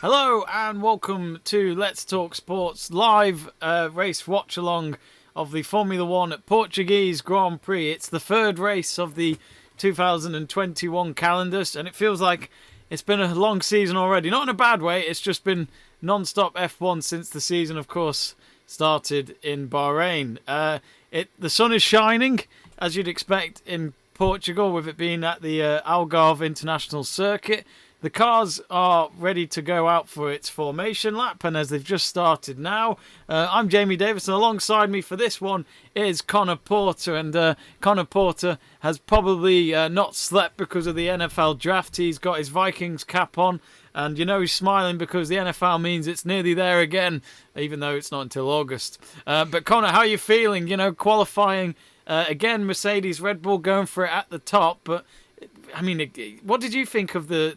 Hello and welcome to Let's Talk Sports live race watch along of the Formula One Portuguese Grand Prix. It's the third race of the 2021 calendar, and it feels like it's been a long season already. Not in a bad way, it's just been non-stop F1 since the season, of course, started in Bahrain. The sun is shining, as you'd expect in Portugal, with it being at the Algarve International Circuit. The cars are ready to go out for its formation lap, and as they've just started now, I'm Jamie Davies, and alongside me for this one is Conor Porter. And Conor Porter has probably not slept because of the NFL draft. He's got his Vikings cap on, and you know he's smiling because the NFL means it's nearly there again, even though it's not until August. But Conor, how are you feeling? You know, qualifying again, Mercedes, Red Bull going for it at the top, but I mean, what did you think of the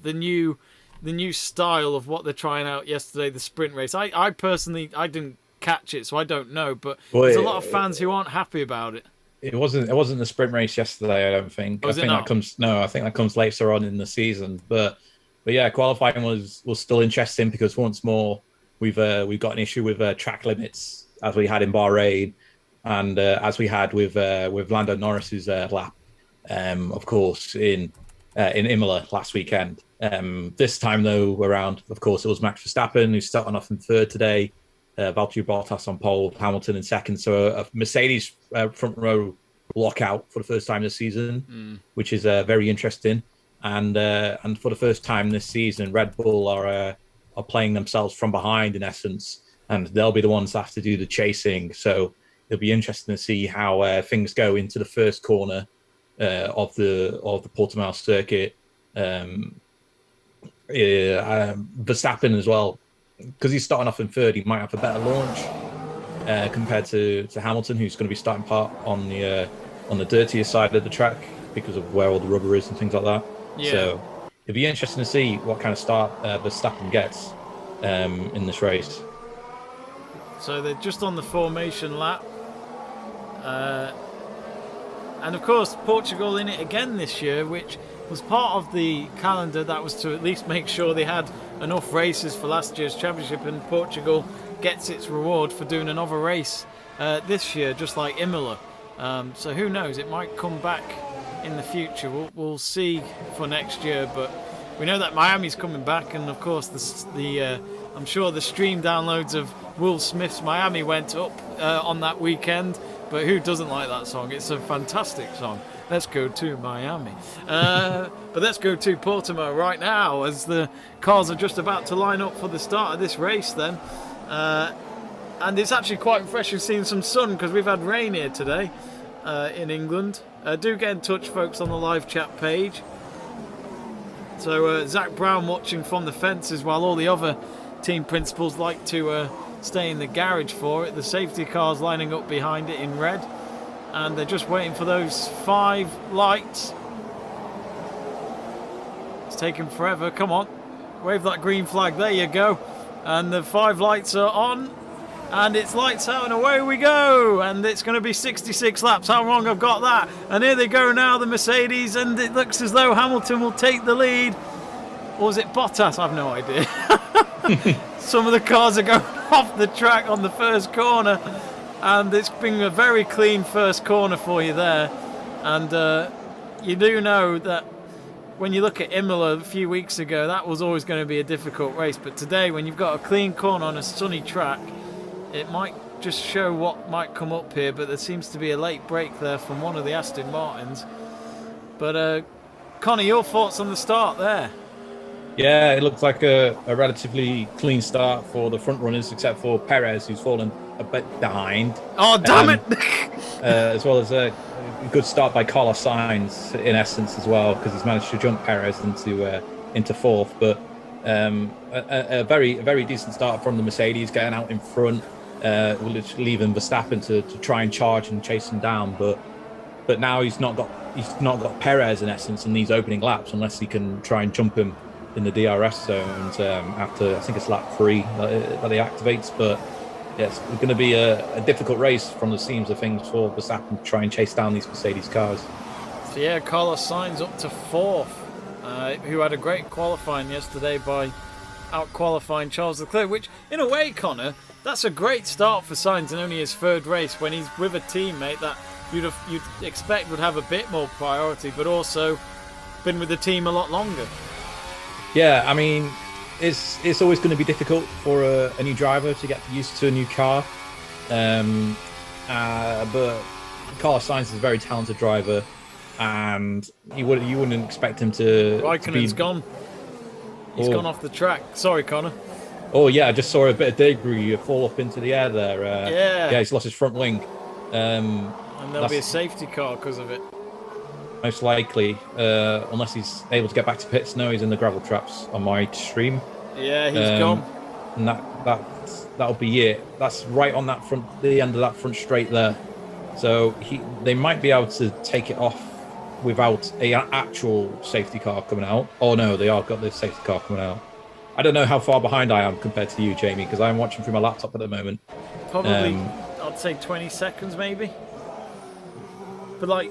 new style of what they're trying out yesterday, the sprint race? I personally didn't catch it, so I don't know. But there's a lot of fans who aren't happy about it. It wasn't the sprint race yesterday. I don't think. I think that comes later on in the season. But yeah, qualifying was still interesting because once more we've got an issue with track limits as we had in Bahrain and as we had with Lando Norris's lap. Of course, in Imola last weekend. This time, though, around, of course, it was Max Verstappen who's starting off in third today. Valtteri Bottas on pole, Hamilton in second. So a Mercedes front row lockout for the first time this season, which is very interesting. And for the first time this season, Red Bull are playing themselves from behind in essence, and they'll be the ones that have to do the chasing. So it'll be interesting to see how things go into the first corner of the Portimao circuit. Verstappen as well, because he's starting off in third, he might have a better launch compared to Hamilton, who's going to be starting part on the dirtier side of the track because of where all the rubber is and things like that. Yeah. So it'd be interesting to see what kind of start Verstappen gets in this race. So they're just on the formation lap. And of course, Portugal in it again this year, which was part of the calendar that was to at least make sure they had enough races for last year's championship, and Portugal gets its reward for doing another race this year, just like Imola. So who knows? It might come back in the future. We'll see for next year, but we know that Miami's coming back, and of course I'm sure the stream downloads of Will Smith's Miami went up on that weekend. But who doesn't like that song? It's a fantastic song. Let's go to Miami. But let's go to Portimao right now as the cars are just about to line up for the start of this race then. And it's actually quite refreshing seeing some sun because we've had rain here today in England. Do get in touch, folks, on the live chat page. So Zach Brown watching from the fences while all the other team principals like to stay in the garage for it. The safety car's lining up behind it in red, and they're just waiting for those 5 lights. It's taking forever. Come on, wave that green flag. There you go. And the 5 lights are on, and it's lights out, and away we go. And it's going to be 66 laps. How wrong I've got that. And here they go now, the Mercedes, and it looks as though Hamilton will take the lead. Or is it Bottas? I've no idea. Some of the cars are going off the track on the first corner, and it's been a very clean first corner for you there. And you do know that when you look at Imola a few weeks ago, that was always going to be a difficult race. But today, when you've got a clean corner on a sunny track, it might just show what might come up here. But there seems to be a late break there from one of the Aston Martins. But Conor, your thoughts on the start there? Yeah, it looked like a relatively clean start for the front runners, except for Perez, who's fallen a bit behind. Oh, damn it! As well as a good start by Carlos Sainz, in essence, as well, because he's managed to jump Perez into fourth. But a very decent start from the Mercedes, getting out in front, leaving Verstappen to try and charge and chase him down. But now he's not got Perez, in essence, in these opening laps, unless he can try and jump him in the DRS zones after, I think it's lap 3 that he activates. But yes, it's going to be a difficult race from the seams of things for Verstappen to try and chase down these Mercedes cars. So yeah, Carlos Sainz up to 4th, who had a great qualifying yesterday by out qualifying Charles Leclerc, which in a way, Conor, that's a great start for Sainz in only his third race when he's with a teammate that you'd expect would have a bit more priority, but also been with the team a lot longer. Yeah, I mean, it's always going to be difficult for a new driver to get used to a new car. But Carlos Sainz is a very talented driver, and you wouldn't expect him to. Raikkonen's gone. He's gone off the track. Sorry, Conor. Oh yeah, I just saw a bit of debris fall up into the air there. Yeah, he's lost his front wing. And there'll be a safety car because of it. Most likely, unless he's able to get back to pits. No, he's in the gravel traps on my stream. Yeah, he's gone. And that'll be it. That's right on the end of that front straight there. So they might be able to take it off without an actual safety car coming out. Oh no, they are got the safety car coming out. I don't know how far behind I am compared to you, Jamie, because I'm watching through my laptop at the moment. Probably, I'd say 20 seconds maybe. But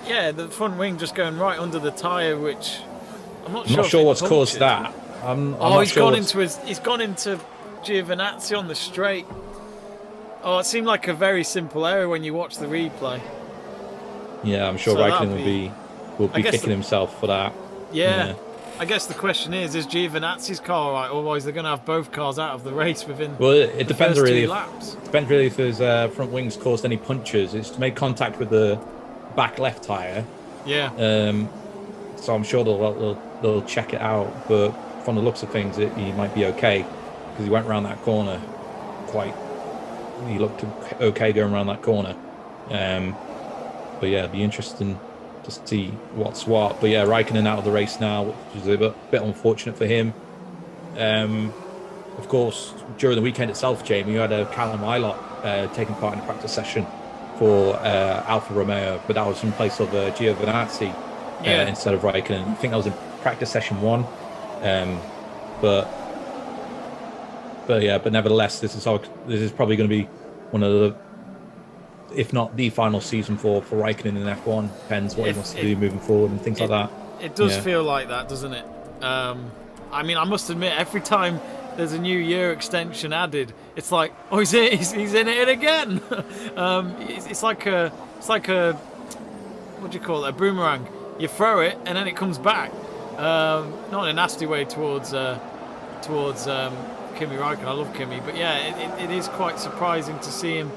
yeah, the front wing just going right under the tyre, which I'm not sure what's caused that. He's gone into Giovinazzi on the straight. Oh, it seemed like a very simple error when you watch the replay. Yeah, I'm sure Raikkonen will be kicking himself for that. Yeah. I guess the question is Giovinazzi's car right? Otherwise, they're going to have both cars out of the race within. Well, it depends really. Laps. Depends really if his front wings caused any punctures. It's made contact with the back left tire. Yeah. So I'm sure they'll check it out. But from the looks of things, he might be okay because he went around that corner He looked okay going around that corner. But yeah, it'd be interesting to see what's what. But yeah, Raikkonen out of the race now, which is a bit unfortunate for him. Of course, during the weekend itself, Jamie, you had a Callum Ilott taking part in a practice session for Alfa Romeo, but that was in place of Giovinazzi instead of Raikkonen. I think that was in practice session 1. But nevertheless, this is probably going to be one of the, if not the final season for Raikkonen in F1. Depends what he wants to do moving forward and things like that. It does feel like that, doesn't it? I mean, I must admit, every time there's a new year extension added, it's like, oh, he's in it again. It's like a what do you call it? A boomerang. You throw it and then it comes back. Not in a nasty way towards Kimi Raikkonen. I love Kimi, but yeah, it is quite surprising to see him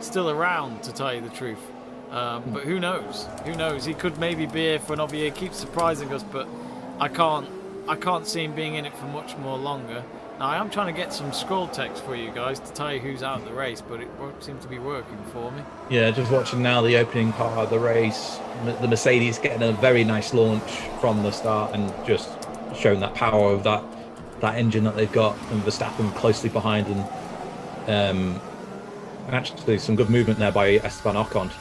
still around, to tell you the truth. But who knows? Who knows? He could maybe be here for another year. Keeps surprising us, but I can't see him being in it for much more longer. Now, I am trying to get some scroll text for you guys to tell you who's out of the race, but it won't seem to be working for me. Yeah, just watching now the opening part of the race. The Mercedes getting a very nice launch from the start and just showing that power of that engine that they've got, and Verstappen closely behind, and actually some good movement there by Esteban Ocon to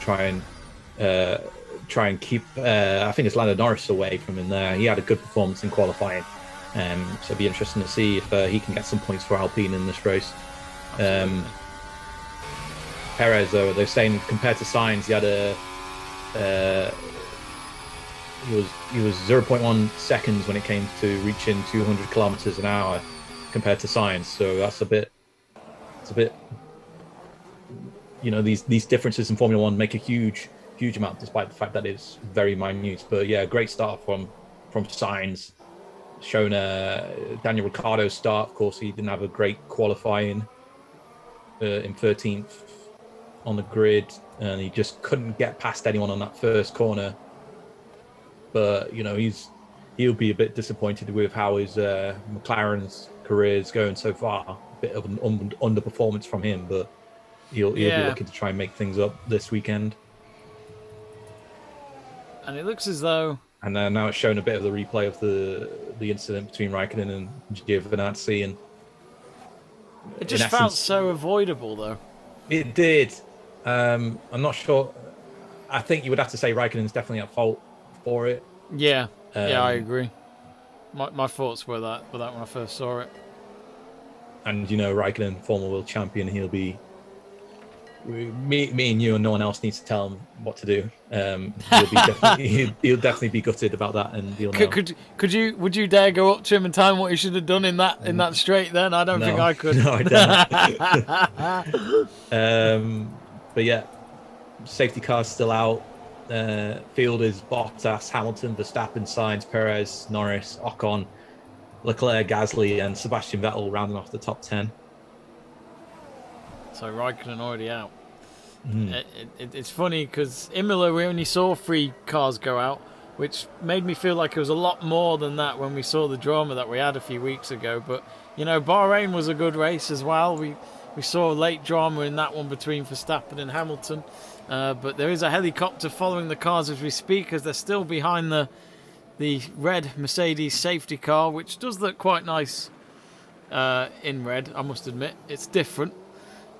try and keep I think it's Lando Norris away from him there. He had a good performance in qualifying, so it'd be interesting to see if he can get some points for Alpine in this race. Perez, though, they're saying compared to Sainz, he had he was 0.1 seconds when it came to reaching 200 kilometers an hour compared to Sainz. So it's a bit, these differences in Formula One make a huge amount, despite the fact that it's very minute. But yeah, great start from Sainz. Shown Daniel Ricciardo's start. Of course, he didn't have a great qualifying in 13th on the grid, and he just couldn't get past anyone on that first corner. But he'll be a bit disappointed with how his McLaren's career is going so far. A bit of an underperformance from him, but he'll be looking to try and make things up this weekend. And it looks as though. And now it's shown a bit of the replay of the incident between Raikkonen and Giovinazzi, and it just felt so avoidable, though. It did. I'm not sure. I think you would have to say Raikkonen's definitely at fault for it. Yeah, I agree. My thoughts were that when I first saw it. And Raikkonen, former world champion, he'll be me and you and no one else needs to tell him what to do. He'll definitely be gutted about that, and he'll know. Would you dare go up to him and tell him what he should have done in that straight? Then I don't think I could. No, I don't. But yeah, safety car's still out. Field is Bottas, Hamilton, Verstappen, Sainz, Perez, Norris, Ocon, Leclerc, Gasly, and Sebastian Vettel rounding off the top 10. So Raikkonen already out. It's funny because Imola, we only saw 3 cars go out, which made me feel like it was a lot more than that when we saw the drama that we had a few weeks ago. But, Bahrain was a good race as well. We saw late drama in that one between Verstappen and Hamilton. But there is a helicopter following the cars as we speak, as they're still behind the red Mercedes safety car, which does look quite nice in red, I must admit. It's different.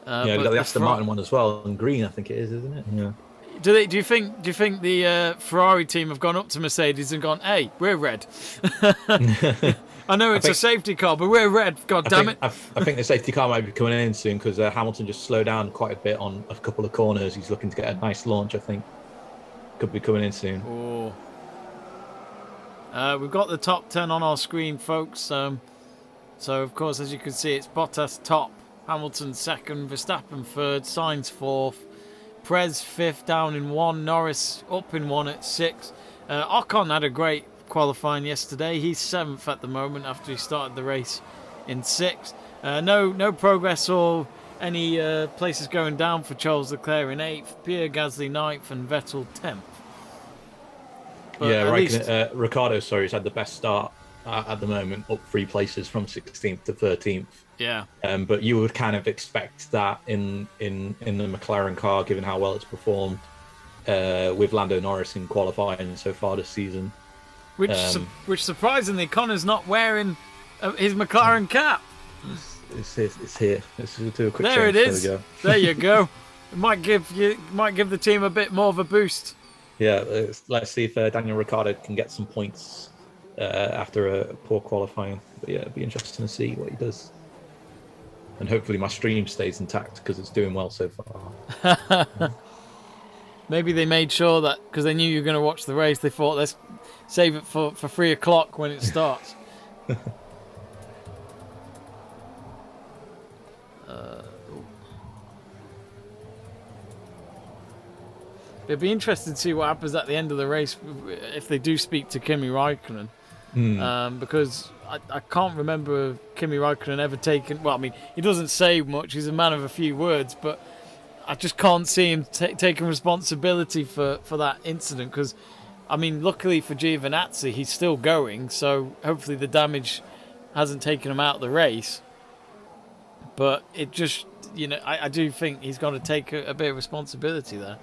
We've got the Aston Martin one as well, and green, I think it is, isn't it? Yeah. Do you think the Ferrari team have gone up to Mercedes and gone, "Hey, we're red"? I know it's a safety car, but we're red. God damn it! I think the safety car might be coming in soon because Hamilton just slowed down quite a bit on a couple of corners. He's looking to get a nice launch. I think could be coming in soon. We've got the top 10 on our screen, folks. So of course, as you can see, it's Bottas top, Hamilton second, Verstappen third, Sainz fourth, Perez fifth, down in 1, Norris up in 1 at 6. Ocon had a great qualifying yesterday. He's 7th at the moment after he started the race in 6th. No progress or any places going down for Charles Leclerc in 8th, Pierre Gasly 9th, and Vettel 10th. But Ricciardo, has had the best start at the moment, up 3 places from 16th to 13th. Yeah. But you would kind of expect that in the McLaren car, given how well it's performed with Lando Norris in qualifying so far this season. Which surprisingly, Conor's not wearing his McLaren cap. It's here. Let's do a quick there change. It is. There you go. It might give the team a bit more of a boost. Yeah, let's see if Daniel Ricciardo can get some points after a poor qualifying. But yeah, it'll be interesting to see what he does. And hopefully my stream stays intact because it's doing well so far. Maybe they made sure that because they knew you were going to watch the race, they thought let's save it for 3 o'clock when it starts. It'd be interesting to see what happens at the end of the race if they do speak to Kimi Raikkonen. Because I can't remember Kimi Raikkonen ever taking... Well, I mean, he doesn't say much. He's a man of a few words, but I just can't see him taking responsibility for that incident because, I mean, luckily for Giovinazzi, he's still going, so hopefully the damage hasn't taken him out of the race. But it just, I do think he's got to take a bit of responsibility there.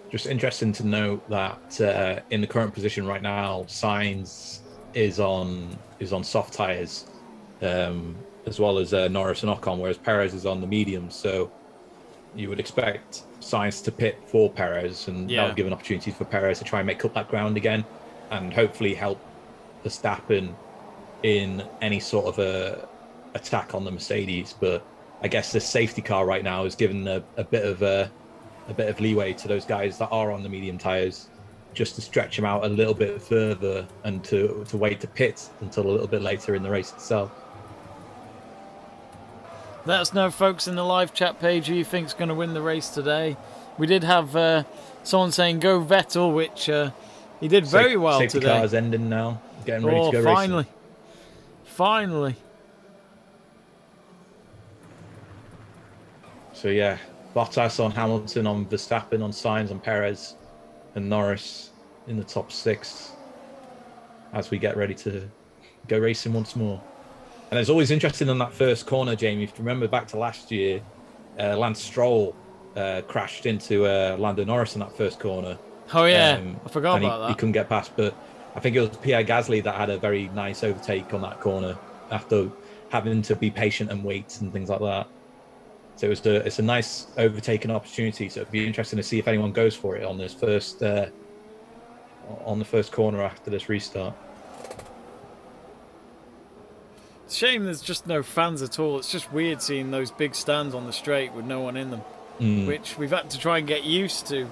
Just interesting to note that in the current position right now, Sainz is on soft tyres, as well as Norris and Ocon, whereas Perez is on the mediums. So you would expect Sainz to pit for Perez, and that would give an opportunity for Perez to try and make up that ground again, and hopefully help Verstappen in any sort of a attack on the Mercedes. But I guess the safety car right now is given a bit of leeway to those guys that are on the medium tyres, just to stretch them out a little bit further and to wait to pit until a little bit later in the race itself. Let us know, folks, in the live chat page who you think's going to win the race today. We did have someone saying go Vettel, which he did very well safety today. Safety car's ending now, getting ready to go racing. Finally. So yeah, Bottas on Hamilton, on Verstappen, on Sainz, on Perez, and Norris in the top 6 as we get ready to go racing once more. And it's always interesting on that first corner, Jamie. If you remember back to last year, Lance Stroll crashed into Lando Norris in that first corner. Oh yeah, I forgot about that. He couldn't get past, but I think it was Pierre Gasly that had a very nice overtake on that corner after having to be patient and wait and things like that. So it's a nice overtaking opportunity. So it'd be interesting to see if anyone goes for it on this first on the first corner after this restart. Shame there's just no fans at all. It's just weird seeing those big stands on the straight with no one in them, which we've had to try and get used to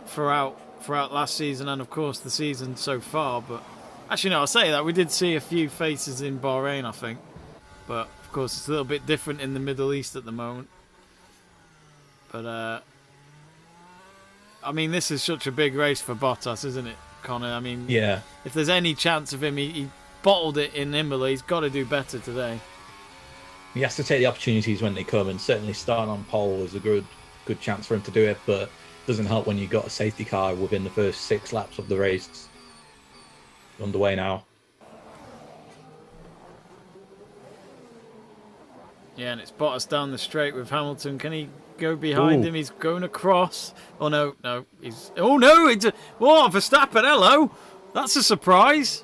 throughout last season and of course the season so far. But actually, no, I'll say that we did see a few faces in Bahrain, I think, but of course it's a little bit different in the Middle East at the moment. But I mean, this is such a big race for Bottas, isn't it, Conor? I mean, Yeah. If there's any chance of him, he bottled it in Imola. He's got to do better today. He has to take the opportunities when they come, and certainly starting on pole is a good chance for him to do it, but it doesn't help when you've got a safety car within the first 6 laps of the race. Underway now. Yeah, and it's Bottas down the straight with Hamilton. Can he go behind him? He's going across. Oh no, he's... Oh no, it's... Whoa, Verstappen, hello! That's a surprise.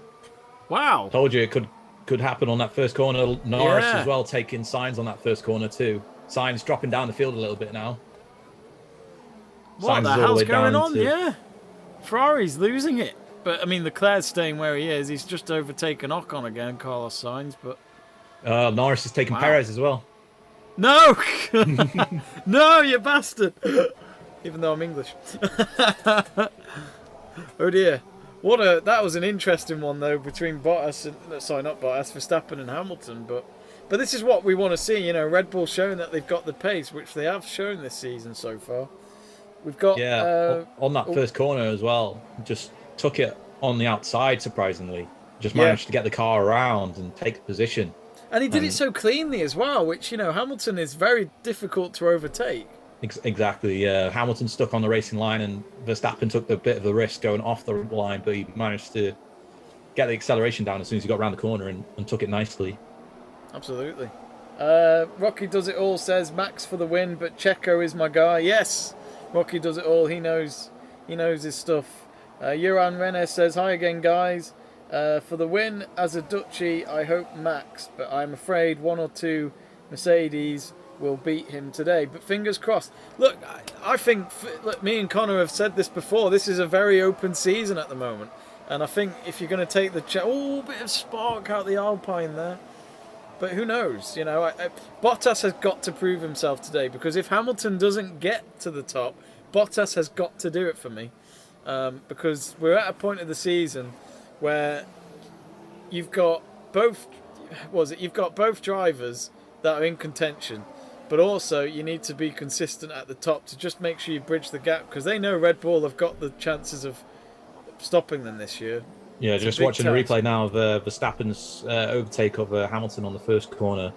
Wow. Told you it could happen on that first corner. Norris as well taking signs on that first corner too. Signs dropping down the field a little bit now. What the hell's going on? Yeah. Ferrari's losing it. But, I mean, Leclerc's staying where he is. He's just overtaken Ocon again, Carlos Sainz, but... Norris is taking Perez as well. No! No, you bastard! Even though I'm English. Oh dear. That was an interesting one though between Verstappen and Hamilton, but this is what we want to see, you know, Red Bull showing that they've got the pace, which they have shown this season so far. We've got on that first corner as well, just took it on the outside surprisingly. Just managed to get the car around and take a position. And he did it so cleanly as well, which, you know, Hamilton is very difficult to overtake. Exactly, yeah. Hamilton stuck on the racing line and Verstappen took a bit of a risk going off the line, but he managed to get the acceleration down as soon as he got around the corner and took it nicely. Absolutely. Rocky Does It All says, Max for the win, but Checo is my guy. Yes, Rocky does it all. He knows his stuff. Joran Renner says, hi again, guys. For the win, as a Dutchie, I hope Max, but I'm afraid 1 or 2 Mercedes will beat him today. But fingers crossed. Look, I think, me and Conor have said this before, this is a very open season at the moment. And I think if you're going to take the... bit of spark out the Alpine there. But who knows? You know, Bottas has got to prove himself today, because if Hamilton doesn't get to the top, Bottas has got to do it for me. Because we're at a point of the season where you've got both drivers that are in contention, but also you need to be consistent at the top to just make sure you bridge the gap, because they know Red Bull have got the chances of stopping them this year. Yeah, just watching the replay now of Verstappen's overtake of Hamilton on the first corner.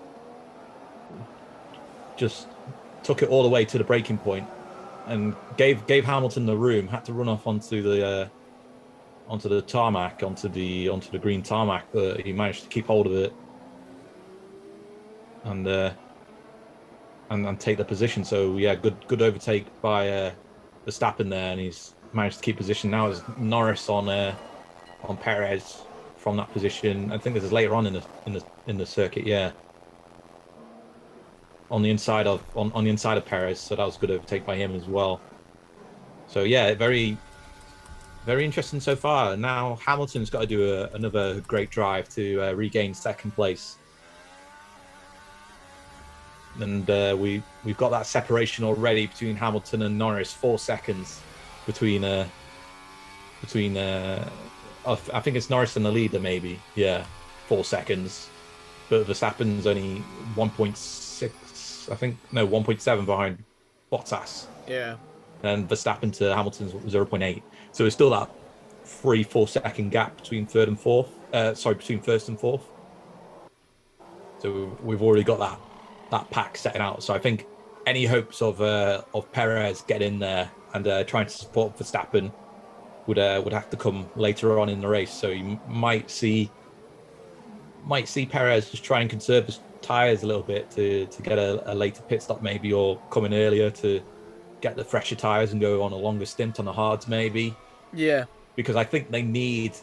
Just took it all the way to the breaking point and gave Hamilton the room. Had to run off onto the tarmac, onto the green tarmac, but he managed to keep hold of it and take the position. So yeah, good overtake by Verstappen there, and he's managed to keep position. Now is Norris on Perez from that position. I think this is later on in the circuit. Yeah, on the inside of Perez. So that was a good overtake by him as well. So yeah, very very interesting so far. Now Hamilton's got to do another great drive to regain second place. And we've got that separation already between Hamilton and Norris, 4 seconds between I think it's Norris and the leader, maybe. Yeah, 4 seconds. But Verstappen's only 1.6, I think, no, 1.7 behind Bottas. Yeah. And Verstappen to Hamilton's 0.8. So it's still that 3-4 second gap between between first and fourth. So we've already got that pack setting out. So I think any hopes of Perez getting in there and trying to support Verstappen would have to come later on in the race. So you might see Perez just try and conserve his tyres a little bit to get a later pit stop maybe, or come in earlier to get the fresher tyres and go on a longer stint on the hards maybe. Yeah. Because I think they need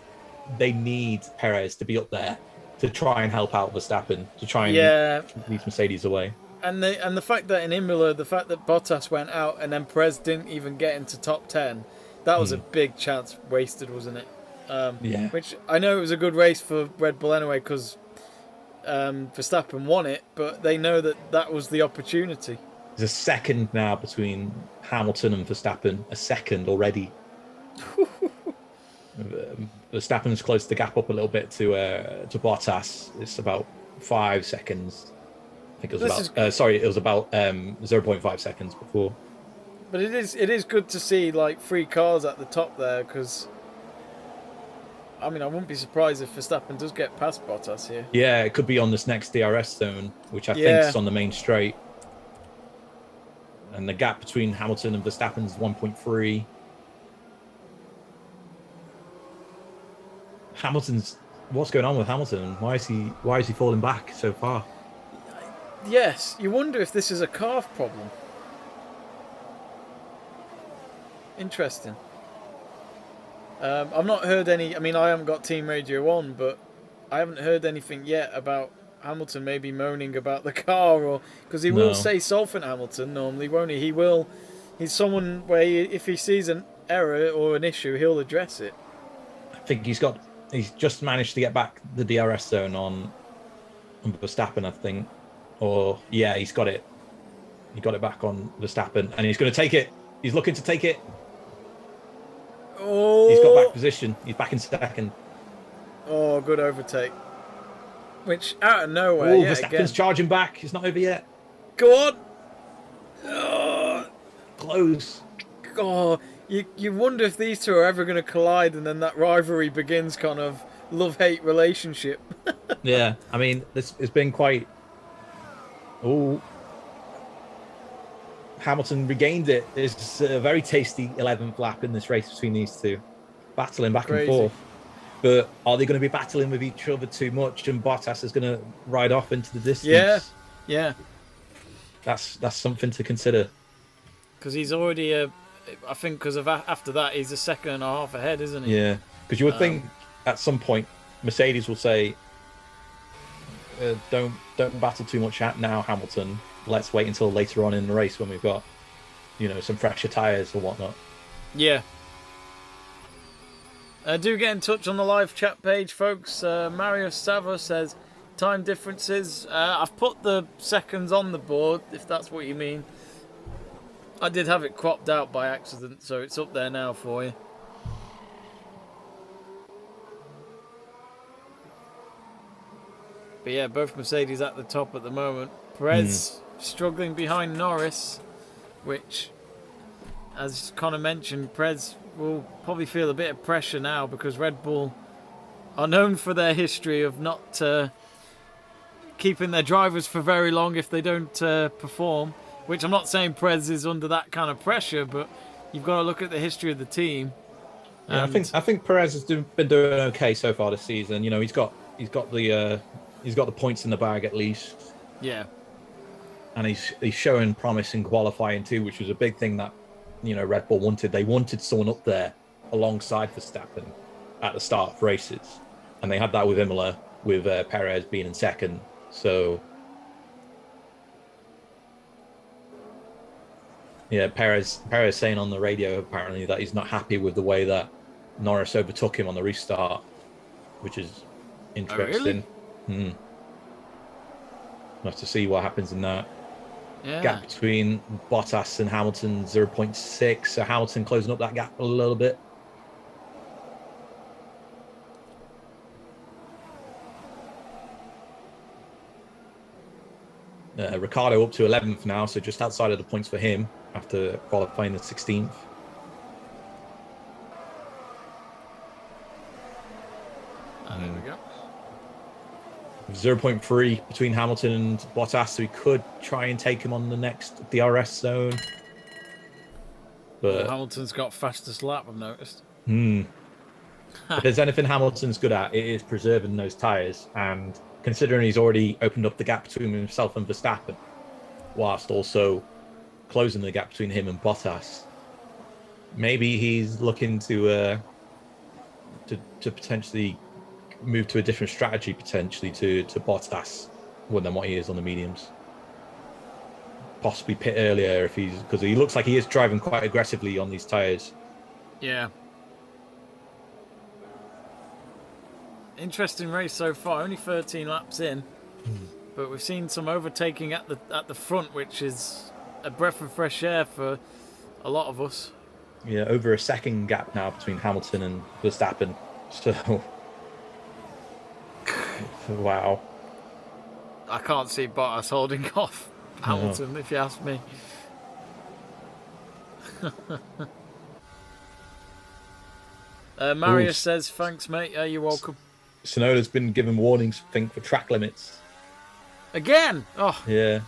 Perez to be up there to try and help out Verstappen, to try and keep these Mercedes away. And the fact that in Imola, the fact that Bottas went out and then Perez didn't even get into top 10, that was a big chance wasted, wasn't it? Yeah. Which I know it was a good race for Red Bull anyway, because Verstappen won it, but they know that was the opportunity. There's a second now between Hamilton and Verstappen. A second already. Verstappen's closed the gap up a little bit to Bottas. It's about 5 seconds. I think it was it was about 0.5 seconds before. But it is good to see like 3 cars at the top there, because I mean I wouldn't be surprised if Verstappen does get past Bottas here. Yeah, it could be on this next DRS zone, which I think is on the main straight. And the gap between Hamilton and Verstappen is 1.3. What's going on with Hamilton? Why is he falling back so far? Yes, you wonder if this is a calf problem. Interesting. I've not heard any. I mean, I haven't got team radio on, but I haven't heard anything yet about Hamilton maybe moaning about the car, or because he will say something. Hamilton normally, won't he? He's someone where if he sees an error or an issue, he'll address it. I think he's just managed to get back the DRS zone on Verstappen, I think. Or yeah, he's got it. He got it back on Verstappen, and he's going to take it. He's looking to take it. Oh, he's got back position. He's back in second. Oh, good overtake. Which out of nowhere. Oh, Verstappen's charging back. It's not over yet. Go on. Oh. Close. Oh, you wonder if these two are ever going to collide, and then that rivalry begins, kind of love-hate relationship. Yeah, I mean, it's been quite. Oh, Hamilton regained it. It's a very tasty 11th lap in this race between these two, battling back and forth. But are they going to be battling with each other too much, and Bottas is going to ride off into the distance? Yeah. That's something to consider. Because he's already I think because of after that he's a second and a half ahead, isn't he? Yeah, because you would think at some point Mercedes will say, "Don't battle too much now, Hamilton. Let's wait until later on in the race when we've got, some fresher tyres or whatnot." Yeah. Do get in touch on the live chat page, folks. Mario Savo says, time differences. I've put the seconds on the board, if that's what you mean. I did have it cropped out by accident, so it's up there now for you. But yeah, both Mercedes at the top at the moment. Perez struggling behind Norris, which, as Conor mentioned, Perez will probably feel a bit of pressure now because Red Bull are known for their history of not keeping their drivers for very long if they don't perform. Which I'm not saying Perez is under that kind of pressure, but you've got to look at the history of the team. Yeah, I think Perez has been doing okay so far this season. He's got the points in the bag at least. Yeah. And he's showing promise in qualifying too, which was a big thing that Red Bull wanted. They wanted someone up there alongside Verstappen at the start of races, and they had that with Imola, with Perez being in second. So yeah, Perez saying on the radio apparently that he's not happy with the way that Norris overtook him on the restart, which is interesting. Oh, really? We'll have to see what happens in that. Yeah. Gap between Bottas and Hamilton 0.6, so Hamilton closing up that gap a little bit. Ricardo up to 11th now, so just outside of the points for him after qualifying the 16th. There we go. 0.3 between Hamilton and Bottas, so he could try and take him on the next DRS zone. But Hamilton's got fastest lap, I've noticed. If there's anything Hamilton's good at, it is preserving those tyres. And considering he's already opened up the gap between himself and Verstappen, whilst also closing the gap between him and Bottas, maybe he's looking to potentially move to a different strategy, potentially to Bottas more than what he is on the mediums. Possibly pit earlier because he looks like he is driving quite aggressively on these tyres. Yeah. Interesting race so far. Only 13 laps in. But we've seen some overtaking at the front, which is a breath of fresh air for a lot of us. Yeah, over a second gap now between Hamilton and Verstappen. So, wow. I can't see Bottas holding off Hamilton, if you ask me. Marius says, thanks, mate. You're welcome. Tsunoda's been given warnings, I think, for track limits. Again? Oh. Yeah.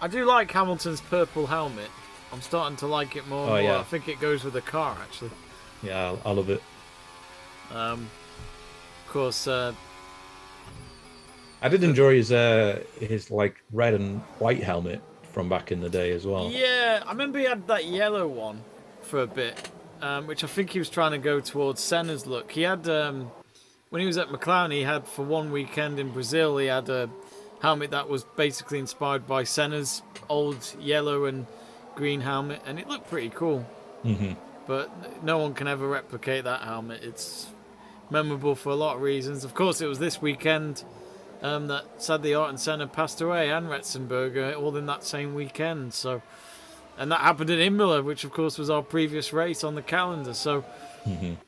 I do like Hamilton's purple helmet. I'm starting to like it more and more. Yeah. I think it goes with the car, actually. Yeah, I love it. Of course, I did enjoy his like red and white helmet from back in the day as well. yeah, I remember he had that yellow one for a bit, which I think he was trying to go towards Senna's look. He had, when he was at McLaren, he had for one weekend in Brazil, he had a helmet that was basically inspired by Senna's old yellow and green helmet, and it looked pretty cool. Mm-hmm. But no one can ever replicate that helmet. It's memorable for a lot of reasons. Of course, it was this weekend that sadly Ayrton Senna passed away, and Ratzenberger, all in that same weekend. So, and that happened at Imola, which of course was our previous race on the calendar. So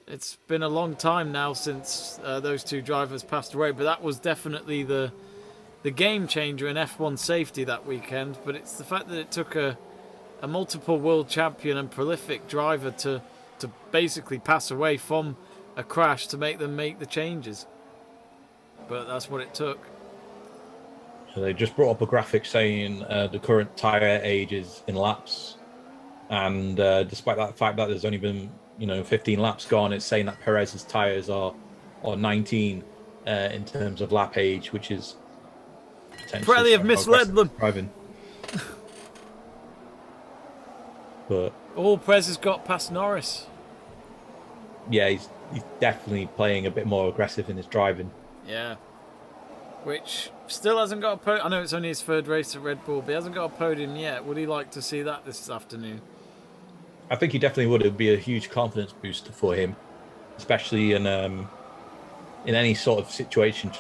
it's been a long time now since those two drivers passed away. But that was definitely the game changer in F1 safety that weekend. But it's the fact that it took a multiple world champion and prolific driver to basically pass away from a crash to make them make the changes. But that's what it took. So they just brought up a graphic saying the current tyre age is in laps, and despite that fact that there's only been 15 laps gone, it's saying that Perez's tyres are 19 in terms of lap age, which is Pirelli have misled them. Driving. But Perez has got past Norris. Yeah, he's definitely playing a bit more aggressive in his driving. Yeah. Which still hasn't got a podium. I know it's only his third race at Red Bull, but he hasn't got a podium yet. Would he like to see that this afternoon? I think he definitely would. It would be a huge confidence booster for him, especially in any sort of situation to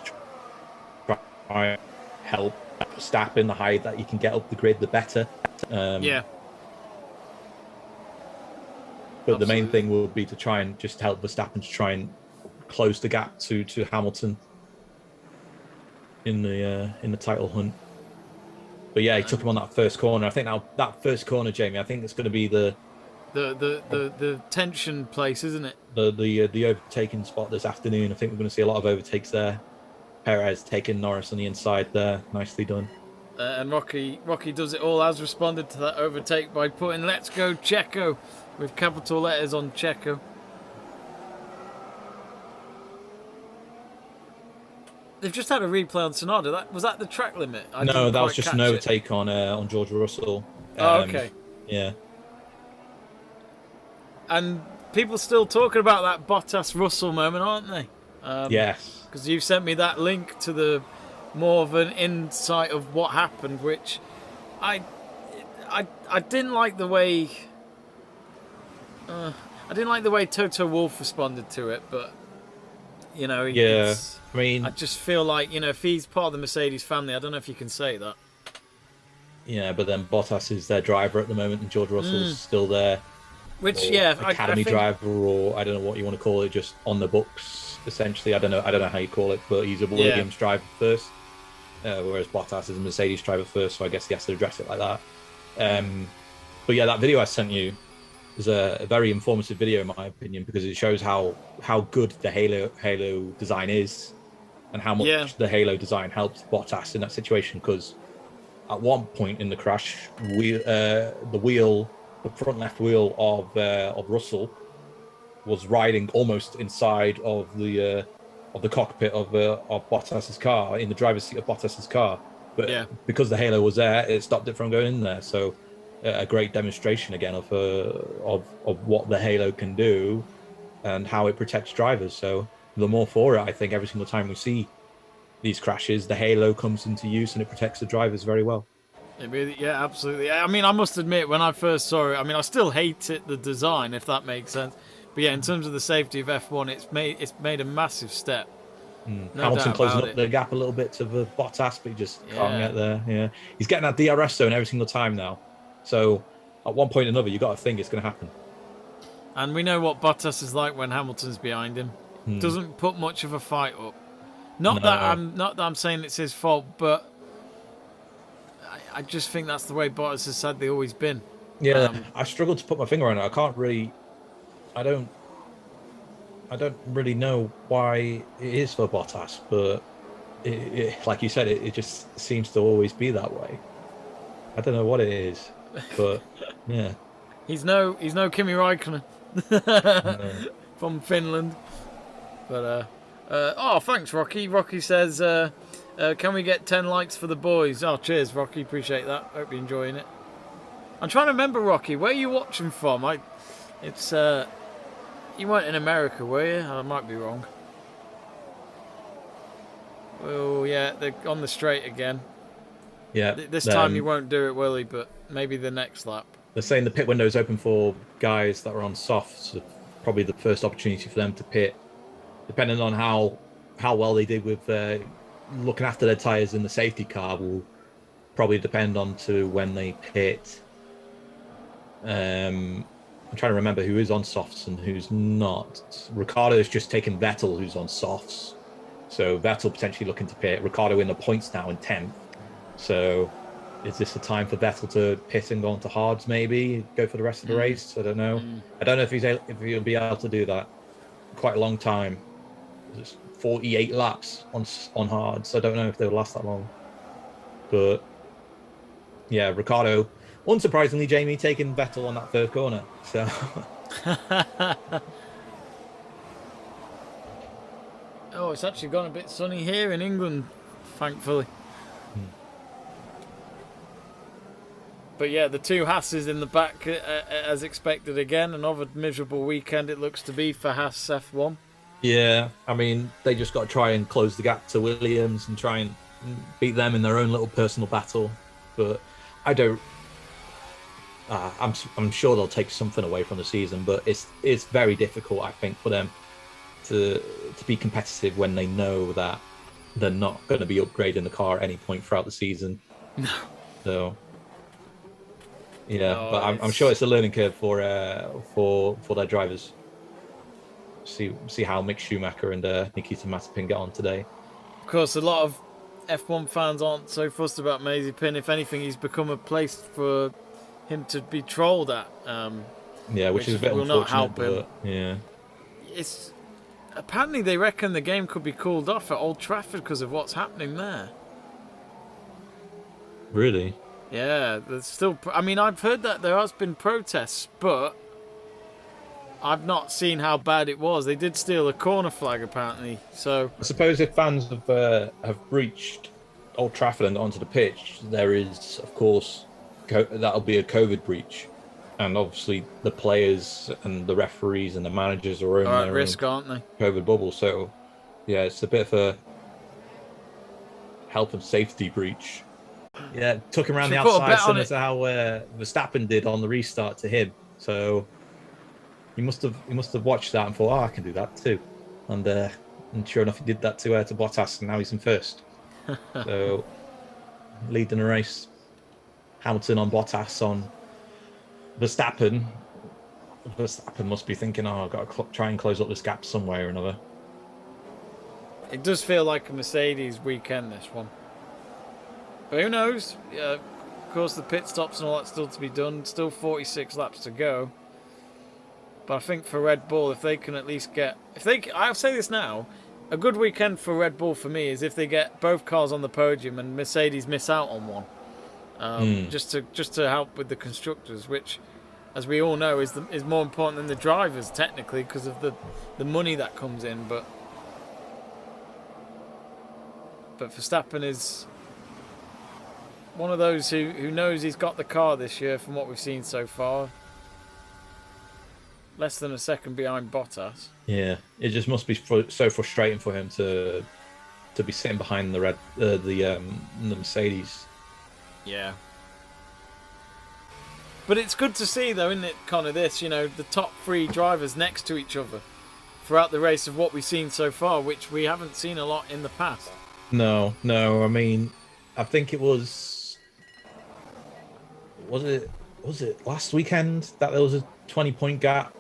try and help Verstappen. The higher that you can get up the grid, the better. Yeah. But the main thing would be to try and just help Verstappen to try and close the gap to Hamilton in the title hunt. But yeah, he took him on that first corner. I think now that first corner, Jamie, I think it's going to be the tension place, isn't it? The overtaking spot this afternoon. I think we're going to see a lot of overtakes there. Perez taking Norris on the inside there. Nicely done. And Rocky does it all, has responded to that overtake by putting "Let's go Checo" with capital letters on Checo. They've just had a replay on Tsunoda. Was that the track limit? No, that was just an overtake on George Russell. Okay. Yeah. And people still talking about that Bottas-Russell moment, aren't they? Yes. Because you sent me that link to the more of an insight of what happened, which I didn't like the way. I didn't like the way Toto Wolff responded to it, but I mean, I just feel like if he's part of the Mercedes family, I don't know if you can say that. Yeah, but then Bottas is their driver at the moment, and George Russell's still there. Which, academy I think, driver, or I don't know what you want to call it, just on the books essentially. I don't know how you call it, but he's a Williams driver first, whereas Bottas is a Mercedes driver first. So I guess he has to address it like that. But yeah, that video I sent you is a very informative video in my opinion, because it shows how good the Halo design is, and how much the Halo design helped Bottas in that situation. Because at one point in the crash, the front left wheel of Russell was riding almost inside of the cockpit of Bottas's car, in the driver's seat of Bottas's car. But because the Halo was there, it stopped it from going in there. So a great demonstration again of what the Halo can do and how it protects drivers. So the more for it, I think every single time we see these crashes, the Halo comes into use and it protects the drivers very well. It really, yeah, absolutely. I mean, I must admit, when I first saw it, I mean, I still hate it, the design, if that makes sense. But yeah, in terms of the safety of F1, it's made a massive step. No Hamilton doubt closing about up it. the gap a little bit to the Bottas, but he just can't Yeah. get there. Yeah, he's getting that DRS zone every single time now. So at one point or another, you got to think it's going to happen. And we know what Bottas is like when Hamilton's behind him. Hmm. Doesn't put much of a fight up. No, Not that I'm saying it's his fault, but I just think that's the way Bottas has said they've always been. yeah, I struggle to put my finger on it. I can't really. I don't. I don't really know why it is for Bottas, but like you said, it just seems to always be that way. I don't know what it is, but yeah. He's no Kimi Räikkönen No. from Finland. But oh, thanks, Rocky. Rocky says, can we get 10 likes for the boys? Oh, cheers, Rocky. Appreciate that. Hope you're enjoying it. I'm trying to remember, Rocky. Where are you watching from? It's you weren't in America, were you? I might be wrong. Oh yeah, they're on the straight again. Yeah. This time he won't do it, will he? But maybe the next lap. They're saying the pit window is open for guys that are on softs. So probably the first opportunity for them to pit, depending on how well they did with looking after their tyres in the safety car, will probably depend on to when they pit. I'm trying to remember who is on softs and who's not. Ricciardo's just taken Vettel, who's on softs. So Vettel potentially looking to pit. Ricciardo in the points now in 10th. So is this the time for Vettel to pit and go on to hards, maybe? Go for the rest of the race? I don't know. I don't know if he'll be able to do that. Quite a long time. It's 48 laps on hards. I don't know if they'll last that long. But yeah, Ricciardo, unsurprisingly, Jamie taking Vettel on that third corner. So Oh, it's actually gone a bit sunny here in England, thankfully. But yeah, the two Hasses in the back, as expected again. Another miserable weekend it looks to be for Haas F1. yeah, I mean, they just got to try and close the gap to Williams and try and beat them in their own little personal battle. But I don't. I'm sure they'll take something away from the season, but it's very difficult, I think, for them to be competitive when they know that they're not going to be upgrading the car at any point throughout the season. No. So yeah, Oh, but I'm sure it's a learning curve for their drivers. See how Mick Schumacher and Nikita Mazepin get on today. Of course, a lot of F1 fans aren't so fussed about Mazepin. If anything, he's become a place for him to be trolled at. Yeah, which is a bit will unfortunate. not help him. But, yeah. It's apparently they reckon the game could be called off at Old Trafford because of what's happening there. Really? Yeah, there's still. I mean, I've heard that there has been protests, but I've not seen how bad it was. They did steal a corner flag apparently. So I suppose if fans have breached Old Trafford and onto the pitch, there is, of course, that'll be a COVID breach, and obviously the players and the referees and the managers are in at their risk, own aren't they? COVID bubble. So yeah, it's a bit of a health and safety breach. Yeah, took him around the Should put a outside bet on similar it. to how Verstappen did on the restart to him. So he must have watched that and thought, oh, I can do that too. And sure enough, he did that to Bottas, and now he's in first. So leading the race. Hamilton on Bottas on Verstappen. Verstappen must be thinking, oh, I've got to try and close up this gap some way or another. It does feel like a Mercedes weekend, this one. But who knows? Of course, the pit stops and all that's still to be done. Still 46 laps to go. But I think for Red Bull, if they can at least get... I'll say this now. A good weekend for Red Bull for me is if they get both cars on the podium and Mercedes miss out on one. Just to help with the constructors, which, as we all know, is more important than the drivers technically because of the money that comes in. But Verstappen is one of those who knows he's got the car this year from what we've seen so far. Less than a second behind Bottas. Yeah, it just must be so frustrating for him to be sitting behind the Mercedes. Yeah. But it's good to see, though, isn't it, Conor, the top three drivers next to each other throughout the race of what we've seen so far, which we haven't seen a lot in the past. No. I mean, I think it was it last weekend that there was a 20-point gap,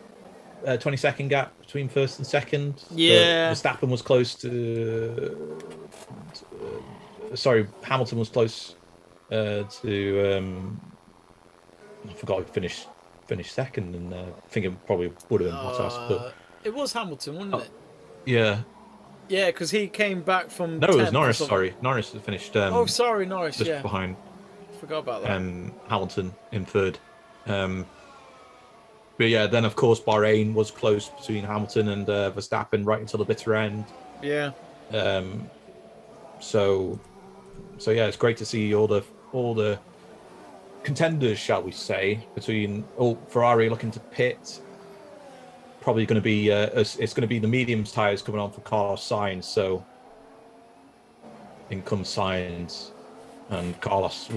20-second gap between first and second. Yeah. Verstappen was close to. Sorry, Hamilton was close to. I forgot who finished second, and I think it probably would have been Bottas. But it was Hamilton, wasn't it? Yeah. Yeah, because he came back from. No, it was Norris. Sorry, Norris finished. Sorry, Norris. Just behind. Forgot about that. Hamilton in third. But yeah, then of course Bahrain was close between Hamilton and Verstappen right until the bitter end. Yeah. So yeah, it's great to see all the contenders, shall we say, between Ferrari looking to pit. Probably going to be it's going to be the mediums tires coming on for Carlos Sainz. So in comes Sainz, and Charles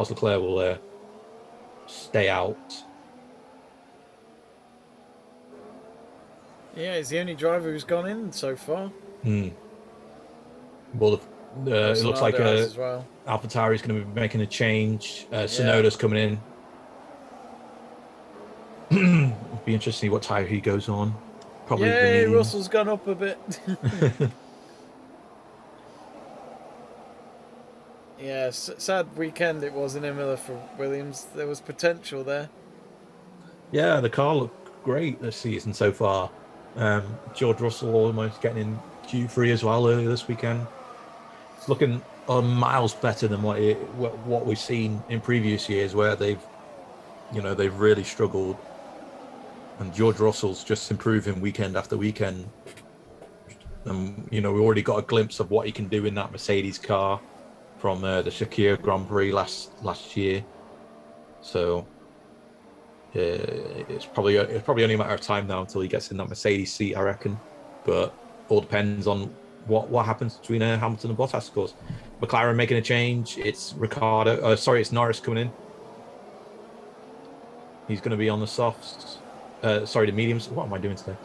Leclerc will stay out. Yeah, he's the only driver who's gone in so far. Well, it looks like as well. AlphaTauri is going to be making a change. Tsunoda's coming in. It'll be interesting to see what tyre he goes on. Probably. Yay, Russell's gone up a bit. Yeah, sad weekend it was in Imola for Williams. There was potential there. Yeah, the car looked great this season so far. George Russell almost getting in Q3 as well earlier this weekend. It's looking miles better than what we've seen in previous years, where they've really struggled. And George Russell's just improving weekend after weekend. And we already got a glimpse of what he can do in that Mercedes car from the Shakir Grand Prix last year. So it's probably only a matter of time now until he gets in that Mercedes seat, I reckon. But all depends on what happens between Hamilton and Bottas, of course. McLaren making a change. It's it's Norris coming in. He's going to be on the softs. The mediums. What am I doing today?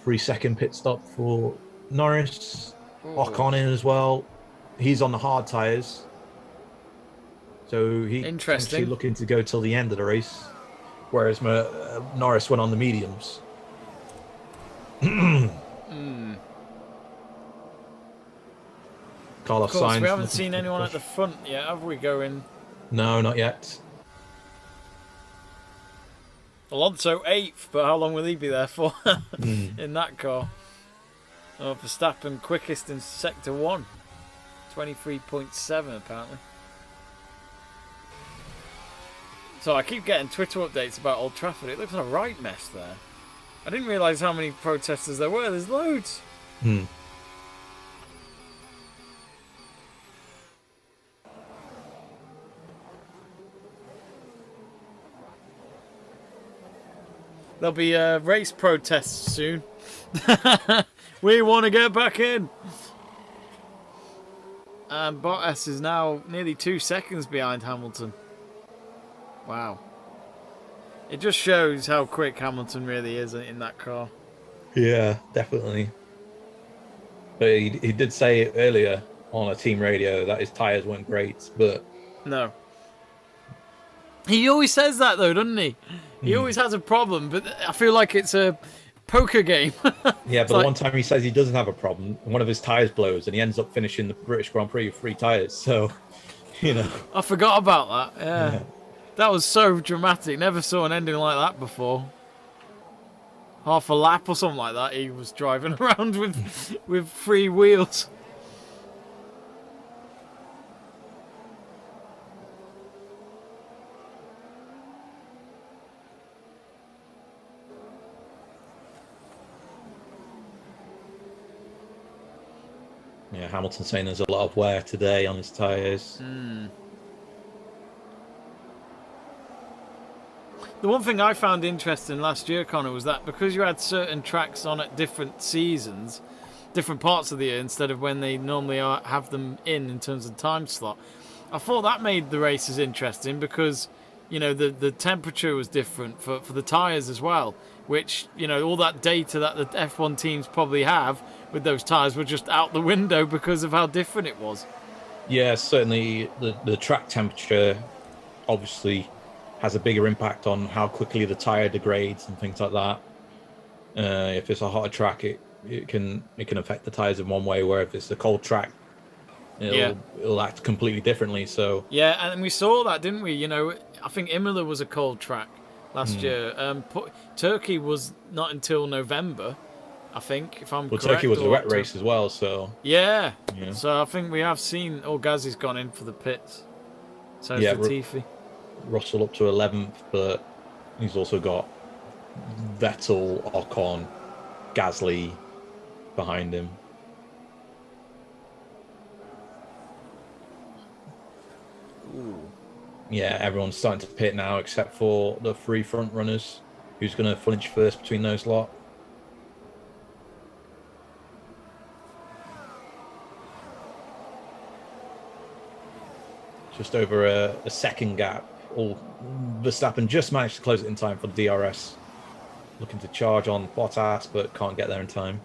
3-second pit stop for Norris. Ocon in as well. He's on the hard tyres. So he's actually looking to go till the end of the race. Whereas Norris went on the mediums. Carlos Sainz. We haven't seen anyone at the front yet, have we, going? No, not yet. Alonso 8th, but how long will he be there for in that car? Verstappen quickest in Sector 1. 23.7 apparently. So I keep getting Twitter updates about Old Trafford. It looks a right mess there. I didn't realise how many protesters there were. There's loads. There'll be race protests soon. We want to get back in. And Bottas is now nearly 2 seconds behind Hamilton. Wow. It just shows how quick Hamilton really is in that car. Yeah, definitely. But he did say earlier on a team radio that his tyres weren't great, but... No. He always says that though, doesn't he? He always has a problem, but I feel like it's a poker game. Yeah, but the one time he says he doesn't have a problem, one of his tyres blows and he ends up finishing the British Grand Prix with 3 tyres. So, I forgot about that. Yeah. That was so dramatic. Never saw an ending like that before. Half a lap or something like that. He was driving around with 3 wheels. Yeah, Hamilton saying there's a lot of wear today on his tyres. The one thing I found interesting last year, Conor, was that because you had certain tracks on at different seasons, different parts of the year, instead of when they normally have them in terms of time slot, I thought that made the races interesting because, you know, the temperature was different for the tyres as well, which, you know, all that data that the F1 teams probably have with those tyres were just out the window because of how different it was. Yeah, certainly the track temperature obviously has a bigger impact on how quickly the tire degrades and things like that. If it's a hot track, it can affect the tires in one way, where if it's a cold track, it'll act completely differently. So yeah, and we saw that, didn't we? You know, I think Imola was a cold track last year. Turkey was not until November, I think, if I'm correct. Turkey was a wet race as well, so yeah. So I think we have seen Ghazi's gone in for the pits. So yeah, Latifi. Russell up to 11th, but he's also got Vettel, Ocon, Gasly behind him. Ooh. Yeah, everyone's starting to pit now except for the three front runners. Who's going to flinch first between those lot? Just over a second gap. Verstappen just managed to close it in time for the DRS. Looking to charge on Bottas, but can't get there in time.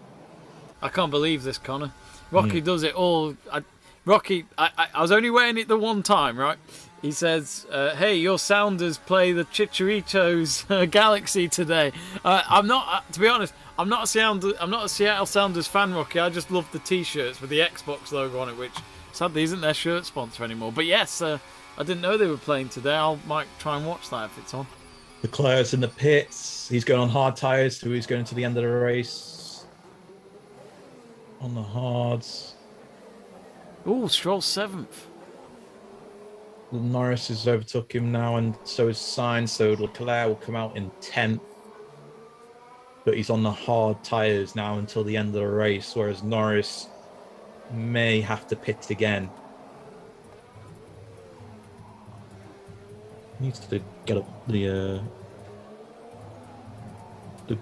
I can't believe this, Conor. Rocky does it all. I was only wearing it the one time, right? He says, "Hey, your Sounders play the Chicharito's Galaxy today." I'm not, to be honest. I'm not a Seattle Sounders fan, Rocky. I just love the T-shirts with the Xbox logo on it, which sadly isn't their shirt sponsor anymore. But yes, I didn't know they were playing today. Might try and watch that if it's on. Leclerc's in the pits. He's going on hard tyres, so he's going to the end of the race. On the hards. Ooh, Stroll 7th. Norris has overtook him now, and so is Sainz. So Leclerc will come out in 10th. But he's on the hard tyres now until the end of the race, whereas Norris may have to pit again. Needs to get up the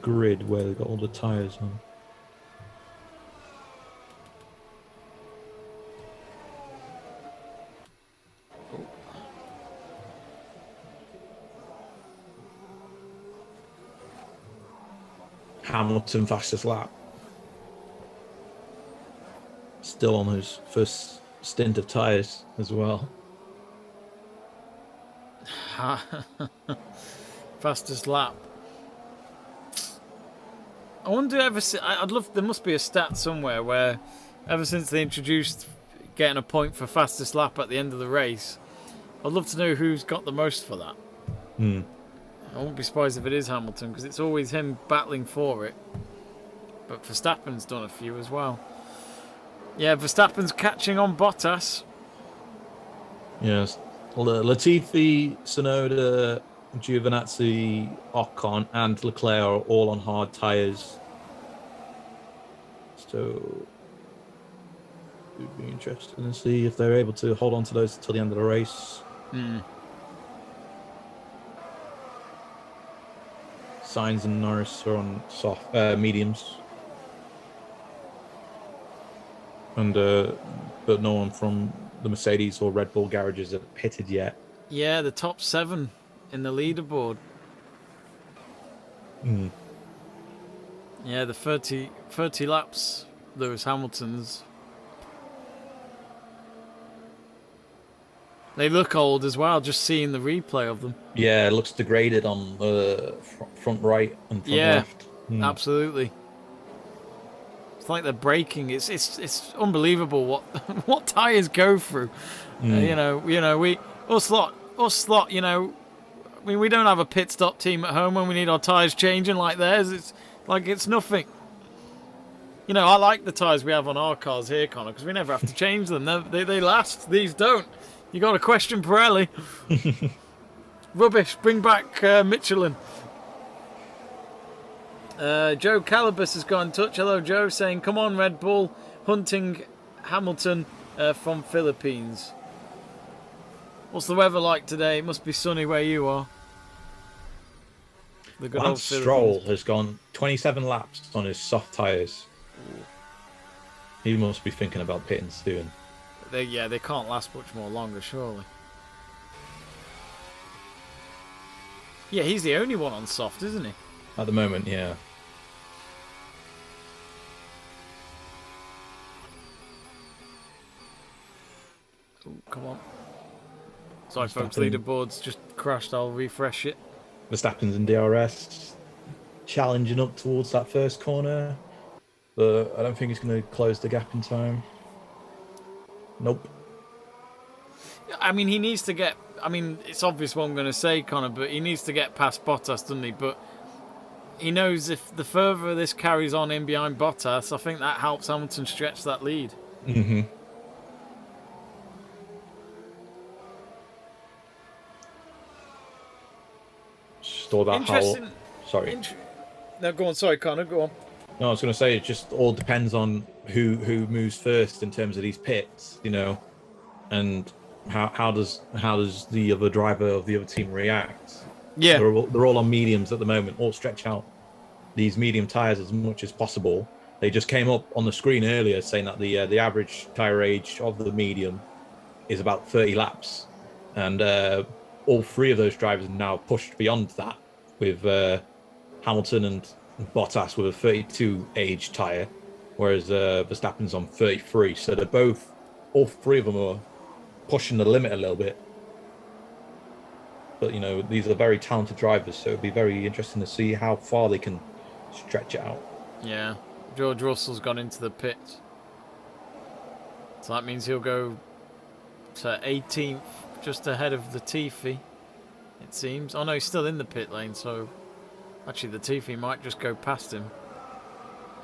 grid where they've got all the tyres on. Hamilton fastest lap. Still on his first stint of tyres as well. Fastest lap. I wonder there must be a stat somewhere where ever since they introduced getting a point for fastest lap at the end of the race, I'd love to know who's got the most for that. I won't be surprised if it is Hamilton, because it's always him battling for it. But Verstappen's done a few as well. Yeah, Verstappen's catching on Bottas. Yes. Latifi, Tsunoda, Giovinazzi, Ocon, and Leclerc are all on hard tyres. So it'd be interesting to see if they're able to hold on to those until the end of the race. Sainz and Norris are on soft mediums, and but no one from the Mercedes or Red Bull garages have pitted yet. Yeah, the top 7 in the leaderboard. Yeah, the 30 laps, Lewis Hamilton's. They look old as well, just seeing the replay of them. Yeah, it looks degraded on the front right and front left. Absolutely. It's like they're braking. It's unbelievable what tyres go through. Us lot. You know, I mean, we don't have a pit stop team at home when we need our tyres changing like theirs. It's like it's nothing. You know, I like the tyres we have on our cars here, Conor, because we never have to change them. They last. These don't. You got a question, Pirelli? Rubbish. Bring back Michelin. Joe Calabas has got in touch. Hello, Joe, saying, "Come on, Red Bull, hunting Hamilton from Philippines." What's the weather like today? It must be sunny where you are. The good Lance Stroll has gone 27 laps on his soft tyres. He must be thinking about pitting soon. They can't last much more longer, surely. Yeah, he's the only one on soft, isn't he? At the moment, yeah. Ooh, come on. Sorry, folks, Verstappen. leaderboard's just crashed. I'll refresh it. Verstappen's in DRS, challenging up towards that first corner, but I don't think he's going to close the gap in time. Nope. I mean, he needs to get... I mean, it's obvious what I'm going to say, Conor, but he needs to get past Bottas, doesn't he? But he knows if the further this carries on in behind Bottas, I think that helps Hamilton stretch that lead. Mm-hmm. Store that Interesting. Sorry. No, go on. Sorry, Conor. Go on. No, I was going to say it just all depends on who moves first in terms of these pits, you know, and how does the other driver of the other team react? Yeah. They're all on mediums at the moment. All stretch out these medium tires as much as possible. They just came up on the screen earlier saying that the average tire age of the medium is about 30 laps, and all three of those drivers are now pushed beyond that, with Hamilton and Bottas with a 32 age tyre, whereas Verstappen's on 33. So they're all three of them are pushing the limit a little bit. But, you know, these are very talented drivers, so it'd be very interesting to see how far they can stretch it out. Yeah. George Russell's gone into the pit. So that means he'll go to 18th, just ahead of Latifi, it seems. Oh no, he's still in the pit lane, so actually Latifi might just go past him.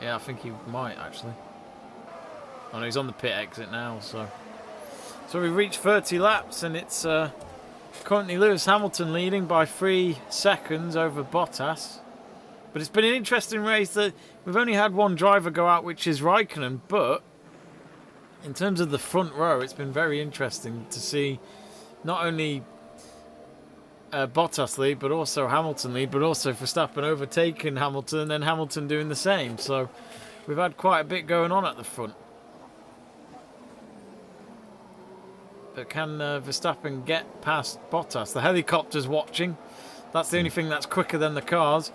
Yeah, I think he might actually. Oh no, he's on the pit exit now, so we've reached 30 laps, and it's currently Lewis Hamilton leading by 3 seconds over Bottas. But it's been an interesting race. That we've only had one driver go out, which is Raikkonen, but in terms of the front row, it's been very interesting to see not only Bottas lead, but also Hamilton lead, but also Verstappen overtaking Hamilton, and then Hamilton doing the same. So we've had quite a bit going on at the front. But can Verstappen get past Bottas? The helicopter's watching. That's the only thing that's quicker than the cars.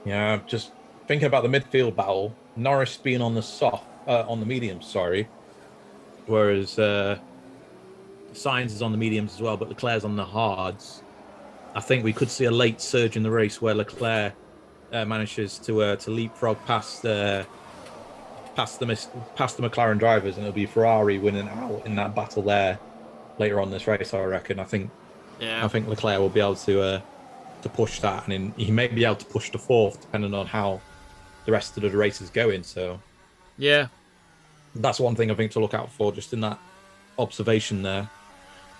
Yeah, just thinking about the midfield battle, Norris being on the mediums, sorry, whereas Sainz is on the mediums as well, but Leclerc's on the hards. I think we could see a late surge in the race where Leclerc manages to leapfrog past the McLaren drivers, and it'll be Ferrari winning out in that battle there later on this race. I reckon. I think Leclerc will be able to push that, and he may be able to push to 4th depending on how the rest of the race is going. So yeah, that's one thing I think to look out for, just in that observation there.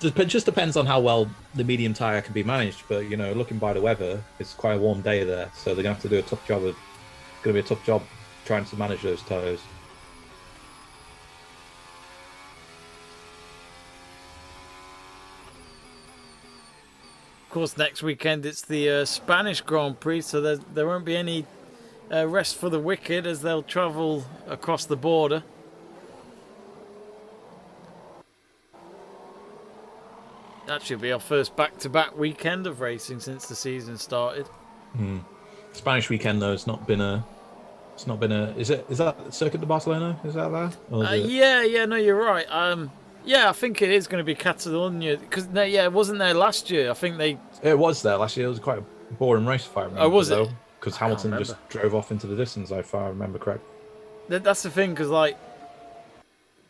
It just depends on how well the medium tyre can be managed, but you know, looking by the weather, it's quite a warm day there, so they're going to have to do a tough job. It's going to be a tough job trying to manage those tyres. of course, next weekend it's the Spanish Grand Prix, so there won't be any rest for the wicked as they'll travel across the border. That should be our first back-to-back weekend of racing since the season started. Spanish weekend though, it's not been a. Is that Circuit de Barcelona? Is that there? Yeah, no, you're right. Yeah, I think it is going to be Catalonia because it wasn't there last year. I think It was there last year. It was quite a boring race, if I remember. Oh, was it? Because Hamilton just drove off into the distance, if I remember correct. That's the thing, because like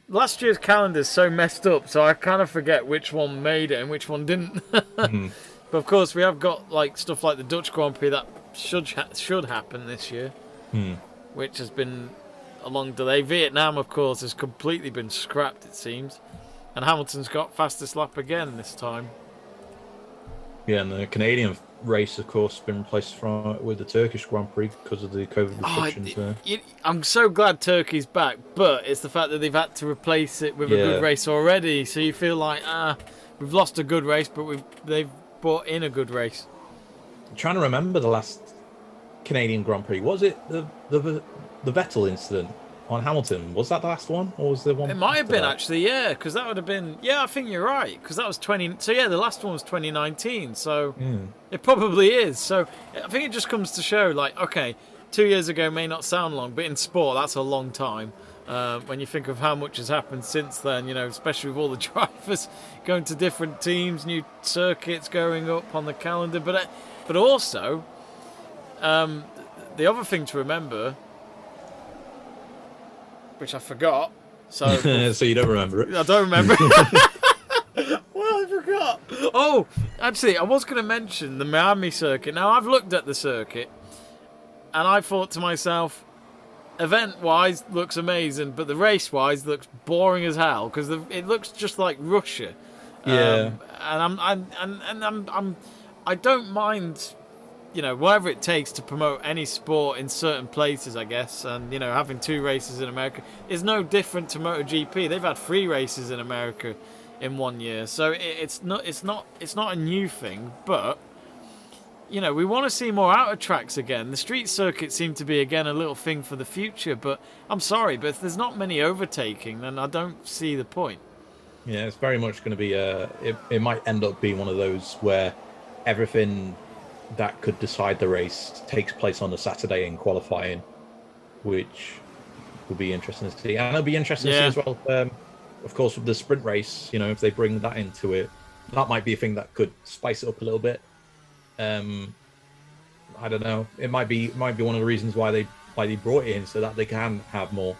last year's calendar's so messed up, so I kind of forget which one made it and which one didn't. But of course, we have got like stuff like the Dutch Grand Prix that should happen this year, which has been a long delay. Vietnam, of course, has completely been scrapped, it seems, and Hamilton's got fastest lap again this time. Yeah, and the Canadian race, of course, has been replaced with the Turkish Grand Prix because of the COVID restrictions. I'm so glad Turkey's back, but it's the fact that they've had to replace it with a good race already. So you feel like, we've lost a good race, but they've brought in a good race. I'm trying to remember the last Canadian Grand Prix. Was it the Vettel incident? on Hamilton. Was that the last one, or was there one? It might have after been that? actually, yeah, because that would have been. Yeah, I think you're right, because that was 20. So yeah, the last one was 2019. So Hmm. it probably is. So I think it just comes to show, like, okay, 2 years ago may not sound long, but in sport that's a long time. When you think of how much has happened since then, especially with all the drivers going to different teams, new circuits going up on the calendar, but also the other thing to remember, which I forgot. So So you don't remember it? I don't remember. Well, I forgot. Oh, actually, I was going to mention the Miami circuit. Now, I've looked at the circuit, and I thought to myself, event-wise, looks amazing, but the race-wise looks boring as hell because it looks just like Russia. Yeah. I don't mind, whatever it takes to promote any sport in certain places, I guess. And having 2 races in America is no different to MotoGP. They've had 3 races in America in 1 year, so it's not a new thing. But we want to see more outer tracks again. The street circuit seemed to be again a little thing for the future. But I'm sorry, but if there's not many overtaking, then I don't see the point. Yeah, it's very much going to be it might end up being one of those where everything that could decide the race takes place on the Saturday in qualifying, which will be interesting to see. And it'll be interesting to see as well, of course, with the sprint race, if they bring that into it, that might be a thing that could spice it up a little bit. I don't know. It might be one of the reasons why they brought it in, so that they can have more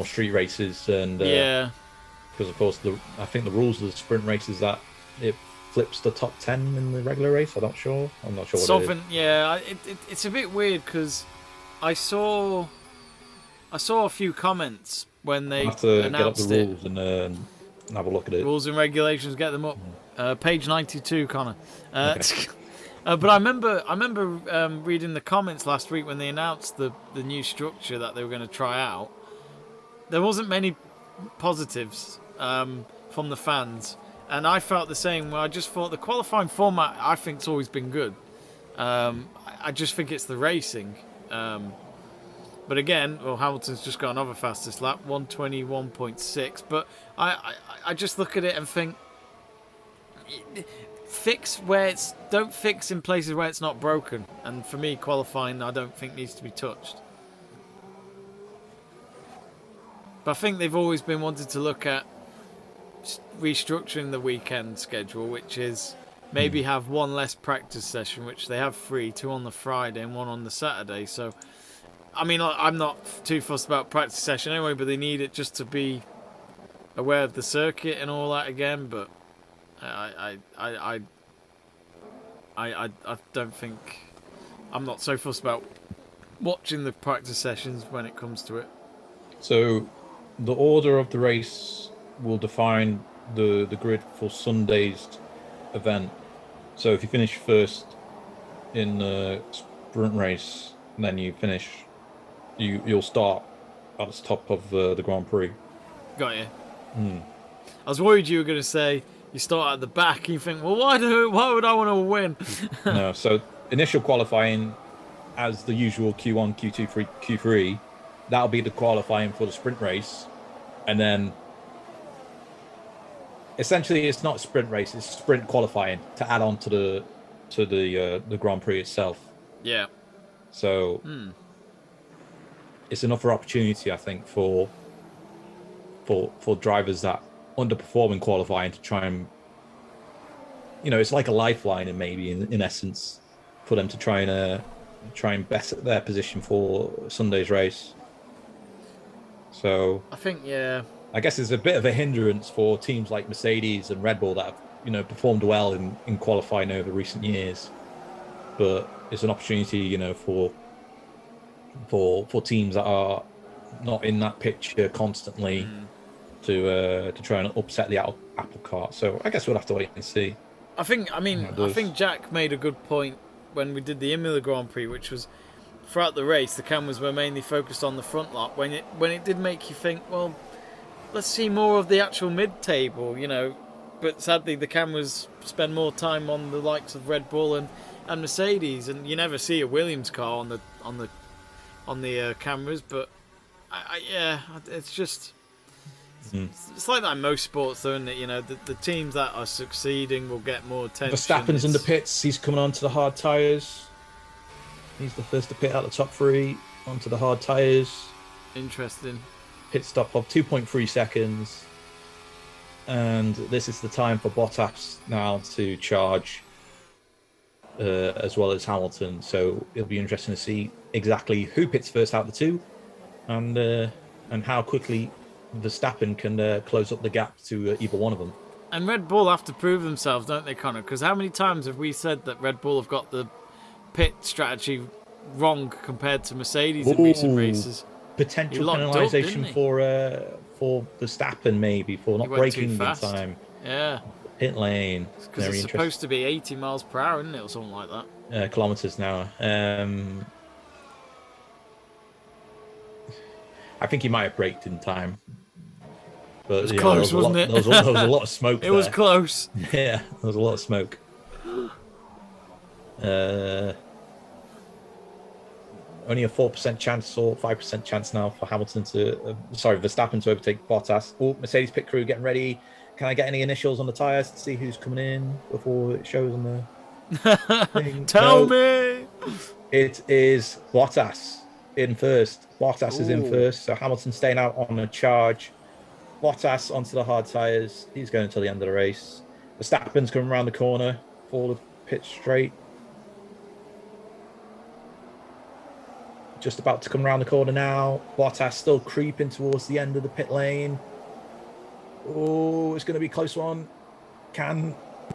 street races. And because of course I think the rules of the sprint race is that it flips the top 10 in the regular race. I'm not sure what it is. Yeah, it's a bit weird because I saw a few comments when they I'll have to announced get up the rules and have a look at it. Rules and regulations, get them up. Page 92, Conor. Okay. But I remember reading the comments last week when they announced the new structure that they were going to try out. There wasn't many positives from the fans, and I felt the same. Where I just thought the qualifying format, I think, has always been good. I just think it's the racing. But again, Hamilton's just got another fastest lap, 121.6. But I just look at it and think, don't fix in places where it's not broken. And for me, qualifying, I don't think needs to be touched. But I think they've always been wanted to look at restructuring the weekend schedule, which is maybe have one less practice session, which they have 3, 2 on the Friday and 1 on the Saturday. So, I mean, I'm not too fussed about practice session anyway, but they need it just to be aware of the circuit and all that again. But I don't think, I'm not so fussed about watching the practice sessions when it comes to it. So the order of the race will define the grid for Sunday's event. So if you finish first in the sprint race, and then you finish, you'll start at the top of the Grand Prix. Got you. I was worried you were going to say you start at the back and you think, well, why would I want to win? No, so initial qualifying, as the usual Q1, Q2, Q3, that'll be the qualifying for the sprint race. And then essentially it's not a sprint race, it's sprint qualifying to add on to the Grand Prix itself. Yeah. So it's another opportunity, I think, for drivers that underperform in qualifying to try and, it's like a lifeline, and maybe in essence, for them to try and better their position for Sunday's race. So I think, yeah. I guess it's a bit of a hindrance for teams like Mercedes and Red Bull that have, performed well in qualifying over recent years. But it's an opportunity, for teams that are not in that picture constantly to try and upset the apple cart. So I guess we'll have to wait and see. I think Jack made a good point when we did the Imola Grand Prix, which was throughout the race the cameras were mainly focused on the front lot. When it did make you think, well, let's see more of the actual mid-table, But sadly, the cameras spend more time on the likes of Red Bull and Mercedes, and you never see a Williams car on the cameras. But Yeah, it's just. It's like that in most sports, though, isn't it? You know, the teams that are succeeding will get more attention. Verstappen's in the pits. He's coming on to the hard tyres. He's the first to pit out the top three onto the hard tyres. Interesting. Pit stop of 2.3 seconds. And this is the time for Bottas now to charge, as well as Hamilton. So it'll be interesting to see exactly who pits first out of the two, and how quickly Verstappen can close up the gap to either one of them. And Red Bull have to prove themselves, don't they, Conor? Because how many times have we said that Red Bull have got the pit strategy wrong compared to Mercedes in recent races? Potential penalisation for Verstappen, maybe, for not braking in time. Yeah. Pit lane. Because it's supposed to be 80 miles per hour, isn't it, or something like that? Kilometres an hour. I think he might have braked in time. But, it was close, wasn't it? There was a lot of smoke It was close. Yeah, there was a lot of smoke. Only a 4% chance or 5% chance now for Verstappen to overtake Bottas. Oh, Mercedes pit crew getting ready. Can I get any initials on the tyres to see who's coming in before it shows on the thing? Tell me! It is Bottas in first. Bottas is in first, so Hamilton staying out on a charge. Bottas onto the hard tyres. He's going until the end of the race. Verstappen's coming around the corner for the pit straight. Just about to come around the corner now. Bottas still creeping towards the end of the pit lane. Oh, it's going to be a close one.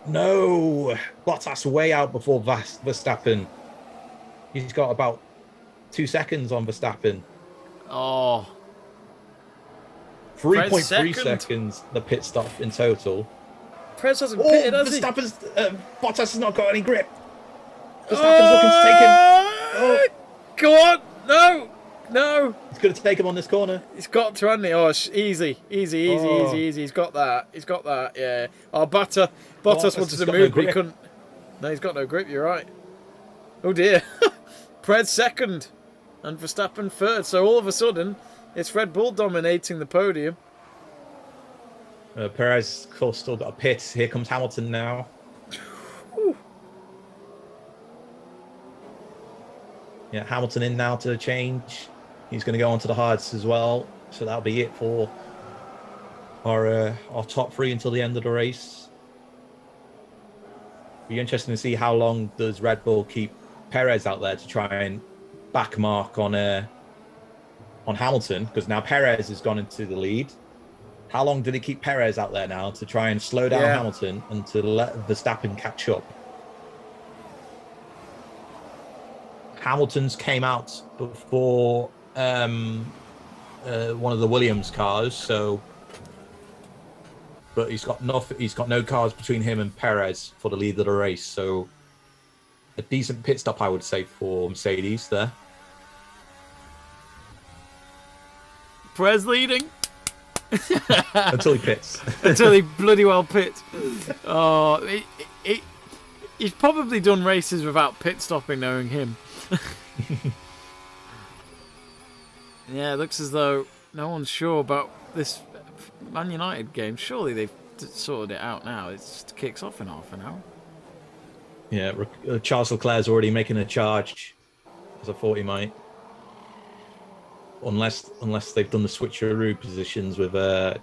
No. Bottas way out before Verstappen. He's got about 2 seconds on Verstappen. Oh. 3.3 seconds, the pit stop in total. Perez hasn't pitted, has he? Bottas has not got any grip. Verstappen's looking to take him. Oh. Go on. No. He's going to take him on this corner. He's got to, hasn't he? Oh, easy. He's got that. Yeah. Oh, Bottas wanted to move, but he couldn't. No, he's got no grip. You're right. Oh dear. Perez second, and Verstappen third. So all of a sudden, it's Red Bull dominating the podium. Perez, of course, still got a pit. Here comes Hamilton now. Yeah, Hamilton in now to the change. He's going to go on to the hards as well. So that'll be it for our top three until the end of the race. Be interesting to see how long does Red Bull keep Perez out there to try and back mark on Hamilton, because now Perez has gone into the lead. How long did he keep Perez out there now to try and slow down Hamilton and to let Verstappen catch up? Hamilton's came out before one of the Williams cars, but he's got no cars between him and Perez for the lead of the race. So a decent pit stop, I would say, for Mercedes there. Perez leading until he pits. Until he bloody well pits. Oh, he's probably done races without pit stopping, knowing him. Yeah, it looks as though no one's sure about this Man United game. Surely they've sorted it out now. It kicks off in half an hour. Yeah, Charles Leclerc's already making a charge, as I thought he might. Unless they've done the switcheroo positions with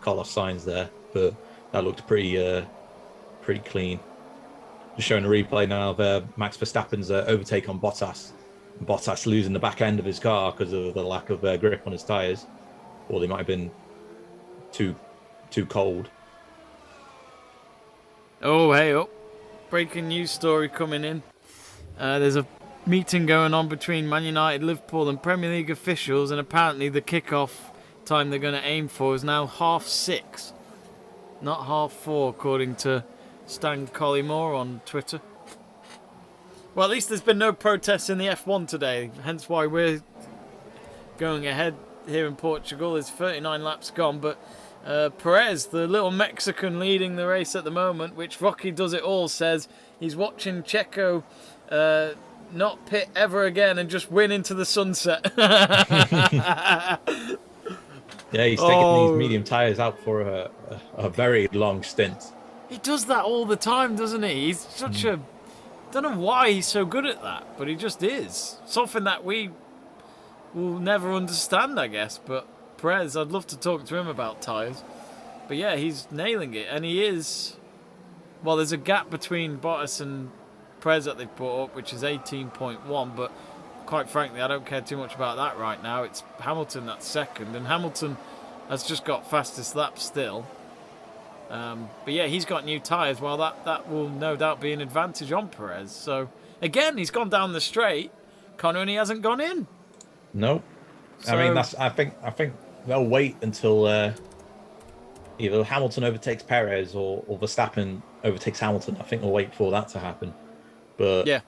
Carlos Sainz there, but that looked pretty clean. Just showing a replay now of Max Verstappen's overtake on Bottas. Bottas losing the back end of his car because of the lack of grip on his tyres, or they might have been too cold. Oh, hey, breaking news story coming in. There's a meeting going on between Man United, Liverpool and Premier League officials, and apparently the kick-off time they're going to aim for is now 6:30, not 4:30, according to Stan Collymore on Twitter. Well, at least there's been no protests in the F1 today, hence why we're going ahead here in Portugal. There's 39 laps gone, but Perez, the little Mexican leading the race at the moment, which Rocky Does It All says he's watching Checo not pit ever again and just win into the sunset. Yeah, he's taking these medium tyres out for a very long stint. He does that all the time, doesn't he? He's such a... don't know why he's so good at that, but he just is. Something that we will never understand, I guess. But Perez, I'd love to talk to him about tyres. But yeah, he's nailing it. And he is... well, there's a gap between Bottas and Perez that they've put up, which is 18.1. But quite frankly, I don't care too much about that right now. It's Hamilton that's second. And Hamilton has just got fastest lap still. But yeah, he's got new tyres. Well, that will no doubt be an advantage on Perez. So again, he's gone down the straight, Conor, and he hasn't gone in. Nope. So, I mean, I think they'll wait until either Hamilton overtakes Perez or Verstappen overtakes Hamilton. I think they'll wait for that to happen. But yeah,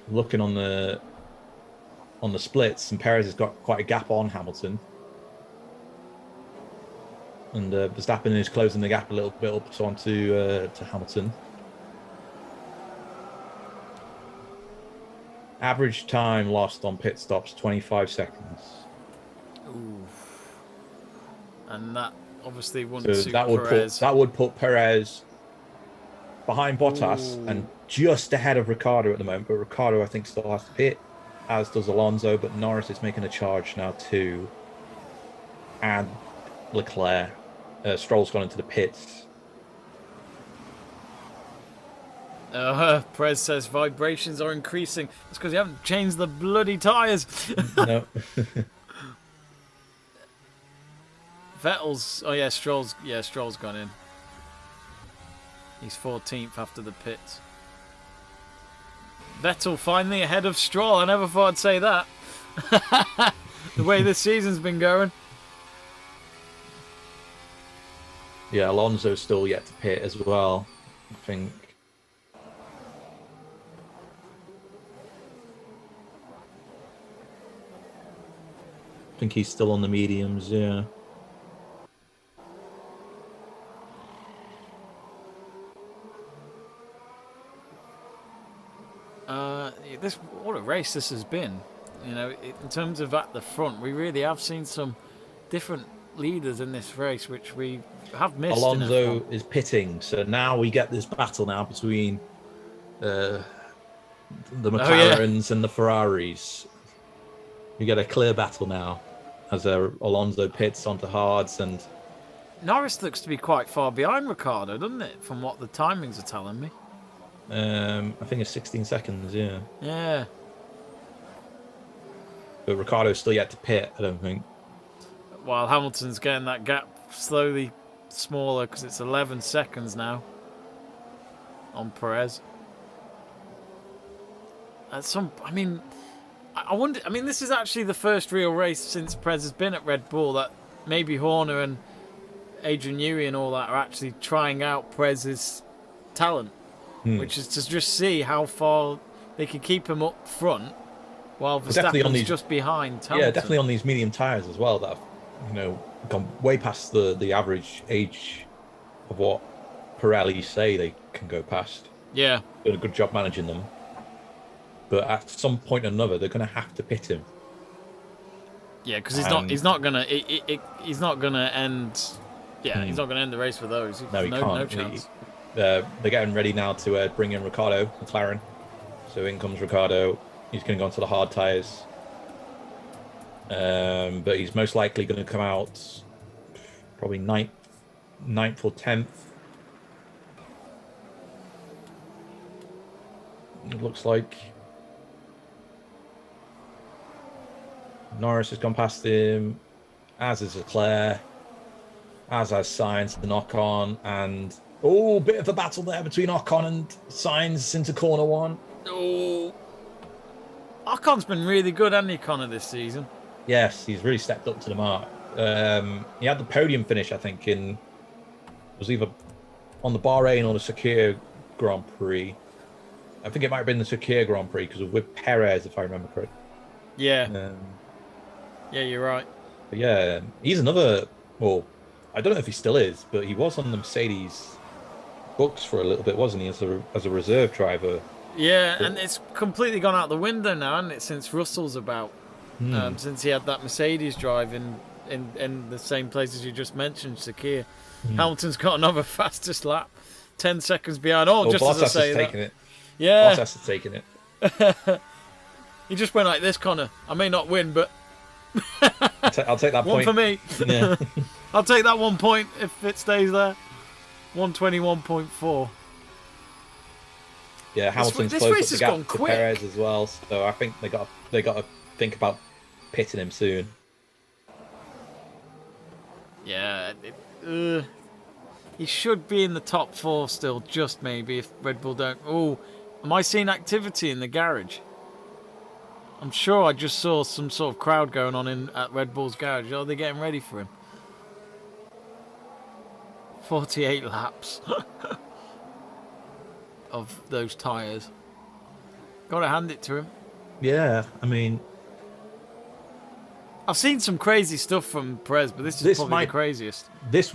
looking on the splits, and Perez has got quite a gap on Hamilton. And Verstappen is closing the gap a little bit up onto to Hamilton. Average time lost on pit stops, 25 seconds. ooh. And that obviously wouldn't suit that would put Perez behind Bottas and just ahead of Ricciardo at the moment. But Ricciardo, I think, still has to pit, as does Alonso. But Norris is making a charge now too, and Leclerc. Stroll's gone into the pits. Perez says vibrations are increasing. That's because you haven't changed the bloody tyres. No. Vettel's... oh yeah, Stroll's gone in. He's 14th after the pits. Vettel finally ahead of Stroll. I never thought I'd say that. The way this season's been going. Yeah, Alonso's still yet to pit as well, I think. I think he's still on the mediums, yeah. What a race this has been. You know, in terms of at the front, we really have seen some different leaders in this race, which we have missed. Alonso is pitting, so now we get this battle now between the McLarens and the Ferraris. We get a clear battle now as Alonso pits onto hards, and Norris looks to be quite far behind Ricciardo, doesn't it, from what the timings are telling me? I think it's 16 seconds, yeah. Yeah. But Ricciardo's still yet to pit, I don't think. While Hamilton's getting that gap slowly smaller because it's 11 seconds now on Perez. I wonder. I mean, this is actually the first real race since Perez has been at Red Bull that maybe Horner and Adrian Newey and all that are actually trying out Perez's talent, which is to just see how far they can keep him up front while Verstappen's just behind Hamilton. Yeah, definitely on these medium tyres as well that have, gone way past the average age of what Pirelli say they can go past. Yeah. Doing a good job managing them. But at some point or another, they're going to have to pit him. Yeah, because he's not gonna end. Yeah, he's not gonna end the race with those. No, he can't. No chance. They're getting ready now to bring in Ricciardo, McLaren. So in comes Ricciardo. He's going to go onto the hard tyres. But he's most likely going to come out probably ninth or 10th. It looks like Norris has gone past him, as is Leclerc, as has Sainz, the knock-on, and bit of a battle there between Ocon and Sainz into corner one. Oh, Ocon's been really good, hasn't he, Conor, this season? Yes, he's really stepped up to the mark. He had the podium finish, I think, was either on the Bahrain or the Sakir Grand Prix. I think it might have been the Sakir Grand Prix because of with Perez, if I remember correctly. Yeah. Yeah, you're right. But yeah, he's another. Well, I don't know if he still is, but he was on the Mercedes books for a little bit, wasn't he, as a reserve driver? Yeah, and it's completely gone out the window now, hasn't it, since Russell's about. since he had that Mercedes drive in the same places you just mentioned, Sakir. Hamilton's got another fastest lap, 10 seconds behind. Oh, just Bottas as I say has that. taken it. Yeah. Bottas has taken it. He just went like this, Conor. I may not win, but I'll take that one point. for me. Yeah. I'll take that 1 point if it stays there. 121.4. Yeah, Hamilton's this closed race up has the gap gone to quick. Perez as well, so I think they got to think about pitting him soon. Yeah, he should be in the top 4 still, just maybe, if Red Bull don't... Oh, am I seeing activity in the garage? I'm sure I just saw some sort of crowd going on at Red Bull's garage. Are they getting ready for him? 48 laps of those tyres. Gotta hand it to him. Yeah, I mean, I've seen some crazy stuff from Perez, but this is probably the craziest. This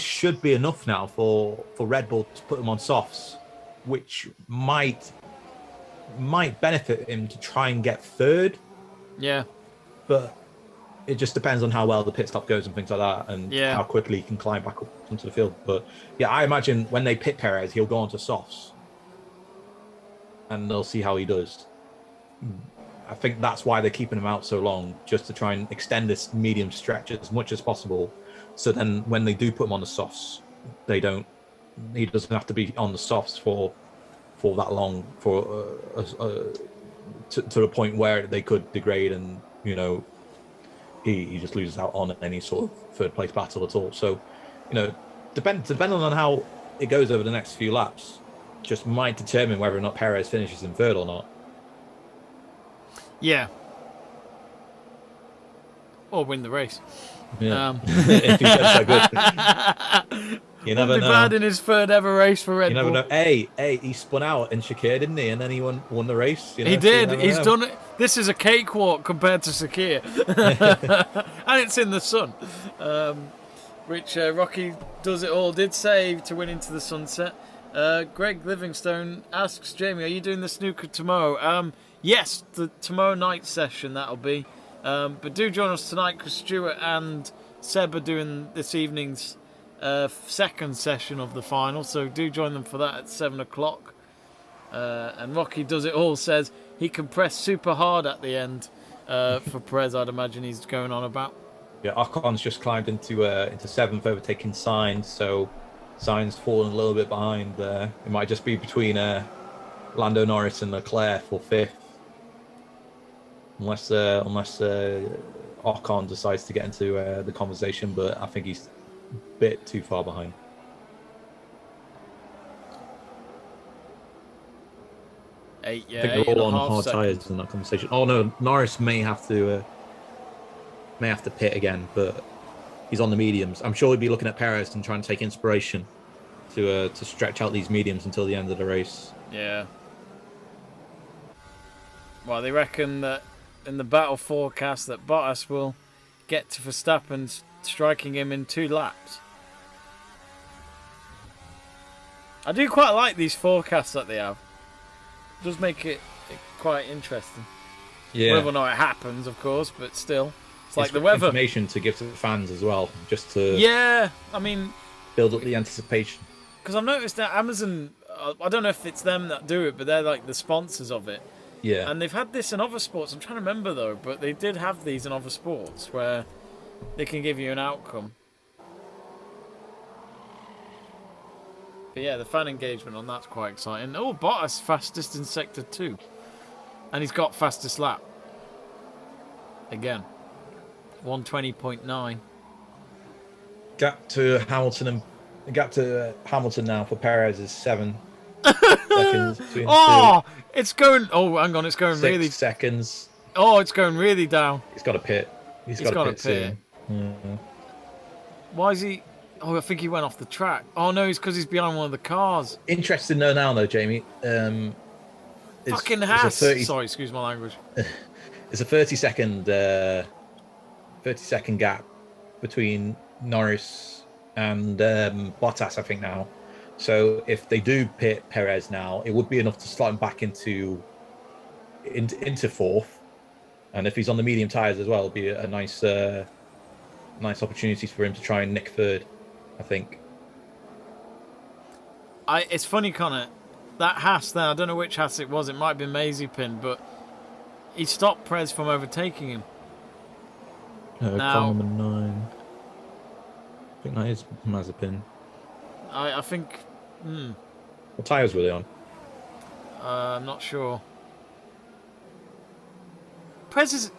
should be enough now for Red Bull to put him on softs, which might benefit him to try and get third. Yeah. But it just depends on how well the pit stop goes and things like that, and how quickly he can climb back up onto the field. But yeah, I imagine when they pit Perez, he'll go onto softs, and they'll see how he does. I think that's why they're keeping him out so long, just to try and extend this medium stretch as much as possible. So then, when they do put him on the softs, he doesn't have to be on the softs for that long, to the point where they could degrade, and he just loses out on any sort of third place battle at all. So, depending on how it goes over the next few laps, just might determine whether or not Perez finishes in third or not. Yeah. Or win the race. Yeah. If he gets so good. You never know. Bad in his third ever race for Red Bull. You never know. Hey, he spun out in Shakir, didn't he? And then he won the race. He did. He's done it. This is a cakewalk compared to Sakir. And it's in the sun. Which Rocky Does It All did say to win into the sunset. Greg Livingstone asks, Jamie, are you doing the snooker tomorrow? Yes, the tomorrow night session that'll be. But do join us tonight because Stuart and Seb are doing this evening's second session of the final. So do join them for that at 7 o'clock. And Rocky Does It All says he can press super hard at the end for Perez, I'd imagine he's going on about. Yeah, Ocon's just climbed into 7th, overtaking Sainz. So Sainz falling a little bit behind there. It might just be between Lando Norris and Leclerc for 5th. Unless Ocon decides to get into the conversation, but I think he's a bit too far behind. I think they're all on hard tyres in that conversation. Oh no, Norris may have to pit again, but he's on the mediums. I'm sure he'll be looking at Perez and trying to take inspiration to stretch out these mediums until the end of the race. Yeah. Well, they reckon that in the battle forecast that Bottas will get to Verstappen, striking him in 2 laps. I do quite like these forecasts that they have. It does make it quite interesting. Yeah. Whether or not it happens, of course, but still. It's like the weather. Information to give to the fans as well, just to build up the anticipation. Because I've noticed that Amazon, I don't know if it's them that do it, but they're like the sponsors of it. Yeah. And they've had this in other sports. I'm trying to remember though, but they did have these in other sports where they can give you an outcome. But yeah, the fan engagement on that's quite exciting. Oh, Bottas fastest in Sector 2. And he's got fastest lap. Again. 120.9. Gap to Hamilton now for Perez is 7 seconds between the two. It's going. Oh, hang on, it's going 6 really. seconds. Oh, it's going really down. He's got a pit. He's got a pit soon. Mm-hmm. Why is he? Oh, I think he went off the track. Oh no, it's because he's behind one of the cars. Interesting though, Jamie. Fucking Haas. Sorry, excuse my language. It's a 30-second gap between Norris and Bottas, I think now. So if they do pit Perez now, it would be enough to slot him back into 4th, And if he's on the medium tyres as well, it'll be a nice nice opportunity for him to try and nick third, I think. It's funny, Conor. That Haas there, I don't know which Haas it was. It might have been Mazepin, but he stopped Perez from overtaking him. Car number 9. I think that is Mazepin. I think... What tyres were they on? I'm not sure. Perez is...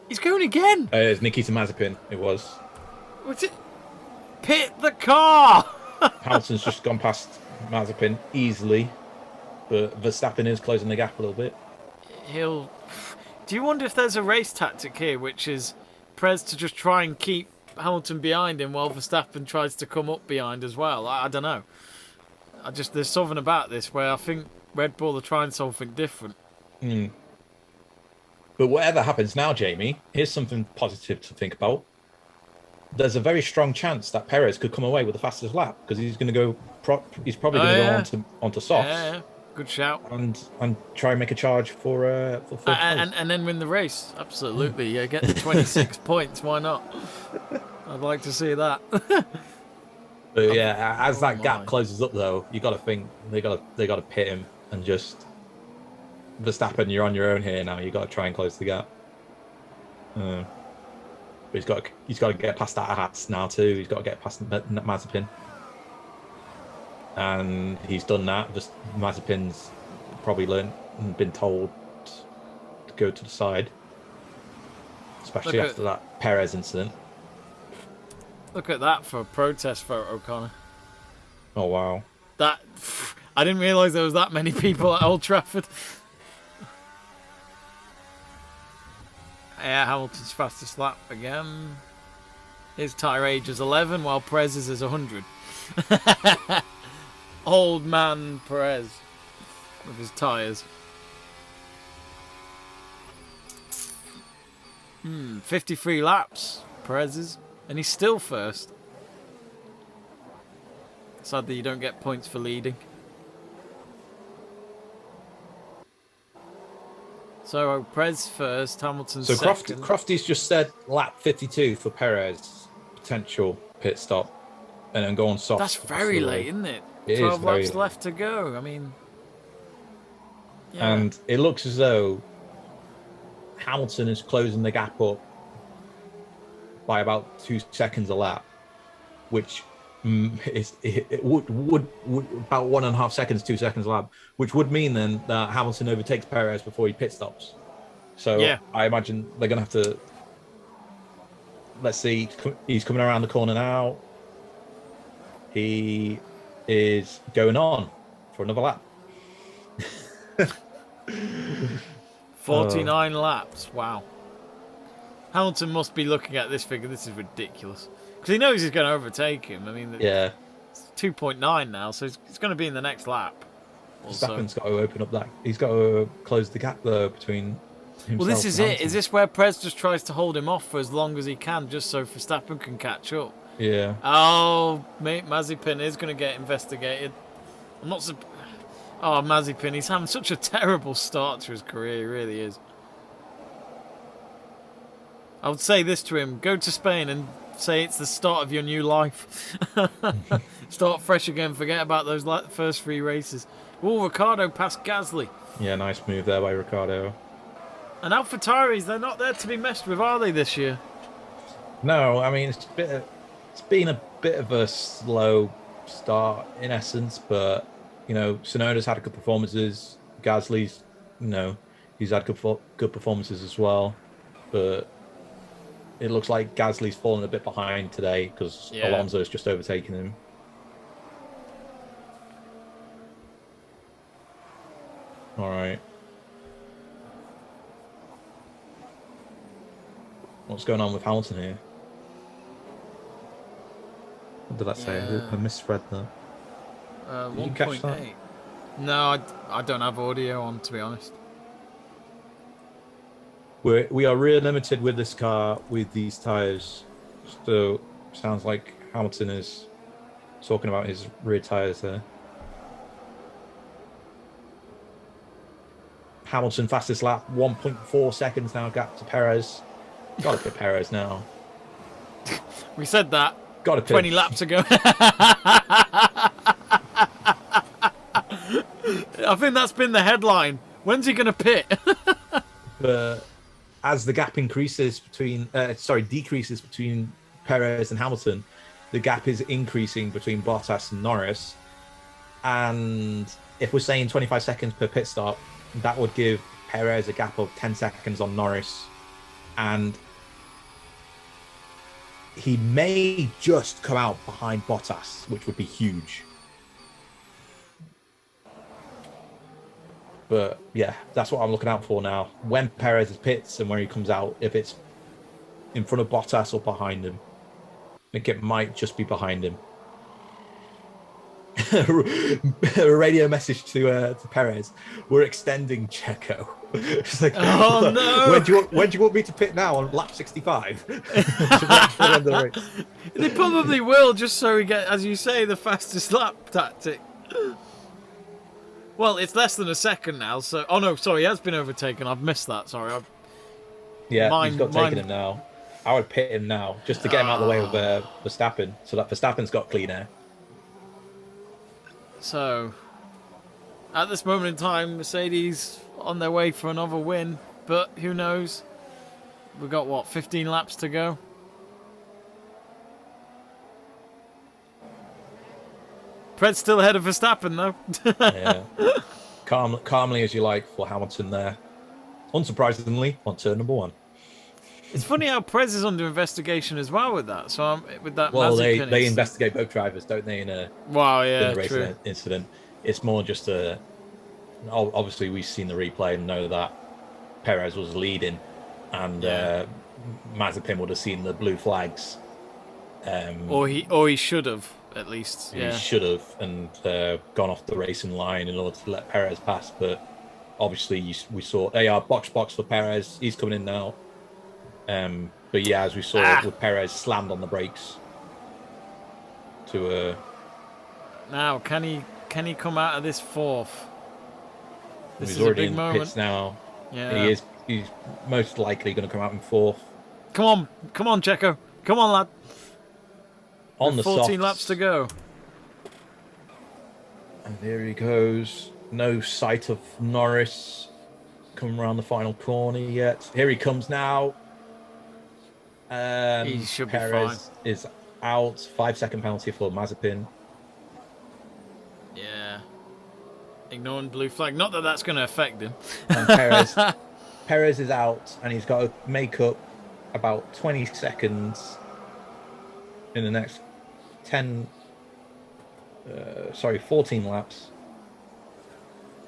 He's going again! It's Nikita Mazepin, it was. What's it? Pit the car! Hamilton's just gone past Mazepin easily, but Verstappen is closing the gap a little bit. He'll... Do you wonder if there's a race tactic here, which is Perez to just try and keep Hamilton behind him while Verstappen tries to come up behind as well? I don't know. There's something about this where I think Red Bull are trying something different. But whatever happens now, Jamie, here's something positive to think about. There's a very strong chance that Perez could come away with the fastest lap because he's going to go. He's probably going to go onto softs. Yeah, good shout. And try and make a charge for third place. And then win the race. Absolutely, yeah. Get the 26 points. Why not? I'd like to see that. But yeah, as that gap closes up, though, you got to think they got to pit him and just Verstappen. You're on your own here now. You got to try and close the gap. But he's got to get past that Haas now too. He's got to get past Mazepin, and he's done that. Just Mazepin's probably learned and been told to go to the side, especially after that Perez incident. Look at that for a protest photo, Conor. Oh wow! I didn't realise there was that many people at Old Trafford. Yeah, Hamilton's fastest lap again. His tyre age is 11, while Perez's is 100. Old man Perez with his tyres. 53 laps, Perez's, and he's still first. Sadly, you don't get points for leading. So Perez first, Hamilton second. Crofty's just said lap 52 for Perez, potential pit stop, and then go on soft. That's very late, isn't it? It 12 is very laps late. left to go. I mean, yeah. And it looks as though Hamilton is closing the gap up by about 2 seconds a lap, which it would about 1.5 seconds, 2 seconds a lap, which would mean then that Hamilton overtakes Perez before he pit stops. So yeah. I imagine they're going to have to. Let's see, he's coming around the corner now. He is going on for another lap. 49 laps. Wow. Hamilton must be looking at this figure. This is ridiculous. Because he knows he's going to overtake him. I mean, yeah. It's 2.9 now, so it's going to be in the next lap. Verstappen's got to open up that. He's got to close the gap, though, between himself. Well, this is and it. Is this where Perez just tries to hold him off for as long as he can, just so Verstappen can catch up? Yeah. Oh, mate, Mazepin is going to get investigated. I'm not surprised. Oh, Mazepin, he's having such a terrible start to his career. He really is. I would say this to him: go to Spain and say it's the start of your new life. Start fresh again. Forget about those first 3 races. Oh, Ricciardo passed Gasly. Yeah, nice move there by Ricciardo. And AlphaTauris, they're not there to be messed with, are they, this year? No, I mean, it's been a bit of a slow start in essence, but, Tsunoda's had good performances. Gasly's, he's had good performances as well. But it looks like Gasly's fallen a bit behind today because Alonso's just overtaken him. All right. What's going on with Hamilton here? What did that say? I misread that. 1.8. No, I don't have audio on, to be honest. We are rear limited with this car with these tyres. So sounds like Hamilton is talking about his rear tyres there. Hamilton fastest lap, 1.4 seconds now gap to Perez. Got to pit Perez now. We said that Got to pit 20 laps ago. I think that's been the headline. When's he going to pit? But as the gap increases decreases between Perez and Hamilton, the gap is increasing between Bottas and Norris. And if we're saying 25 seconds per pit stop, that would give Perez a gap of 10 seconds on Norris. And he may just come out behind Bottas, which would be huge. But yeah, that's what I'm looking out for now. When Perez pits and when he comes out, if it's in front of Bottas or behind him. I think it might just be behind him. A radio message to Perez. We're extending Checo. It's like, oh no! When do you want me to pit now on lap 65? They probably will, just so we get, as you say, the fastest lap tactic. Well, it's less than a second now, so... Oh no, sorry, he has been overtaken. I've missed that, sorry. He's got taken him now. I would pit him now, just to get him out of the way of Verstappen, so that Verstappen's got clean air. So, at this moment in time, Mercedes on their way for another win, but who knows? We've got, what, 15 laps to go? Pred's still ahead of Verstappen, though. Yeah. Calmly as you like for Hamilton there. Unsurprisingly, on turn number 1. It's funny how Perez is under investigation as well with that. So with that. Well, they investigate both drivers, don't they? In a racing incident. It's more just a. Obviously, we've seen the replay and know that Perez was leading, and Mazepin would have seen the blue flags. Or he should have at least. He should have and gone off the racing line in order to let Perez pass. But obviously, we saw box for Perez. He's coming in now. But yeah, as we saw with Perez slammed on the brakes to now can he come out of this fourth? This he's is already a big in moment. pits now. Yeah. He's most likely going to come out in 4th. Come on, Checo. Come on, lad. On the 14 softs. laps to go. And there he goes. No sight of Norris coming around the final corner yet. Here he comes now. He should be Perez fine. is out. 5-second penalty for Mazepin. Yeah. Ignoring blue flag. Not that that's going to affect him. And Perez is out, and he's got to make up about 20 seconds in the next 14 laps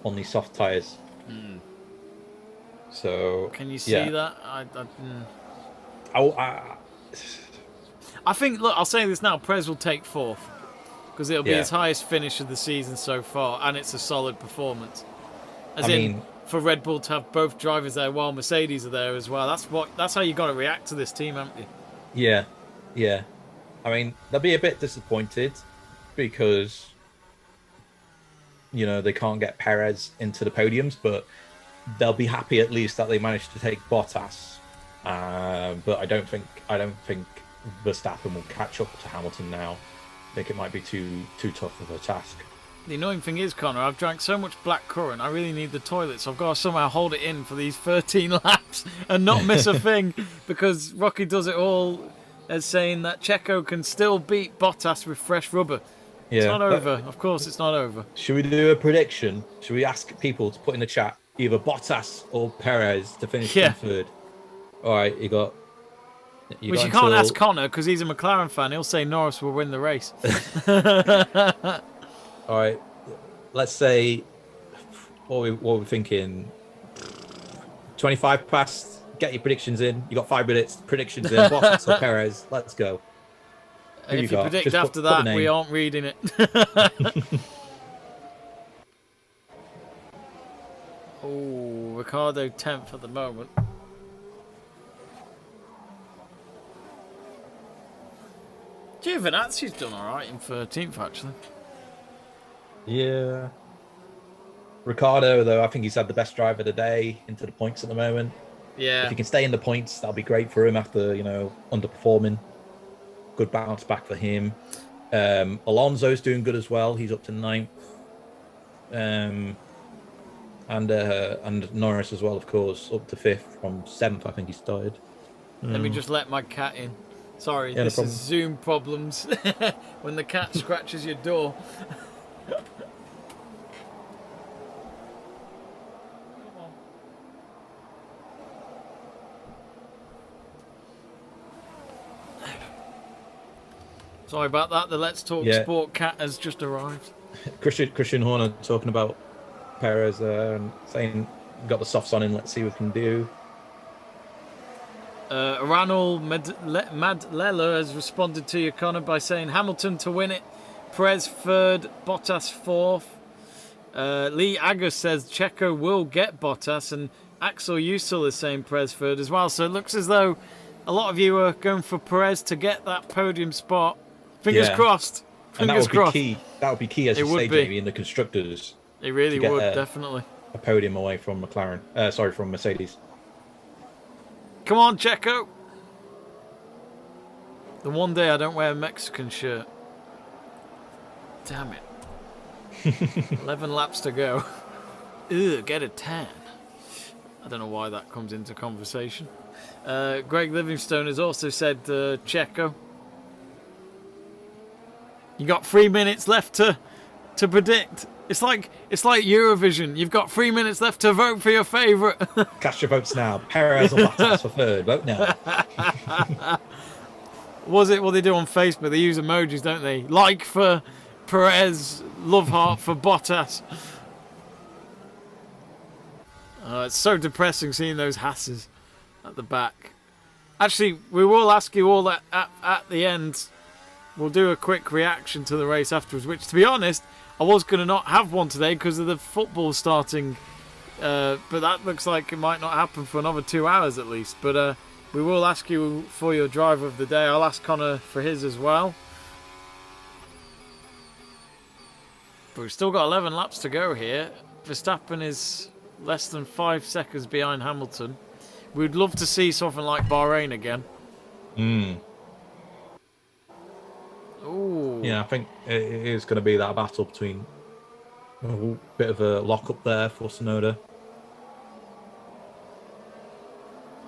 on these soft tyres. So can you see that? I think, look, I'll say this now, Perez will take 4th because it'll be his highest finish of the season so far, and it's a solid performance. For Red Bull to have both drivers there while Mercedes are there as well. That's how you got to react to this team, haven't you? Yeah. I mean, they'll be a bit disappointed because they can't get Perez into the podiums, but they'll be happy at least that they managed to take Bottas. But I don't think Verstappen will catch up to Hamilton now. I think it might be too tough of a task. The annoying thing is, Conor, I've drank so much black currant, I really need the toilet, so I've got to somehow hold it in for these 13 laps and not miss a thing, because Rocky does it all as saying that Checo can still beat Bottas with fresh rubber. It's not over. Of course, it's not over. Should we do a prediction? Should we ask people to put in the chat either Bottas or Perez to finish in 3rd? All right, you got Which you can't ask Conor because he's a McLaren fan. He'll say Norris will win the race. All right, let's say what we're thinking. 25 past. Get your predictions in. You got 5 minutes. Predictions in. Bottas or Perez? Let's go. If you predict after that, we aren't reading it. Oh, Ricciardo 10th at the moment. Giovinazzi's done alright in 13th, actually. Yeah. Ricardo, though, I think he's had the best drive of the day into the points at the moment. Yeah. If he can stay in the points, that'll be great for him after, underperforming. Good bounce back for him. Alonso's doing good as well. He's up to 9th. And Norris as well, of course, up to 5th from 7th. I think he started. Let me just let my cat in. Sorry, Yeah, this no is Zoom problems. When the cat scratches your door. Sorry about that. The Let's Talk Sport cat has just arrived. Christian Horner talking about Perez and saying, got the softs on him, let's see what we can do. Ranul Madlela has responded to you, Conor, by saying Hamilton to win it, Perez 3rd, Bottas 4th. Lee Agus says Checo will get Bottas, and Axel Usul is saying Perez 3rd as well. So it looks as though a lot of you are going for Perez to get that podium spot. Fingers crossed. And that would be key. That would be key, as you say, Jamie, in the constructors. It really would, definitely. A podium away from McLaren. From Mercedes. Come on, Checo. The one day I don't wear a Mexican shirt. Damn it. 11 laps to go. Ugh, get a tan. I don't know why that comes into conversation. Greg Livingstone has also said Checo. You got 3 minutes left to predict. It's like Eurovision. You've got 3 minutes left to vote for your favourite. Cast your votes now. Perez or Bottas for 3rd. Vote now. Was it what they do on Facebook? They use emojis, don't they? Like for Perez, love heart for Bottas. It's so depressing seeing those Hasses at the back. Actually, we will ask you all that at the end. We'll do a quick reaction to the race afterwards, which, to be honest, I was going to not have one today because of the football starting. But that looks like it might not happen for another 2 hours at least. But we will ask you for your driver of the day. I'll ask Conor for his as well. But we've still got 11 laps to go here. Verstappen is less than 5 seconds behind Hamilton. We'd love to see something like Bahrain again. Ooh. Yeah, I think it is going to be that battle between a bit of a lock up there for Tsunoda.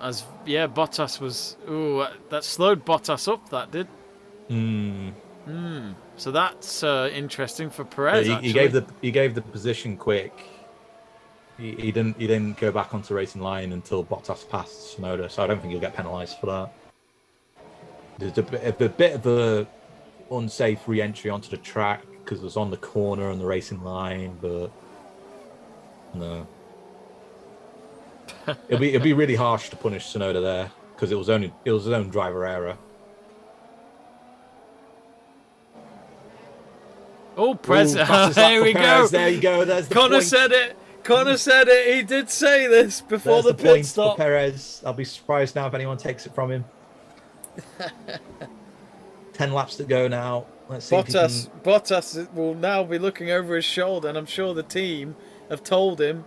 Bottas was. Ooh, that slowed Bottas up. That did. So that's interesting for Perez. He gave the position quick. He didn't go back onto racing line until Bottas passed Tsunoda, so I don't think he'll get penalised for that. There's a bit of a unsafe re-entry onto the track because it was on the corner on the racing line, but no. It'd be really harsh to punish Tsunoda there because it was his own driver error. Oh, Perez! There we go. There you go. There's the Conor point. said it. Conor said it. He did say this before There's the pit stop. For Perez. I'll be surprised now if anyone takes it from him. 10 laps to go now. Let's see. Bottas will now be looking over his shoulder, and I'm sure the team have told him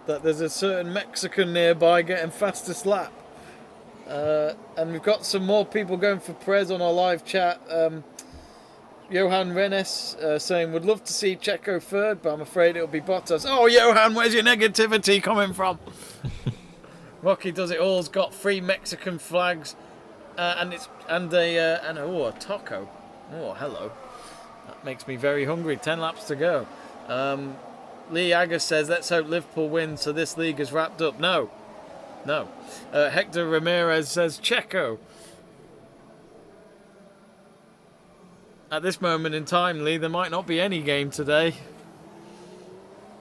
that there's a certain Mexican nearby getting fastest lap. And we've got some more people going for Perez on our live chat. Johan Rennes saying, would love to see Checo 3rd, but I'm afraid it'll be Bottas. Oh, Johan, where's your negativity coming from? Rocky Does It All's got 3 Mexican flags. And a taco. Oh, hello. That makes me very hungry. 10 laps to go. Lee Agus says, let's hope Liverpool wins so this league is wrapped up. No. Hector Ramirez says, Checo. At this moment in time, Lee, there might not be any game today.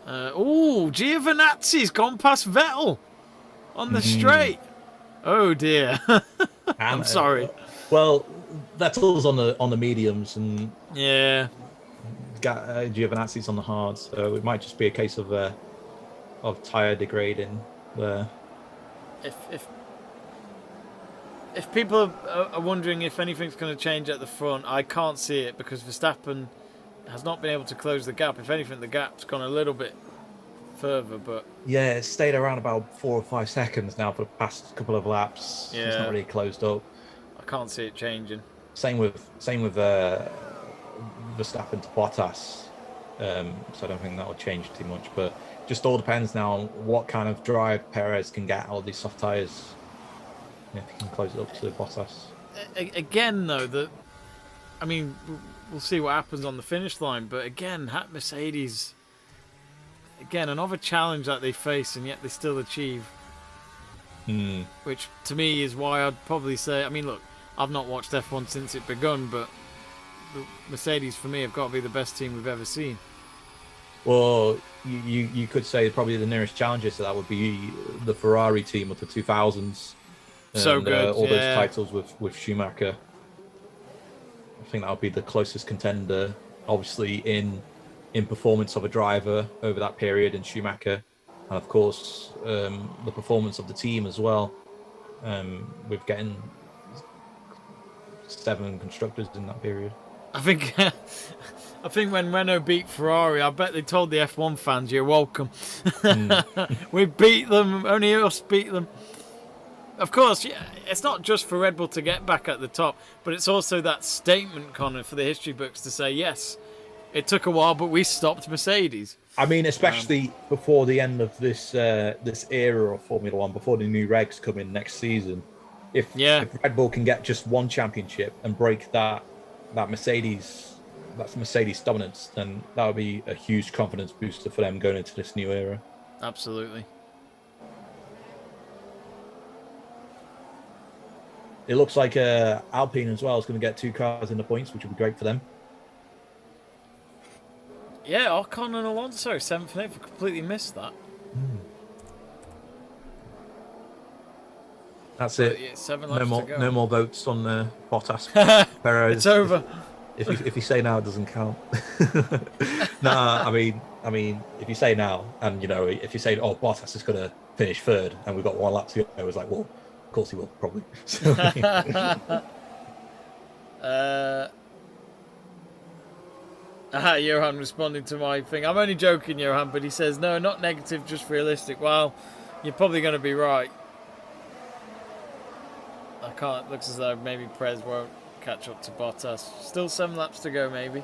Giovinazzi's gone past Vettel on the straight. Oh dear. I'm sorry. Well, Vettel's on the mediums and Giovinazzi's on the hards, so it might just be a case of tyre degrading there. If people are wondering if anything's going to change at the front, I can't see it because Verstappen has not been able to close the gap. If anything, the gap's gone a little bit further, but Yeah, it's stayed around about 4 or 5 seconds now for the past couple of laps. It's not yeah, really closed up. I can't see it changing. Same with Verstappen to Bottas. So I don't think that will change too much. But just all depends now on what kind of drive Perez can get out of these soft tyres. If he can close it up to Bottas. Again, though, I mean, we'll see what happens on the finish line. But again, Mercedes, again, another challenge that they face, and yet they still achieve. Which to me is why I'd probably say, I mean, look, I've not watched F1 since it begun, but Mercedes for me have got to be the best team we've ever seen. Well, you could say probably the nearest challenger to that would be the Ferrari team of the 2000s. So good, all those titles with Schumacher. I think that would be the closest contender, obviously in performance of a driver over that period in Schumacher, and of course the performance of the team as well. With getting 7 constructors in that period. I think when Renault beat Ferrari, I bet they told the F1 fans, "You're welcome. We beat them. Only us beat them." Of course, yeah, it's not just for Red Bull to get back at the top, but it's also that statement, Conor, for the history books to say, yes, it took a while, but we stopped Mercedes. I mean, especially before the end of this era of Formula One, before the new regs come in next season, if Red Bull can get just one championship and break that Mercedes dominance, then that would be a huge confidence booster for them going into this new era. Absolutely. It looks like Alpine as well is going to get 2 cars in the points, which would be great for them. Yeah, Ocon and Alonso, 7th and 8th. I completely missed that. That's it. Yeah, 7 laps to go. No more votes on Bottas. Perez. It's over. If you say now, it doesn't count. Nah, I mean, if you say now, and if you say, "Oh, Bottas is going to finish 3rd," and we've got 1 lap to go, it's like, well, of course he will, probably. Johan responding to my thing. I'm only joking, Johan, but he says, no, not negative, just realistic. Well, you're probably going to be right. Looks as though maybe Perez won't catch up to Bottas. Still 7 laps to go, maybe.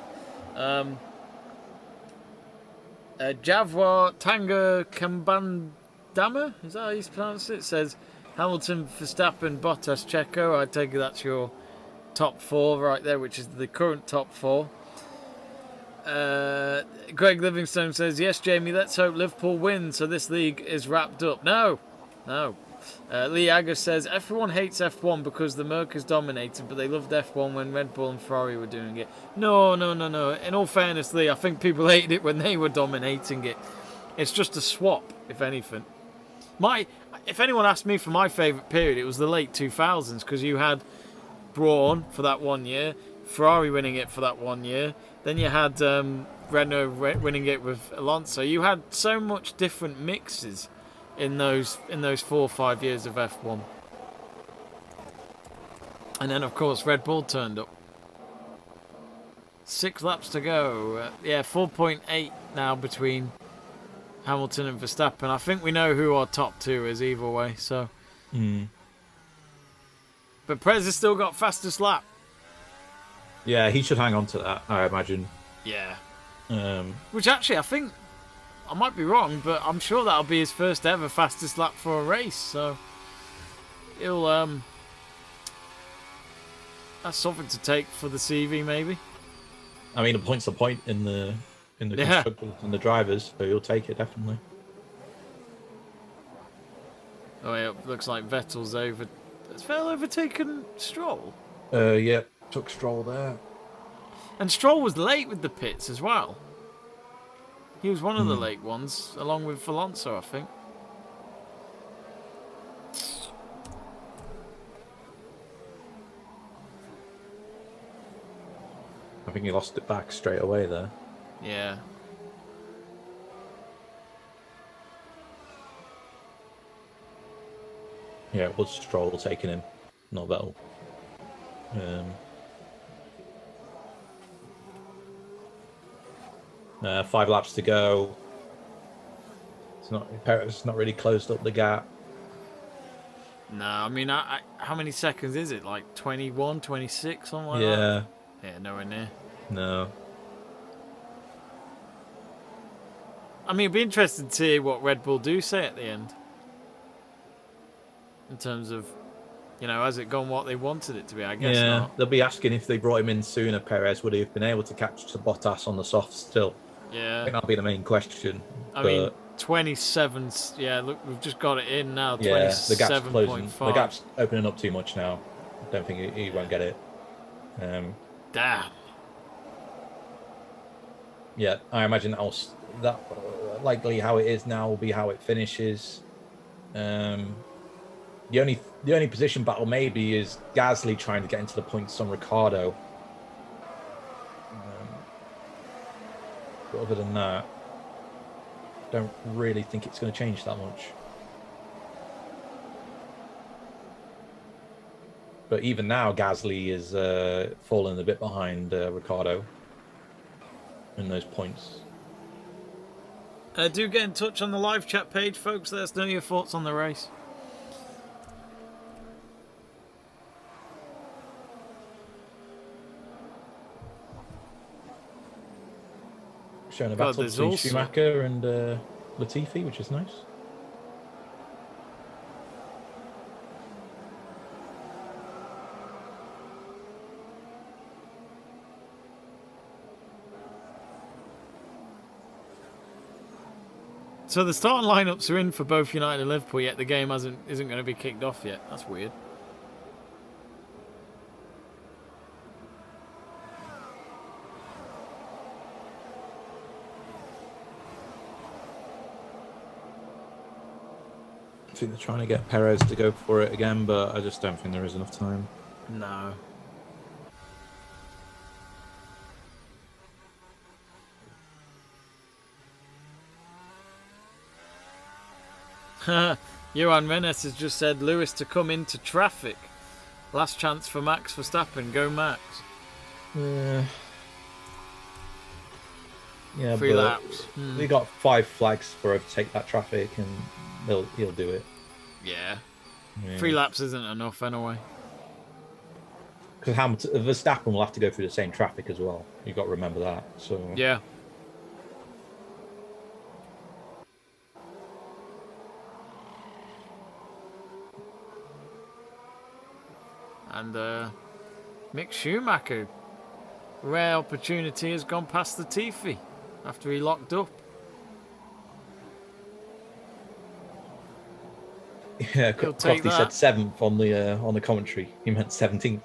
Jaguar Tanga Kambandama, is that how you pronounce it? Says Hamilton, Verstappen, Bottas, Checo. I take it that's your top 4 right there, which is the current top 4. Greg Livingstone says, yes, Jamie, let's hope Liverpool win so this league is wrapped up. No. Lee Agger says, everyone hates F1 because the Merc is dominated, but they loved F1 when Red Bull and Ferrari were doing it. No. In all fairness, Lee, I think people hated it when they were dominating it. It's just a swap, if anything. If anyone asked me for my favourite period, it was the late 2000s, because you had Brawn for that 1 year, Ferrari winning it for that 1 year, then you had Renault winning it with Alonso. You had so much different mixes in those 4 or 5 years of F1. And then, of course, Red Bull turned up. 6 laps to go. 4.8 now between Hamilton and Verstappen. I think we know who our top 2 is either way. So, But Perez has still got fastest lap. Yeah, he should hang on to that, I imagine. Yeah. Which actually, I think, I might be wrong, but I'm sure that'll be his first ever fastest lap for a race. So he'll that's something to take for the CV, maybe. I mean, a point's a point in the constructors and the drivers, so he'll take it definitely. Oh yeah, looks like Vettel's over. Has Vettel overtaken Stroll? Yeah, took Stroll there. And Stroll was late with the pits as well. He was one of the late ones, along with Alonso, I think. I think he lost it back straight away there. Yeah. Yeah, it was Stroll taking him, not Vettel. 5 laps to go. Perez not really closed up the gap. No, I mean, how many seconds is it? Like 21, 26, something like that? Yeah. Yeah, nowhere near. No. I mean, it'd be interesting to see what Red Bull do say at the end. In terms of, has it gone what they wanted it to be? I guess not. They'll be asking if they brought him in sooner, Perez, would he have been able to catch Bottas on the softs still? Yeah. I think that'll be the main question. I mean, 27, yeah, look, we've just got it in now, yeah, the gap's closing. 27.5. The gap's opening up too much now. I don't think he won't get it. Damn. Yeah, I imagine that likely how it is now will be how it finishes. The only position battle maybe is Gasly trying to get into the points on Ricciardo. But other than that, don't really think it's going to change that much. But even now, Gasly is falling a bit behind Ricciardo in those points. Do get in touch on the live chat page, folks. Let us know your thoughts on the race. Showing a battle between Schumacher and Latifi, which is nice. So the starting lineups are in for both United and Liverpool, yet the game isn't going to be kicked off yet. That's weird. I think they're trying to get Perez to go for it again, but I just don't think there is enough time. No. Johan Rennes has just said Lewis to come into traffic. Last chance for Max Verstappen. Go Max. Yeah, 3 laps. They got 5 flags for overtake that traffic, and he'll do it. Yeah. 3 laps isn't enough anyway. Because Verstappen will have to go through the same traffic as well. You've got to remember that. So yeah. And Mick Schumacher, rare opportunity, has gone past the Latifi after he locked up. Yeah, Crofty said 7th on the commentary. He meant 17th.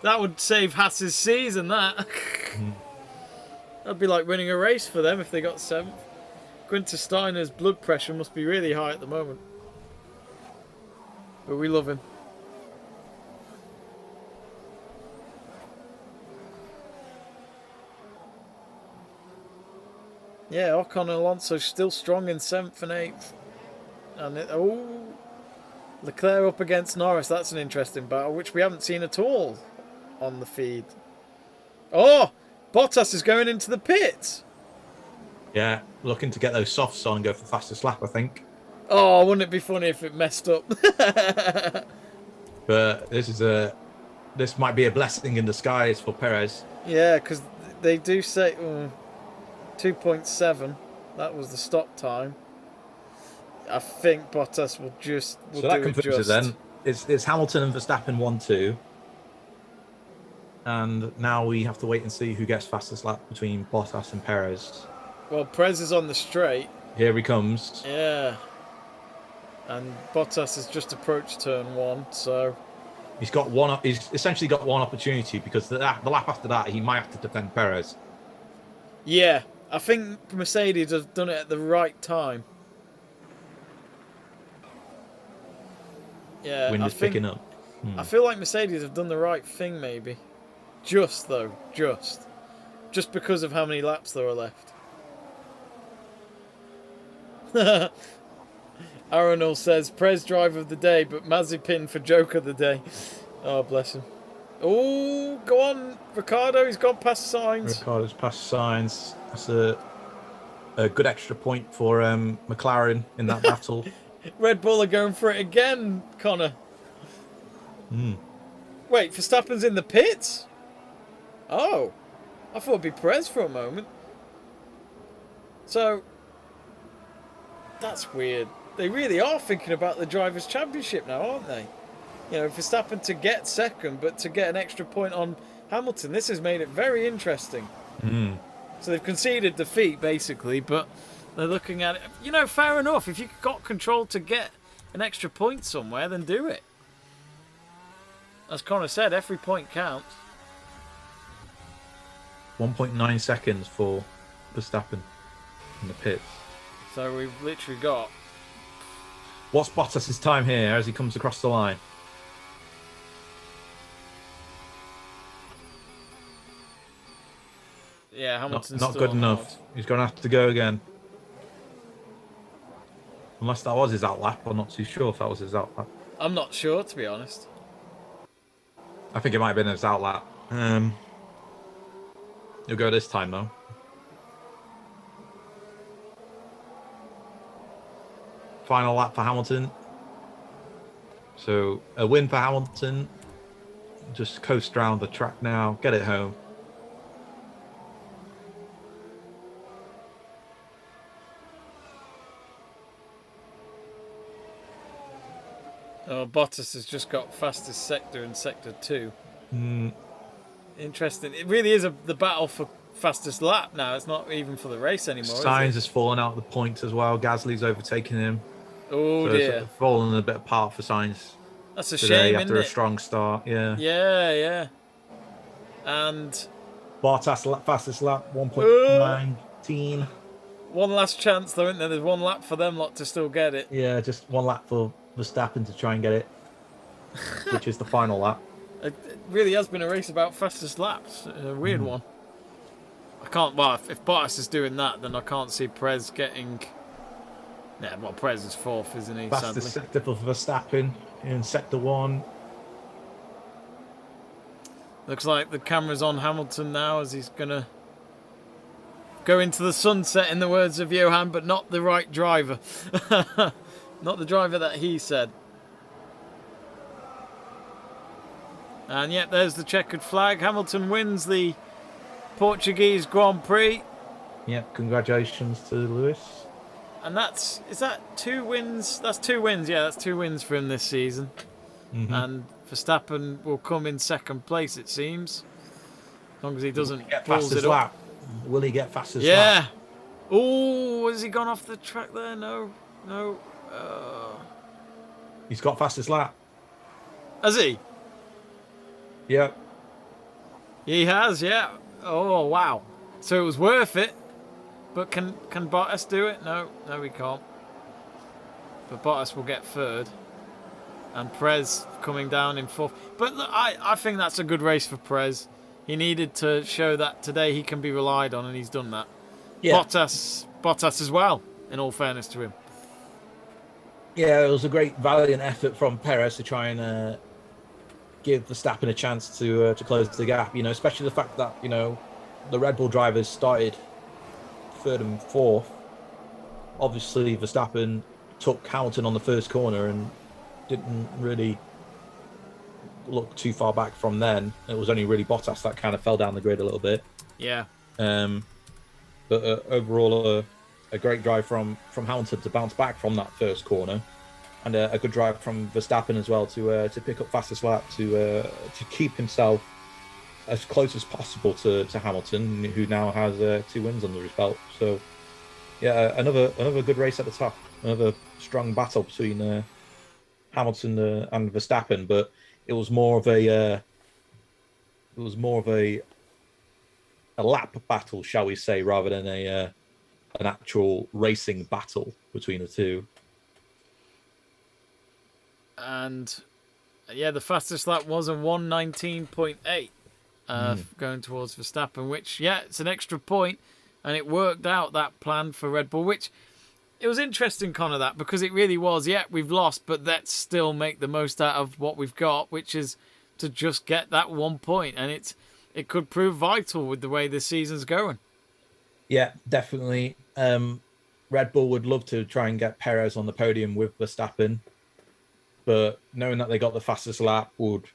That would save Haas's season, that. That'd be like winning a race for them if they got 7th. Günther Steiner's blood pressure must be really high at the moment. But we love him. Yeah, Ocon and Alonso still strong in 7th and 8th. And Leclerc up against Norris. That's an interesting battle, which we haven't seen at all on the feed. Oh, Bottas is going into the pits. Yeah, looking to get those softs on and go for fastest lap, I think. Oh, wouldn't it be funny if it messed up? But this might be a blessing in disguise for Perez. Yeah, because they do say 2.7. That was the stop time. I think Bottas will just. So that confirms it then. It's Hamilton and Verstappen 1-2. And now we have to wait and see who gets fastest lap between Bottas and Perez. Well, Perez is on the straight. Here he comes. Yeah. And Bottas has just approached turn 1, so. He's essentially got one opportunity, because the lap after that he might have to defend Perez. Yeah, I think Mercedes have done it at the right time. Yeah, Wind is picking up. I feel like Mercedes have done the right thing, maybe. Just because of how many laps there are left. Aronal says, Prez driver of the day, but Mazepin for joke of the day. Oh, bless him. Oh, go on, Ricciardo. He's gone past Sainz. Ricciardo's past Sainz. That's a a good extra point for McLaren in that battle. Red Bull are going for it again, Conor. Wait, Verstappen's in the pits? Oh, I thought it'd be Perez for a moment. So, that's weird. They really are thinking about the Drivers' Championship now, aren't they? You know, Verstappen to get second, but to get an extra point on Hamilton. This has made it very interesting. So they've conceded defeat, basically, but they're looking at it. You know, fair enough. If you've got control to get an extra point somewhere, then do it. As Conor said, every point counts. 1.9 seconds for Verstappen in the pits. So we've literally got... What's Bottas's time here as he comes across the line? Yeah, Hamilton's Not still good on enough. hard. He's going to have to go again. Unless that was his outlap. I'm not too sure if that was his outlap. I'm not sure, to be honest. I think it might have been his outlap. He'll go this time, though. Final lap for Hamilton. So, a win for Hamilton. Just coast around the track now. Get it home. Oh, Bottas has just got fastest sector in Sector 2. Interesting. It really is the battle for fastest lap now. It's not even for the race anymore. Sainz has fallen out of the points as well. Gasly's overtaken him. Oh, so dear. It's fallen a bit apart for Sainz. That's a today shame, after isn't a it? strong start. Yeah. Yeah. And Bottas fastest lap 1.19. one last chance, though, isn't there? There's one lap for them lot to still get it. Yeah, just one lap for Verstappen to try and get it, which is the final lap. It really has been a race about fastest laps. A weird one. I can't. Well, if Bottas is doing that, then I can't see Perez getting. Yeah, well, Perez is fourth, isn't he? Fastest Sadly. sector for Verstappen in Sector 1. Looks like the camera's on Hamilton now as he's gonna go into the sunset, in the words of Johan, but not the right driver. Not the driver that he said. And yet, there's the checkered flag. Hamilton wins the Portuguese Grand Prix. Yep, congratulations to Lewis. And is that 2 wins? That's 2 wins, yeah, that's 2 wins for him this season. And Verstappen will come in second place, it seems. As long as he doesn't Get balls fastest it up. lap. Will he get fastest lap? Yeah. Oh, has he gone off the track there? No. He's got fastest lap. Has he? Yep. He has, yeah. Oh, wow. So it was worth it. But can Bottas do it? No, he can't. But Bottas will get third. And Perez coming down in fourth. But look, I think that's a good race for Perez. He needed to show that today he can be relied on, and he's done that. Yeah. Bottas as well, in all fairness to him. Yeah, it was a great valiant effort from Perez to try and give Verstappen a chance to close the gap. You know, especially the fact that the Red Bull drivers started third and fourth. Obviously, Verstappen took Hamilton on the first corner and didn't really look too far back from then. It was only really Bottas that kind of fell down the grid a little bit. Yeah. But overall, a great drive from Hamilton to bounce back from that first corner, and a good drive from Verstappen as well to pick up fastest lap to keep himself as close as possible to Hamilton, who now has 2 wins under his belt. So, yeah, another good race at the top. Another strong battle between Hamilton and Verstappen, but it was more of a lap battle, shall we say, rather than an actual racing battle between the two. And yeah, the fastest lap was a 1:19.8 going towards Verstappen, which, yeah, it's an extra point, and it worked out, that plan for Red Bull, which it was interesting, Conor, that, because it really was, yeah, we've lost, but let's still make the most out of what we've got, which is to just get that 1 point, and it could prove vital with the way this season's going. Yeah, definitely. Red Bull would love to try and get Perez on the podium with Verstappen, but knowing that they got the fastest lap would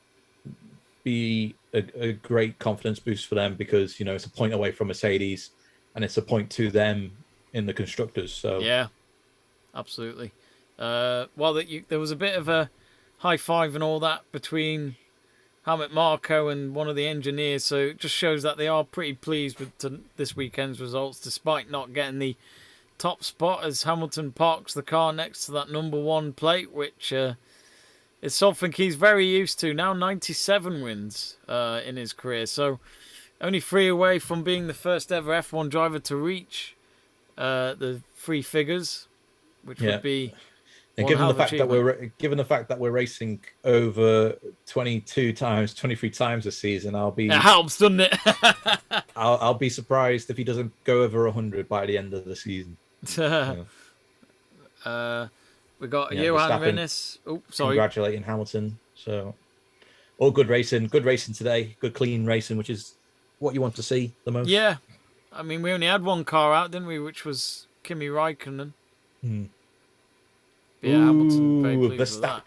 be a great confidence boost for them because it's a point away from Mercedes and it's a point to them in the constructors. So Yeah, absolutely. There was a bit of a high five and all that between Helmut Marko and one of the engineers, so it just shows that they are pretty pleased with this weekend's results, despite not getting the top spot as Hamilton parks the car next to that number 1 plate, which is something he's very used to. Now 97 wins in his career, so only 3 away from being the first ever F1 driver to reach the 3 figures, which would be. And given the fact that we're racing over 22 times, 23 times this season, it helps, doesn't it? I'll be surprised if he doesn't go over 100 by the end of the season. We got Johan Rinus. Oh, sorry. Congratulating Hamilton. So, all good racing today. Good clean racing, which is what you want to see the most. Yeah, I mean, we only had 1 car out, didn't we? Which was Kimi Raikkonen. Yeah, Hamilton very pleased with that.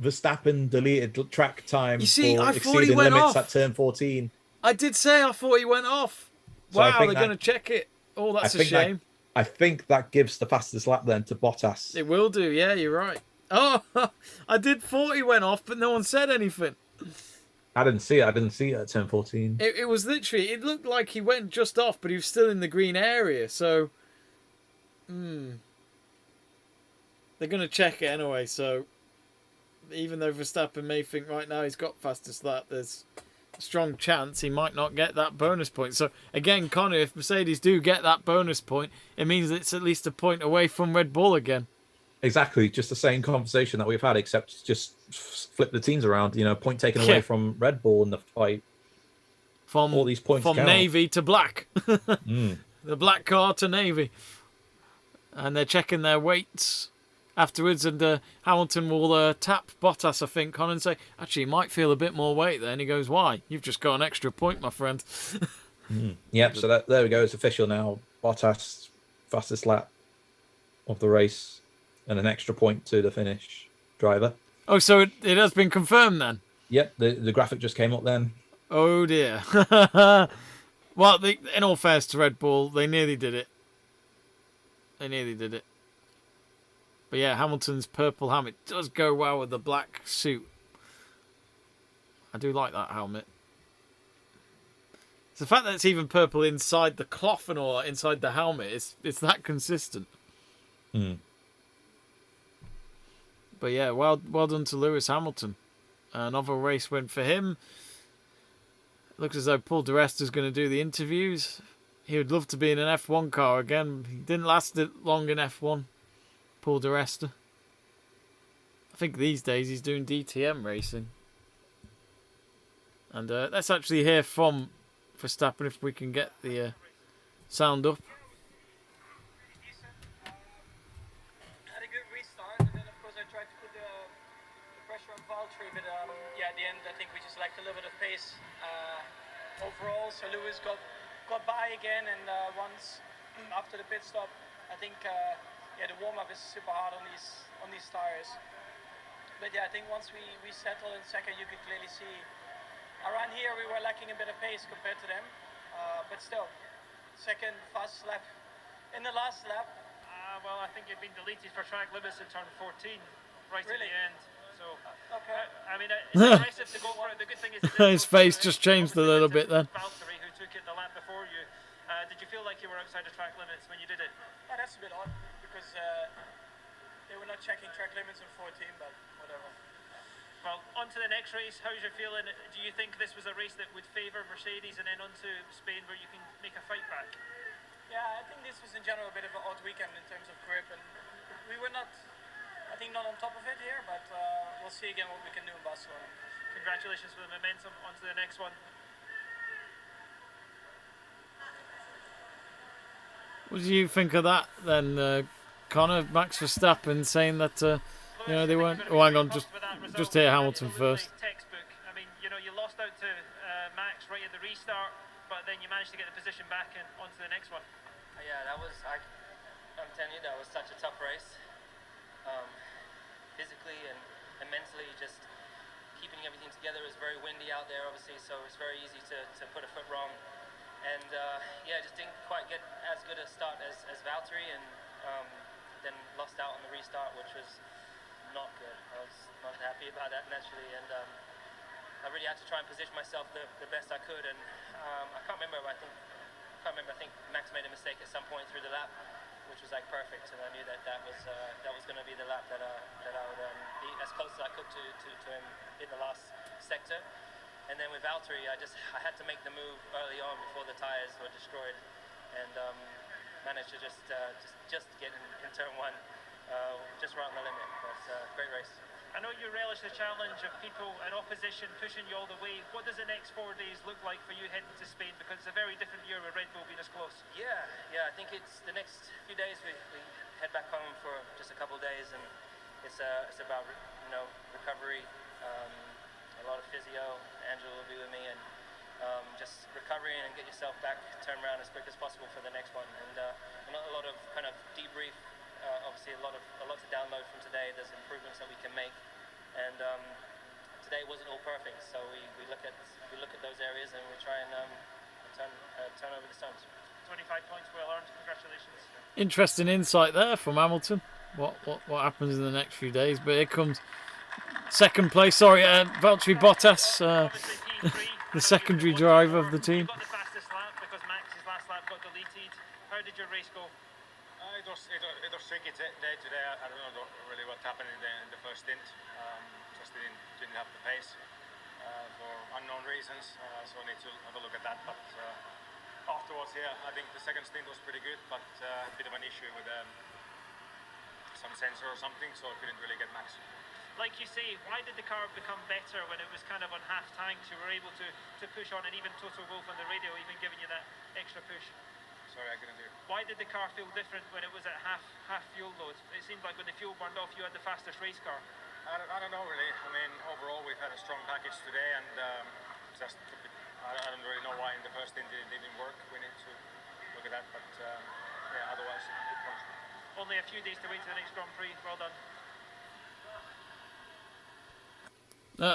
Verstappen deleted track time. You see, for I thought exceeding he went limits off at turn 14. I did say I thought he went off. Wow, they're going to check it. Oh, that's a shame. I think that gives the fastest lap then to Bottas. It will do. Yeah, you're right. Oh, I did thought he went off, but no one said anything. I didn't see it at turn 14. It was literally. It looked like he went just off, but he was still in the green area. So, they're going to check it anyway, so even though Verstappen may think right now he's got fastest lap, there's a strong chance he might not get that bonus point. So again, Conor, if Mercedes do get that bonus point, it means it's at least a point away from Red Bull again. Exactly, just the same conversation that we've had, except just flip the teams around. Point taken away from Red Bull in the fight. From all these points from count. navy to black. The black car to navy. And they're checking their weights afterwards, and Hamilton will tap Bottas, I think, on and say, actually, you might feel a bit more weight there. And he goes, why? You've just got an extra point, my friend. Yep, so there we go. It's official now. Bottas, fastest lap of the race, and an extra point to the finish driver. Oh, so it has been confirmed then? Yep, the graphic just came up then. Oh, dear. Well, in all fairness to Red Bull, they nearly did it. But yeah, Hamilton's purple helmet does go well with the black suit. I do like that helmet. It's the fact that it's even purple inside the cloth and all that, inside the helmet. It's that consistent. But yeah, well done to Lewis Hamilton. Another race win for him. It looks as though Paul di Resta is going to do the interviews. He would love to be in an F1 car again. He didn't last long in F1. Paul di Resta. I think these days he's doing DTM racing. And let's actually hear from Verstappen if we can get the sound up. Had a good restart, and then of course I tried to put the pressure on Valtteri, but yeah, at the end I think we just lacked a little bit of pace overall. So Lewis got by again, and once after the pit stop, I think the warm-up is super hard on these tires. But yeah, I think once we settled in second, you could clearly see around here we were lacking a bit of pace compared to them. But still, second fastest lap in the last lap. Well, I think you've been deleted for track limits in turn 14, right Really? at the end. So, Okay. I mean, it's impressive to go for it. The good thing is His face just changed a little bit then. Valtteri, who took it the lap before you. Did you feel like you were outside of track limits when you did it? Oh, that's a bit odd because they were not checking track limits in 14, but whatever. Well, on to the next race. How's your feeling? Do you think this was a race that would favour Mercedes, and then on to Spain where you can make a fight back? Yeah, I think this was in general a bit of an odd weekend in terms of grip, and we were not, I think, not on top of it here, but we'll see again what we can do in Barcelona. Congratulations for the momentum. On to the next one. What do you think of that then, Conor? Max Verstappen saying that they weren't. Oh, hang on, just hear Hamilton first. Textbook. I mean, you lost out to Max right at the restart. but then you managed to get the position back and onto the next one. Yeah, I'm telling you, that was such a tough race. Physically and mentally, just keeping everything together. It was very windy out there, obviously, so it's very easy to put a foot wrong. And just didn't quite get as good a start as Valtteri, and then lost out on the restart, which was not good. I was not happy about that, naturally, and I really had to try and position myself the best I could. And I can't remember. I think Max made a mistake at some point through the lap, which was like perfect, and I knew that was going to be the lap that I would be as close as I could to him in the last sector. And then with Valtteri, I had to make the move early on before the tyres were destroyed, and managed to just get in turn one, just right on the limit. But great race. I know you relish the challenge of people and opposition pushing you all the way. What does the next 4 days look like for you heading to Spain? Because it's a very different year with Red Bull being as close. Yeah. I think it's the next few days. We head back home for just a couple of days, and it's about recovery. A lot of physio. Angela will be with me, and just recovery and get yourself back, turn around as quick as possible for the next one. And a lot of kind of debrief. Obviously, a lot to download from today. There's improvements that we can make, and today wasn't all perfect. So we look at those areas, and we try and turn over the stones. 25 points, well earned. Congratulations. Interesting insight there from Hamilton. What happens in the next few days? But here comes second place. Sorry, Valtteri Bottas, the secondary driver of the team. You got the fastest lap because Max's last lap got deleted. How did your race go? It was tricky day today. I don't know really what happened in the first stint. Just didn't have the pace for unknown reasons. So I need to have a look at that. But afterwards, I think the second stint was pretty good, but a bit of an issue with some sensor or something, so I couldn't really get max. Like you say, why did the car become better when it was kind of on half tanks? You were able to push on, and even Toto Wolff on the radio even giving you that extra push. Sorry, I couldn't hear. Why did the car feel different when it was at half fuel load? It seemed like when the fuel burned off, you had the fastest race car. I don't know really. I mean, overall we've had a strong package today, and I don't really know why in the first stint it didn't work. We need to look at that, but otherwise it comes. Only a few days to wait to the next Grand Prix. Well done.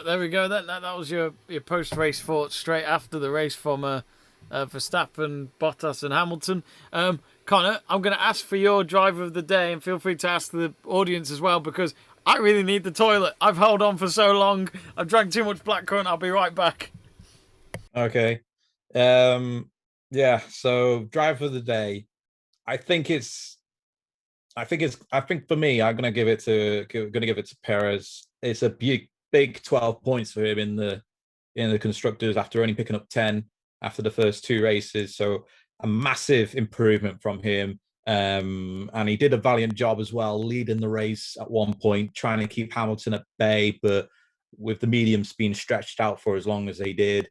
There we go. That was your post-race thoughts straight after the race from Verstappen, Bottas and Hamilton. Conor, I'm going to ask for your driver of the day, and feel free to ask the audience as well, because I really need the toilet. I've held on for so long. I've drank too much blackcurrant. I'll be right back. Okay. So driver of the day. I think for me, I'm gonna give it to Perez. It's a big 12 points for him in the constructors after only picking up 10 after the first 2 races. So a massive improvement from him. And he did a valiant job as well, leading the race at one point, trying to keep Hamilton at bay, but with the mediums being stretched out for as long as they did,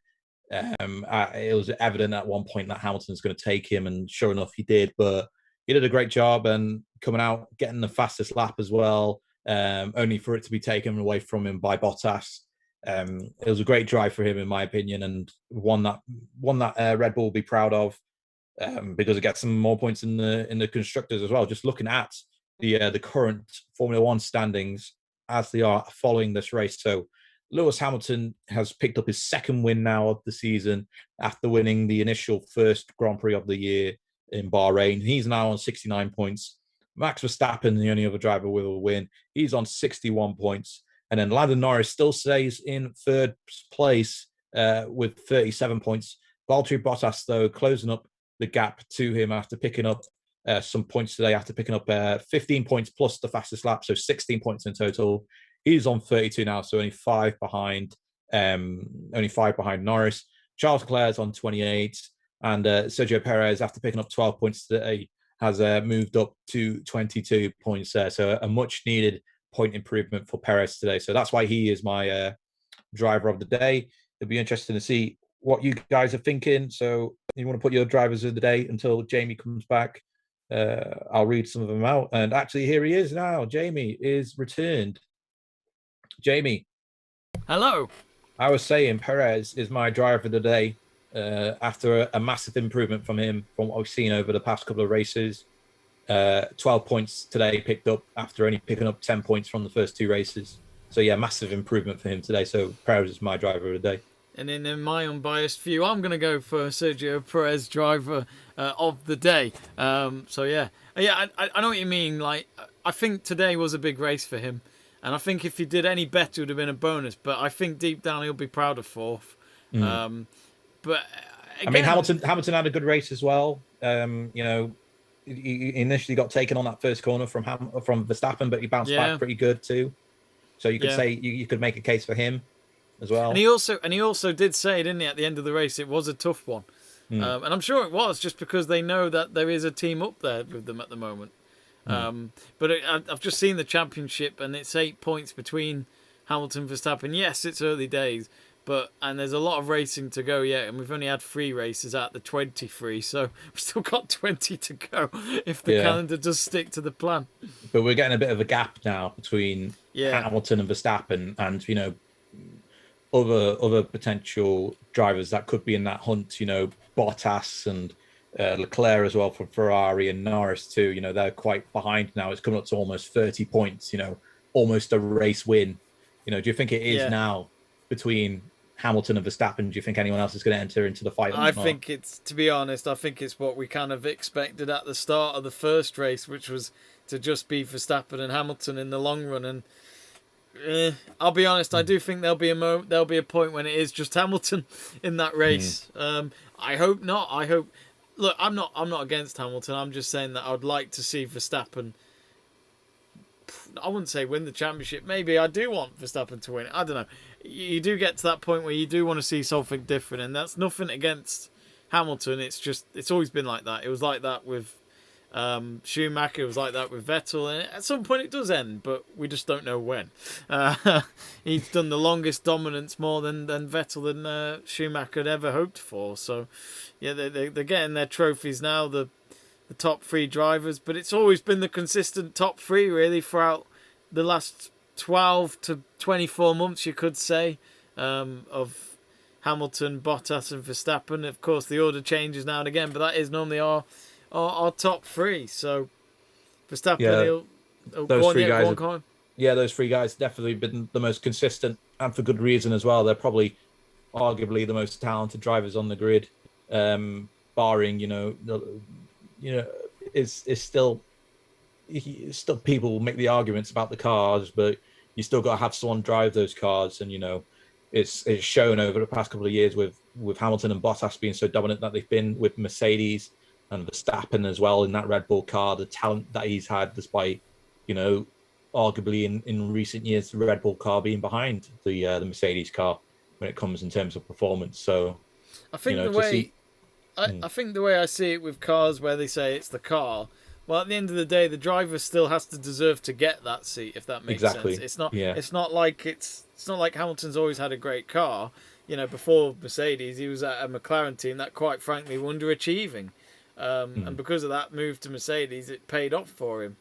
it was evident at one point that Hamilton's going to take him, and sure enough, he did. But he did a great job and coming out, getting the fastest lap as well, only for it to be taken away from him by Bottas. It was a great drive for him, in my opinion, and one that Red Bull will be proud of, because it gets some more points in the constructors as well. Just looking at the current Formula One standings as they are following this race. So Lewis Hamilton has picked up his second win now of the season after winning the initial first Grand Prix of the year in Bahrain. He's now on 69 points. Max Verstappen, the only other driver with a win, he's on 61 points. And then Lando Norris still stays in third place with 37 points. Valtteri Bottas, though, closing up the gap to him after picking up some points today, after picking up 15 points plus the fastest lap, so 16 points in total. He's on 32 now, so only 5 behind Norris. Charles Leclerc's on 28, and Sergio Perez, after picking up 12 points today, has moved up to 22 points there. So a much needed point improvement for Perez today. So that's why he is my driver of the day. It'll be interesting to see what you guys are thinking. So you want to put your drivers of the day until Jamie comes back. I'll read some of them out. And actually, here he is now. Jamie is returned. Jamie. Hello. I was saying Perez is my driver of the day. after a massive improvement from him from what we've seen over the past couple of races. 12 points today picked up after only picking up 10 points from the first 2 races. So yeah, massive improvement for him today. So Perez is my driver of the day. And in my unbiased view, I'm going to go for Sergio Perez, driver of the day. So yeah, I know what you mean. Like, I think today was a big race for him, and I think if he did any better, it would have been a bonus. But I think deep down he'll be proud of 4th. But again, I mean, Hamilton had a good race as well. He initially got taken on that first corner from Verstappen, but he bounced back pretty good too. So you could say you could make a case for him as well. And he also did say, didn't he, at the end of the race, it was a tough one. And I'm sure it was, just because they know that there is a team up there with them at the moment. But I've just seen the championship, and it's 8 points between Hamilton and Verstappen. Yes, it's early days, and there's a lot of racing to go yet, and we've only had 3 races out of the 23, so we've still got 20 to go if the calendar does stick to the plan. But we're getting a bit of a gap now between Hamilton and Verstappen, and other potential drivers that could be in that hunt. Bottas and Leclerc as well from Ferrari, and Norris too. They're quite behind now. It's coming up to almost 30 points. Almost a race win. Do you think it is now between Hamilton and Verstappen? Do you think anyone else is going to enter into the fight? I think it's, to be honest, I think it's what we kind of expected at the start of the first race, which was to just be Verstappen and Hamilton in the long run. And I'll be honest, I do think there'll be a point when it is just Hamilton in that race. I hope not. Look, I'm not against Hamilton. I'm just saying that I'd like to see Verstappen. I wouldn't say win the championship. Maybe I do want Verstappen to win it. I don't know. You do get to that point where you do want to see something different, and that's nothing against Hamilton. It's always been like that. It was like that with Schumacher. It was like that with Vettel, and at some point it does end, but we just don't know when. He's done the longest dominance, more than Vettel than Schumacher had ever hoped for. So yeah, they're getting their trophies now. The top 3 drivers, but it's always been the consistent top 3 really throughout the last 12 to 24 months, you could say, of Hamilton, Bottas and Verstappen. Of course, the order changes now and again, but that is normally our top 3. So Verstappen, those 3 guys. Those 3 guys definitely been the most consistent, and for good reason as well. They're probably arguably the most talented drivers on the grid, barring it's still people will make the arguments about the cars, but you still got to have someone drive those cars, and it's shown over the past couple of years with Hamilton and Bottas being so dominant that they've been with Mercedes, and Verstappen as well in that Red Bull car, the talent that he's had, despite arguably in recent years the Red Bull car being behind the Mercedes car when it comes in terms of performance. So I think I think the way I see it with cars, where they say it's the car, well, at the end of the day, the driver still has to deserve to get that seat, if that makes sense. It's not. Yeah. It's not like Hamilton's always had a great car. Before Mercedes, he was at a McLaren team that, quite frankly, were underachieving, and because of that move to Mercedes, it paid off for him.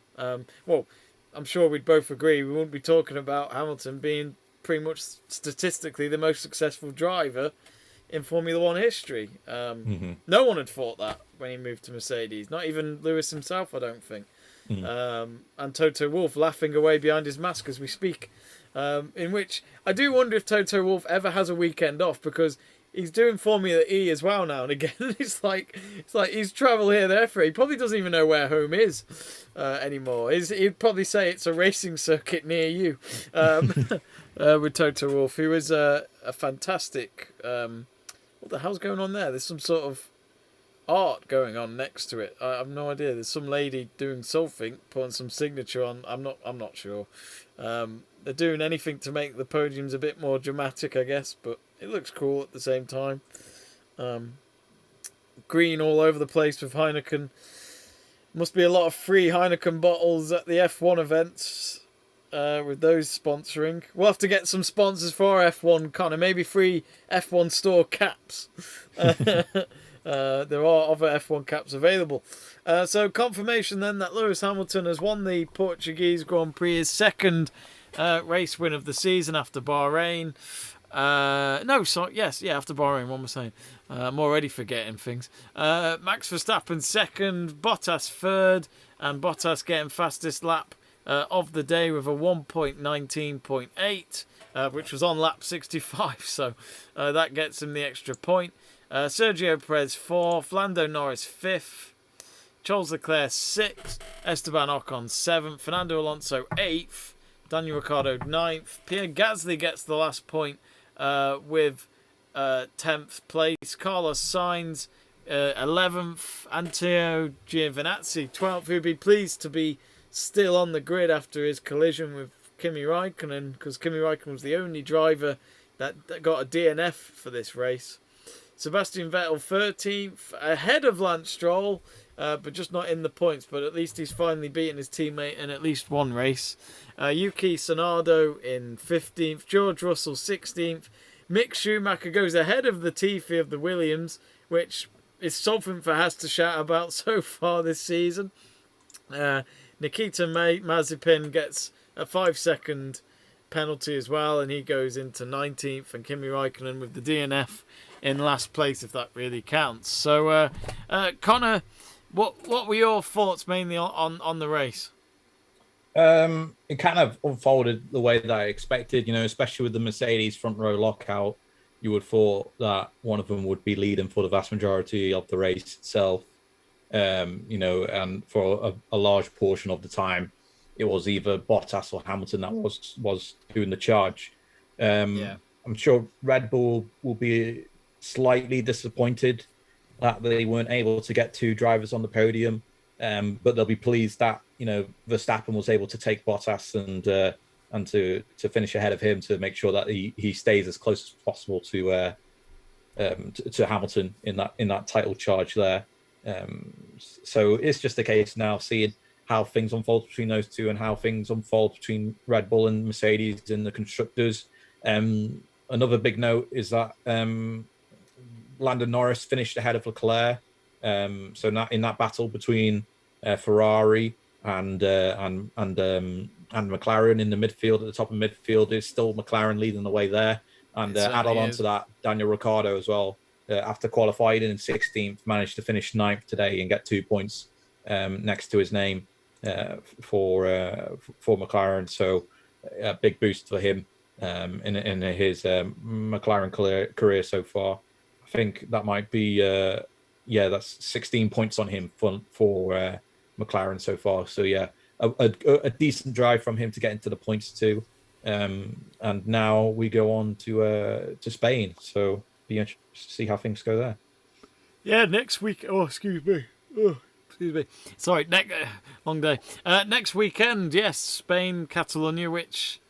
Well, I'm sure we'd both agree we wouldn't be talking about Hamilton being pretty much statistically the most successful driver in Formula One history. No one had thought that when he moved to Mercedes, not even Lewis himself, I don't think. And Toto Wolff laughing away behind his mask as we speak, in which I do wonder if Toto Wolff ever has a weekend off, because he's doing Formula E as well now and again. It's like he's travel here, there, for. He probably doesn't even know where home is anymore. He'd probably say it's a racing circuit near you. With Toto Wolff, who is a fantastic. What the hell's going on there? There's some sort of art going on next to it. I have no idea. There's some lady doing something, putting some signature on. I'm not sure. They're doing anything to make the podiums a bit more dramatic, I guess, but it looks cool at the same time. Green all over the place with Heineken. Must be a lot of free Heineken bottles at the F1 events. With those sponsoring. We'll have to get some sponsors for our F1, Conor. Maybe free F1 store caps. There are other F1 caps available. So confirmation then that Lewis Hamilton has won the Portuguese Grand Prix, his second race win of the season after Bahrain. After Bahrain, what am I saying? I'm already forgetting things. Max Verstappen second, Bottas third, and Bottas getting fastest lap of the day with a 1.19.8, which was on lap 65, so that gets him the extra point. Sergio Perez fourth, Lando Norris fifth, Charles Leclerc sixth, Esteban Ocon seventh, Fernando Alonso eighth, Daniel Ricciardo ninth, Pierre Gasly gets the last point with 10th place, Carlos Sainz 11th, Antonio Giovinazzi 12th, who'd be pleased to be still on the grid after his collision with Kimi Raikkonen, because Kimi Raikkonen was the only driver that got a DNF for this race. Sebastian Vettel 13th, ahead of Lance Stroll, but just not in the points, but at least he's finally beaten his teammate in at least one race. Yuki Tsunoda in 15th, George Russell 16th, Mick Schumacher goes ahead of Latifi of the Williams, which is something for Haas to shout about so far this season. Nikita Mazepin gets a 5-second penalty as well, and he goes into 19th, and Kimi Raikkonen with the DNF in last place, if that really counts. So, Conor, what were your thoughts mainly on the race? It kind of unfolded the way that I expected, especially with the Mercedes front row lockout. You would have thought that one of them would be leading for the vast majority of the race itself, and for a large portion of the time, it was either Bottas or Hamilton that was doing the charge. I'm sure Red Bull will be slightly disappointed that they weren't able to get two drivers on the podium, but they'll be pleased that Verstappen was able to take Bottas and to finish ahead of him to make sure that he stays as close as possible to Hamilton in that title charge there. So it's just a case now seeing how things unfold between those two and how things unfold between Red Bull and Mercedes in the constructors. Another big note is that Lando Norris finished ahead of Leclerc. So in that battle between Ferrari and McLaren in the midfield, at the top of midfield, is still McLaren leading the way there. And add on to that, Daniel Ricciardo as well, after qualifying in 16th, managed to finish 9th today and get 2 points next to his name for McLaren. So a big boost for him in his McLaren career so far. I think that might be that's 16 points on him for McLaren so far. So a decent drive from him to get into the points too. And now we go on to Spain. So be interested to see how things go there. Yeah, next week. Oh, excuse me. Sorry, long day. Next weekend, yes, Spain, Catalonia, which,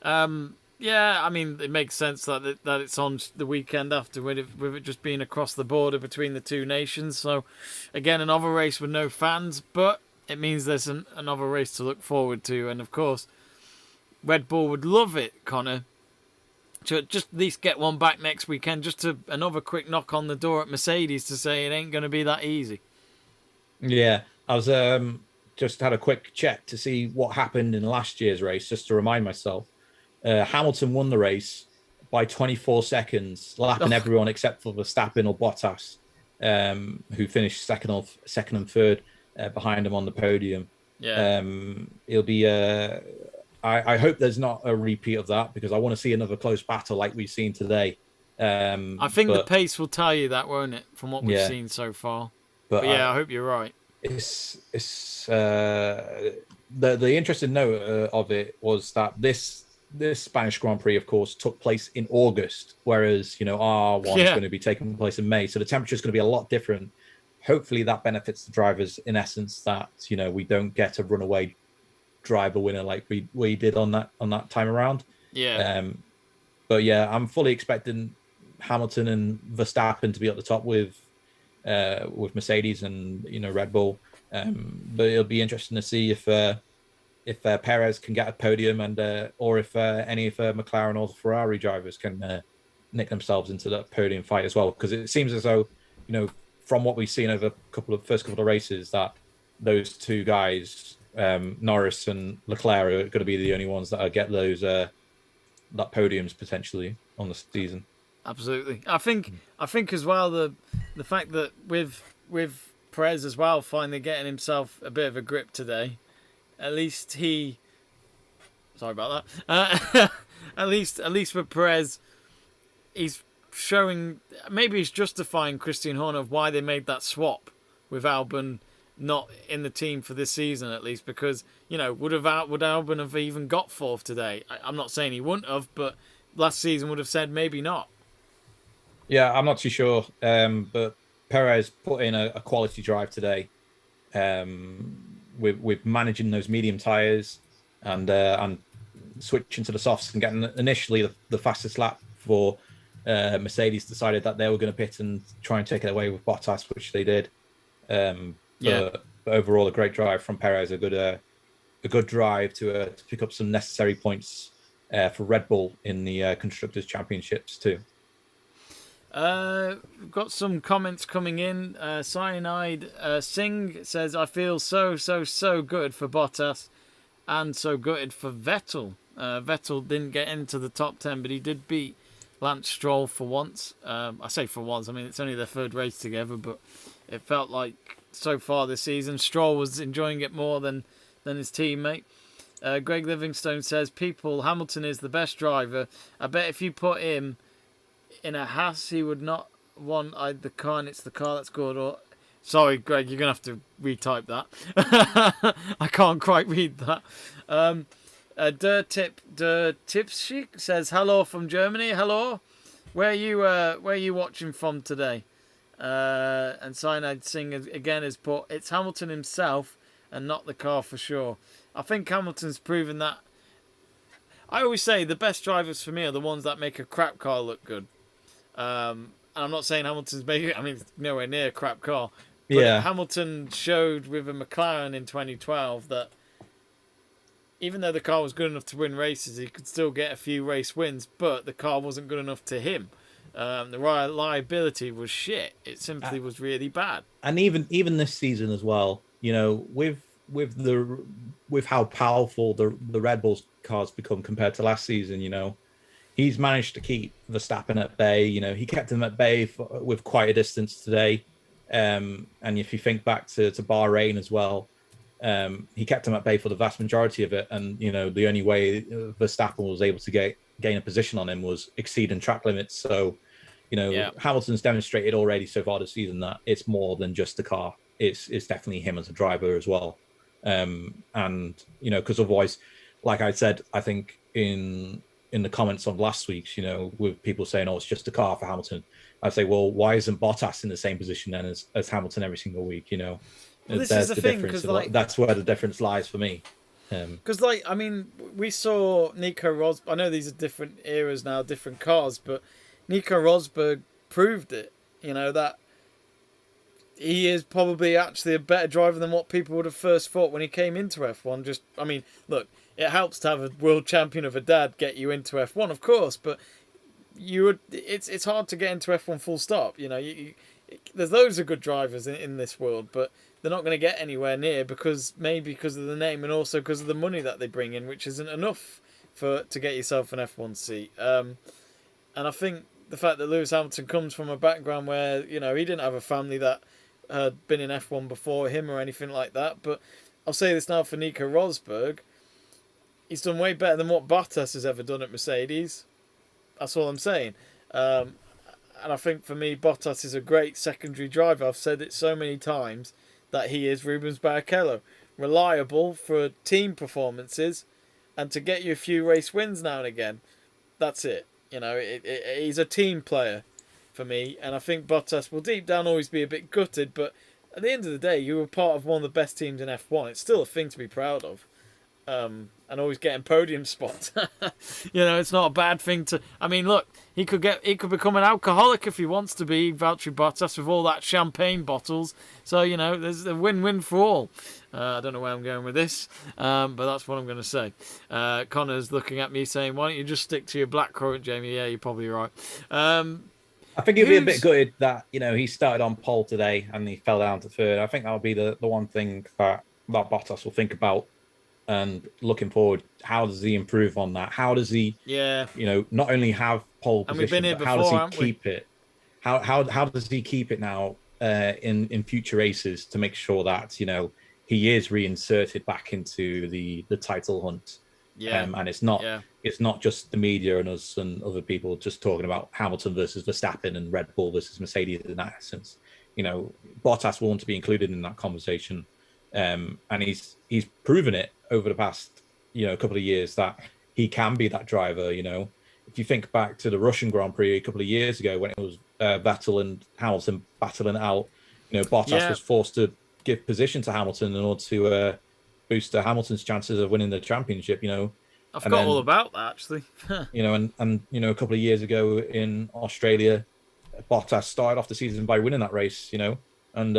it makes sense that it's on the weekend after, with it just being across the border between the two nations. So, again, another race with no fans, but it means there's another race to look forward to. And, of course, Red Bull would love it, Conor, to just at least get one back next weekend, just to another quick knock on the door at Mercedes to say it ain't going to be that easy. Yeah, I was just had a quick check to see what happened in last year's race, just to remind myself. Hamilton won the race by 24 seconds, lapping everyone except for Verstappen or Bottas, who finished second and third behind him on the podium. Yeah, it'll be. I hope there's not a repeat of that, because I want to see another close battle like we've seen today. I think the pace will tell you that, won't it? From what we've seen so far. But I hope you're right. It's the interesting note of it was that this Spanish Grand Prix, of course, took place in August, whereas R1 is going to be taking place in May. So the temperature is going to be a lot different. Hopefully that benefits the drivers in essence, that we don't get a runaway driver winner like we did on that time around. But I'm fully expecting Hamilton and Verstappen to be at the top with Mercedes and Red Bull, but it'll be interesting to see if Perez can get a podium, and or if any of McLaren or the Ferrari drivers can nick themselves into that podium fight as well, because it seems as though from what we've seen over first couple of races, that those two guys, Norris and Leclerc, are going to be the only ones that get those that podiums potentially on the season. Absolutely. I think as well the fact that with Perez as well finally getting himself a bit of a grip today, at least he. Sorry about that. At least with Perez, he's showing, maybe he's justifying Christian Horner of why they made that swap with Albon not in the team for this season, at least, because, you know, would Albon have even got fourth today? I'm not saying he wouldn't have, but last season would have said maybe not. Yeah, I'm not too sure, but Perez put in a quality drive today, with managing those medium tires and switching to the softs and getting initially the fastest lap for Mercedes. Decided that they were going to pit and try and take it away with Bottas, which they did. But overall, a great drive from Perez. A good drive to pick up some necessary points for Red Bull in the Constructors' Championships too. We've got some comments coming in. Cyanide Singh says, I feel so good for Bottas and so gutted for Vettel. Vettel didn't get into the top 10, but he did beat Lance Stroll for once. I say for once, I mean, it's only their third race together, but it felt like so far this season, Stroll was enjoying it more than his teammate. Greg Livingstone says, Hamilton is the best driver. I bet if you put him in a Haas, he would not want the car, and it's the car that's good. Or sorry, Greg, you're gonna have to retype that. I can't quite read that. Der Tipschick says hello from Germany. Hello, where are you watching from today? And Cyanide Singh again has put, it's Hamilton himself and not the car for sure. I think Hamilton's proven that. I always say the best drivers for me are the ones that make a crap car look good. And I'm not saying Hamilton's making it, I mean, nowhere near a crap car. But Yeah. Hamilton showed with a McLaren in 2012 that even though the car was good enough to win races, he could still get a few race wins, but the car wasn't good enough to him. The reliability was shit. It simply was really bad. And even this season as well, you know, with how powerful the Red Bull's cars become compared to last season, you know, he's managed to keep Verstappen at bay. You know, he kept him at bay with quite a distance today. And if you think back to Bahrain as well, he kept him at bay for the vast majority of it. And, you know, the only way Verstappen was able to gain a position on him was exceeding track limits. So, you know, Hamilton's demonstrated already so far this season that it's more than just the car. It's definitely him as a driver as well. And, you know, because otherwise, like I said, I think in the comments on last week's, you know, with people saying, oh, it's just a car for Hamilton, I'd say, well, why isn't Bottas in the same position then as Hamilton every single week, you know? Well, this is the thing, because that's where the difference lies for me. Because, I mean, we saw Nico Rosberg. I know these are different eras now, different cars, but Nico Rosberg proved it, you know, that he is probably actually a better driver than what people would have first thought when he came into F1. I mean, look, it helps to have a world champion of a dad get you into F1, of course, but it's hard to get into F1 full stop. You know, there's loads of good drivers in this world, but they're not going to get anywhere near because of the name and also because of the money that they bring in, which isn't enough to get yourself an F1 seat. And I think the fact that Lewis Hamilton comes from a background where, you know, he didn't have a family that had been in F1 before him or anything like that. But I'll say this now for Nico Rosberg, he's done way better than what Bottas has ever done at Mercedes. That's all I'm saying. And I think for me, Bottas is a great secondary driver. I've said it so many times that he is Rubens Barrichello. Reliable for team performances and to get you a few race wins now and again. That's it. You know, he's a team player for me. And I think Bottas will deep down always be a bit gutted. But at the end of the day, you were part of one of the best teams in F1. It's still a thing to be proud of. And always getting podium spots. You know, it's not a bad thing to. I mean, look, he could become an alcoholic if he wants to be, Valtteri Bottas, with all that champagne bottles. So, you know, there's a win-win for all. I don't know where I'm going with this, but that's what I'm going to say. Connor's looking at me saying, "Why don't you just stick to your blackcurrant, Jamie?" Yeah, you're probably right. I think he'd be a bit gutted that, you know, he started on pole today and he fell down to third. I think that'll be the one thing that Bottas will think about And looking forward, how does he improve on that? How does he, not only have pole And we've been position, here but how does before, he haven't we? keep it? How does he keep it now in future races to make sure that he is reinserted back into the title hunt? And it's not just the media and us and other people just talking about Hamilton versus Verstappen and Red Bull versus Mercedes in that essence. Bottas will want to be included in that conversation, and he's proven it over the past couple of years that he can be that driver. If you think back to the Russian Grand Prix a couple of years ago when it was Vettel and Hamilton battling it out, Bottas was forced to give position to Hamilton in order to boost Hamilton's chances of winning the championship. I forgot all about that actually. And a couple of years ago in Australia, Bottas started off the season by winning that race. And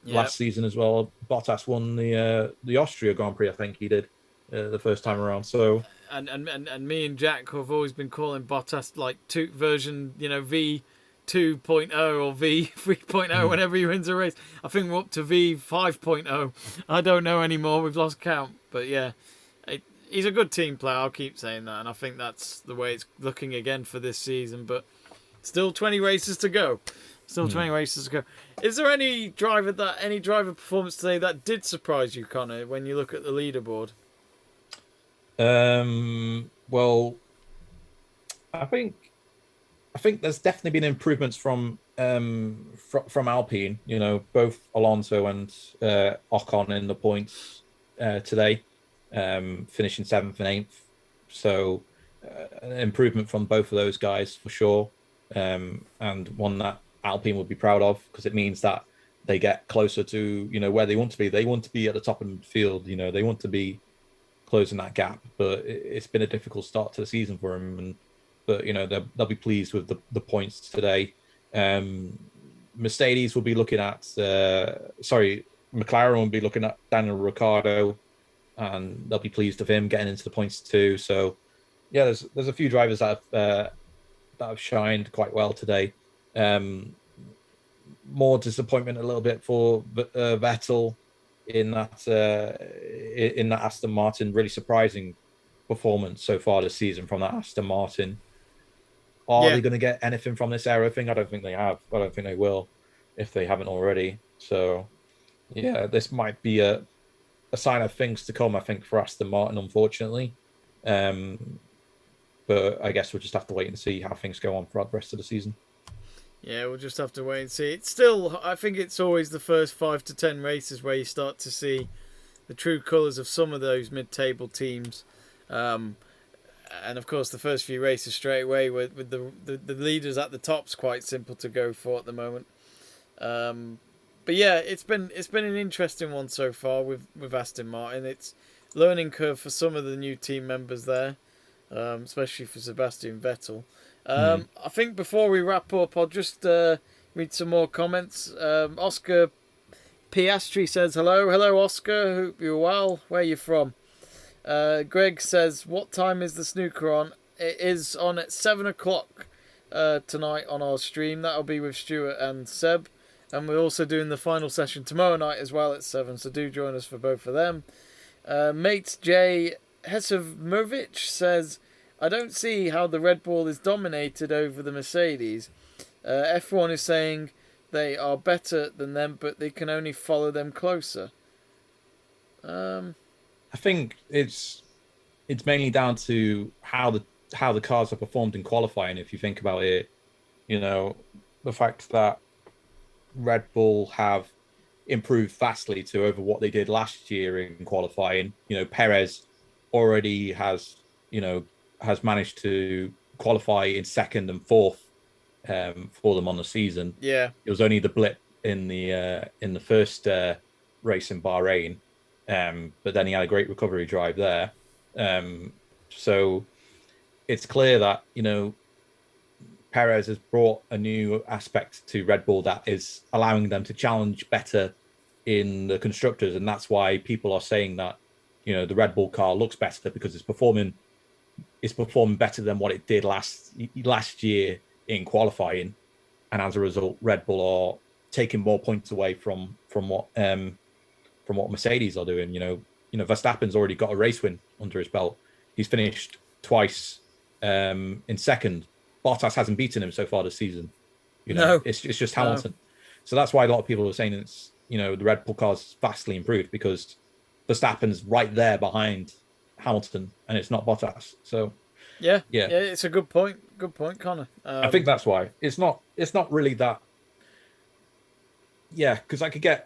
last season as well, Bottas won the Austria Grand Prix. I think he did the first time around. So and me and Jack have always been calling Bottas like version V 2.0 or V 3.0 whenever he wins a race. I think we're up to V 5.0. I don't know anymore. We've lost count. But yeah, he's a good team player. I'll keep saying that, and I think that's the way it's looking again for this season. But still 20 races to go. Still 20 races to go. Is there any driver performance today that did surprise you, Conor, when you look at the leaderboard? Well, I think there's definitely been improvements from Alpine. Both Alonso and Ocon in the points today, finishing 7th and 8th. So an improvement from both of those guys for sure, and one that Alpine would be proud of because it means that they get closer to where they want to be. They want to be at the top of the field. They want to be closing that gap. But it's been a difficult start to the season for them. But they'll be pleased with the points today. Mercedes will be looking at McLaren will be looking at Daniel Ricciardo, and they'll be pleased with him getting into the points too. So yeah, there's a few drivers that have shined quite well today. More disappointment a little bit for Vettel in that Aston Martin. Really surprising performance so far this season from that Aston Martin. Are they going to get anything from this aero thing? I don't think they have. I don't think they will, if they haven't already. So yeah, this might be a sign of things to come, I think, for Aston Martin, unfortunately. But I guess we'll just have to wait and see how things go on throughout the rest of the season. Yeah, we'll just have to wait and see. It's still, I think it's always the first 5 to 10 races where you start to see the true colours of some of those mid-table teams. And of course, the first few races straight away with the leaders at the top's quite simple to go for at the moment. But yeah, it's been an interesting one so far with Aston Martin. It's learning curve for some of the new team members there, especially for Sebastian Vettel. I think before we wrap up, I'll just read some more comments. Oscar Piastri says, hello Oscar, hope you're well. Where are you from? Greg says, what time is the snooker on? It is on at 7 o'clock tonight on our stream. That'll be with Stuart and Seb. And we're also doing the final session tomorrow night as well at 7, so do join us for both of them. Mate J. Hesemovich says, I don't see how the Red Bull is dominated over the Mercedes. F1 is saying they are better than them, but they can only follow them closer. I think it's mainly down to how the cars have performed in qualifying. If you think about it, the fact that Red Bull have improved vastly to over what they did last year in qualifying. Perez already has managed to qualify in 2nd and 4th for them on the season. Yeah, it was only the blip in the first race in Bahrain, but then he had a great recovery drive there. So it's clear that Perez has brought a new aspect to Red Bull that is allowing them to challenge better in the constructors, and that's why people are saying that the Red Bull car looks better because it's performing better than what it did last year in qualifying, and as a result, Red Bull are taking more points away from what Mercedes are doing. Verstappen's already got a race win under his belt. He's finished twice in second. Bottas hasn't beaten him so far this season. No. It's just Hamilton. So that's why a lot of people are saying it's, the Red Bull car's vastly improved, because Verstappen's right there behind Hamilton and it's not Bottas. So yeah, it's a good point. Good point, Conor. I think that's why it's not really that. Yeah, because I could get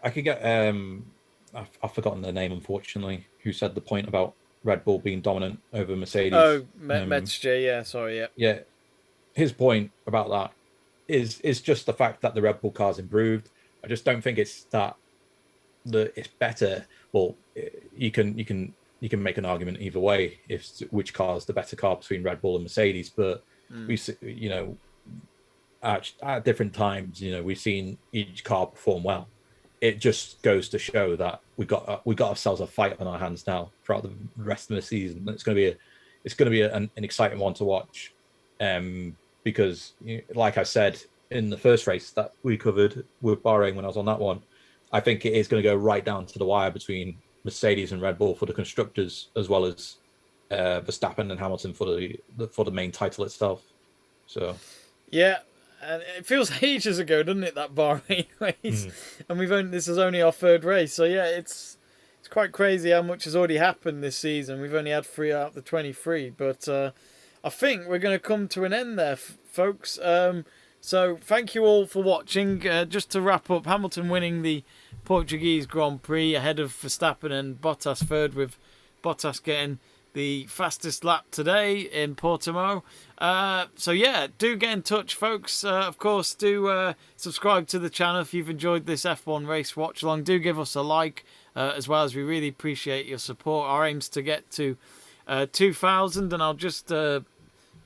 I've forgotten their name, unfortunately, who said the point about Red Bull being dominant over Mercedes. Oh, Metzger, yeah, sorry, yeah. Yeah, his point about that is just the fact that the Red Bull car's improved. I just don't think it's that it's better. Well, you can make an argument either way if which car is the better car between Red Bull and Mercedes, but we at different times, we've seen each car perform well. It just goes to show that we got ourselves a fight on our hands now throughout the rest of the season. It's going to be an exciting one to watch, because like I said in the first race that we covered with Bahrain when I was on that one, I think it is going to go right down to the wire between Mercedes and Red Bull for the constructors, as well as Verstappen and Hamilton for the main title itself. So yeah. And it feels ages ago, doesn't it, that Bahrain race? And this is only our third race, so yeah, it's quite crazy how much has already happened this season. We've only had 3 out of the 23, but I think we're going to come to an end there, folks. So thank you all for watching. Just to wrap up, Hamilton winning the Portuguese Grand Prix ahead of Verstappen and Bottas third, with Bottas getting the fastest lap today in Portimao. So yeah, do get in touch, folks. Of course, do subscribe to the channel if you've enjoyed this F1 race watch along. Do give us a like, as well, as we really appreciate your support. Our aim's to get to 2,000, and I'll just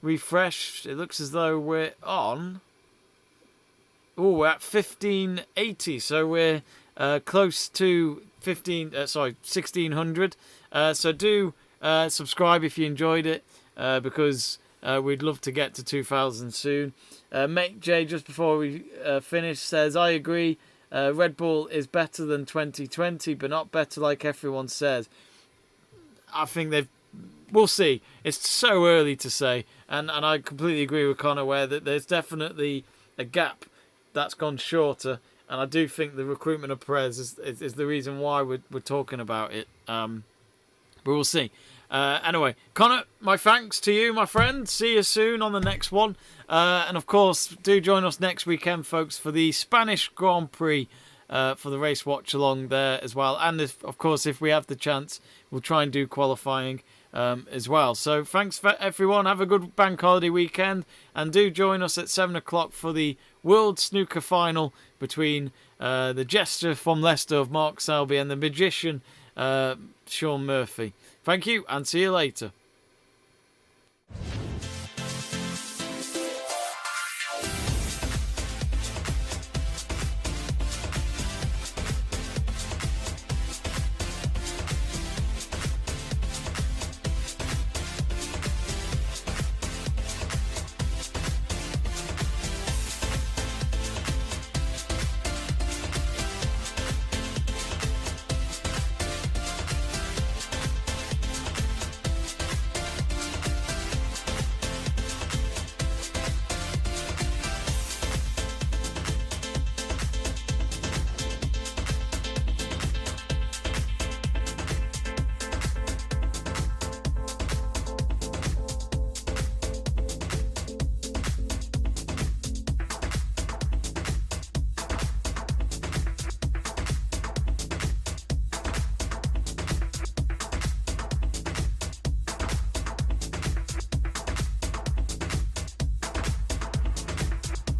refresh. It looks as though we're on. Oh, we're at 1580, so we're close to 1600. So do subscribe if you enjoyed it, because we'd love to get to 2,000 soon. Mate J, just before we finish, says, I agree, Red Bull is better than 2020, but not better like everyone says. I think we'll see. It's so early to say, and I completely agree with Conor where that there's definitely a gap that's gone shorter, and I do think the recruitment of Perez is the reason why we're talking about it. But we'll see. Anyway, Conor, my thanks to you, my friend. See you soon on the next one. And of course, do join us next weekend, folks, for the Spanish Grand Prix, for the race watch along there as well. And of course, if we have the chance, we'll try and do qualifying as well. So thanks for everyone. Have a good bank holiday weekend, and do join us at 7 o'clock for the World Snooker Final between the Jester from Leicester of Mark Selby and the Magician Sean Murphy. Thank you, and see you later.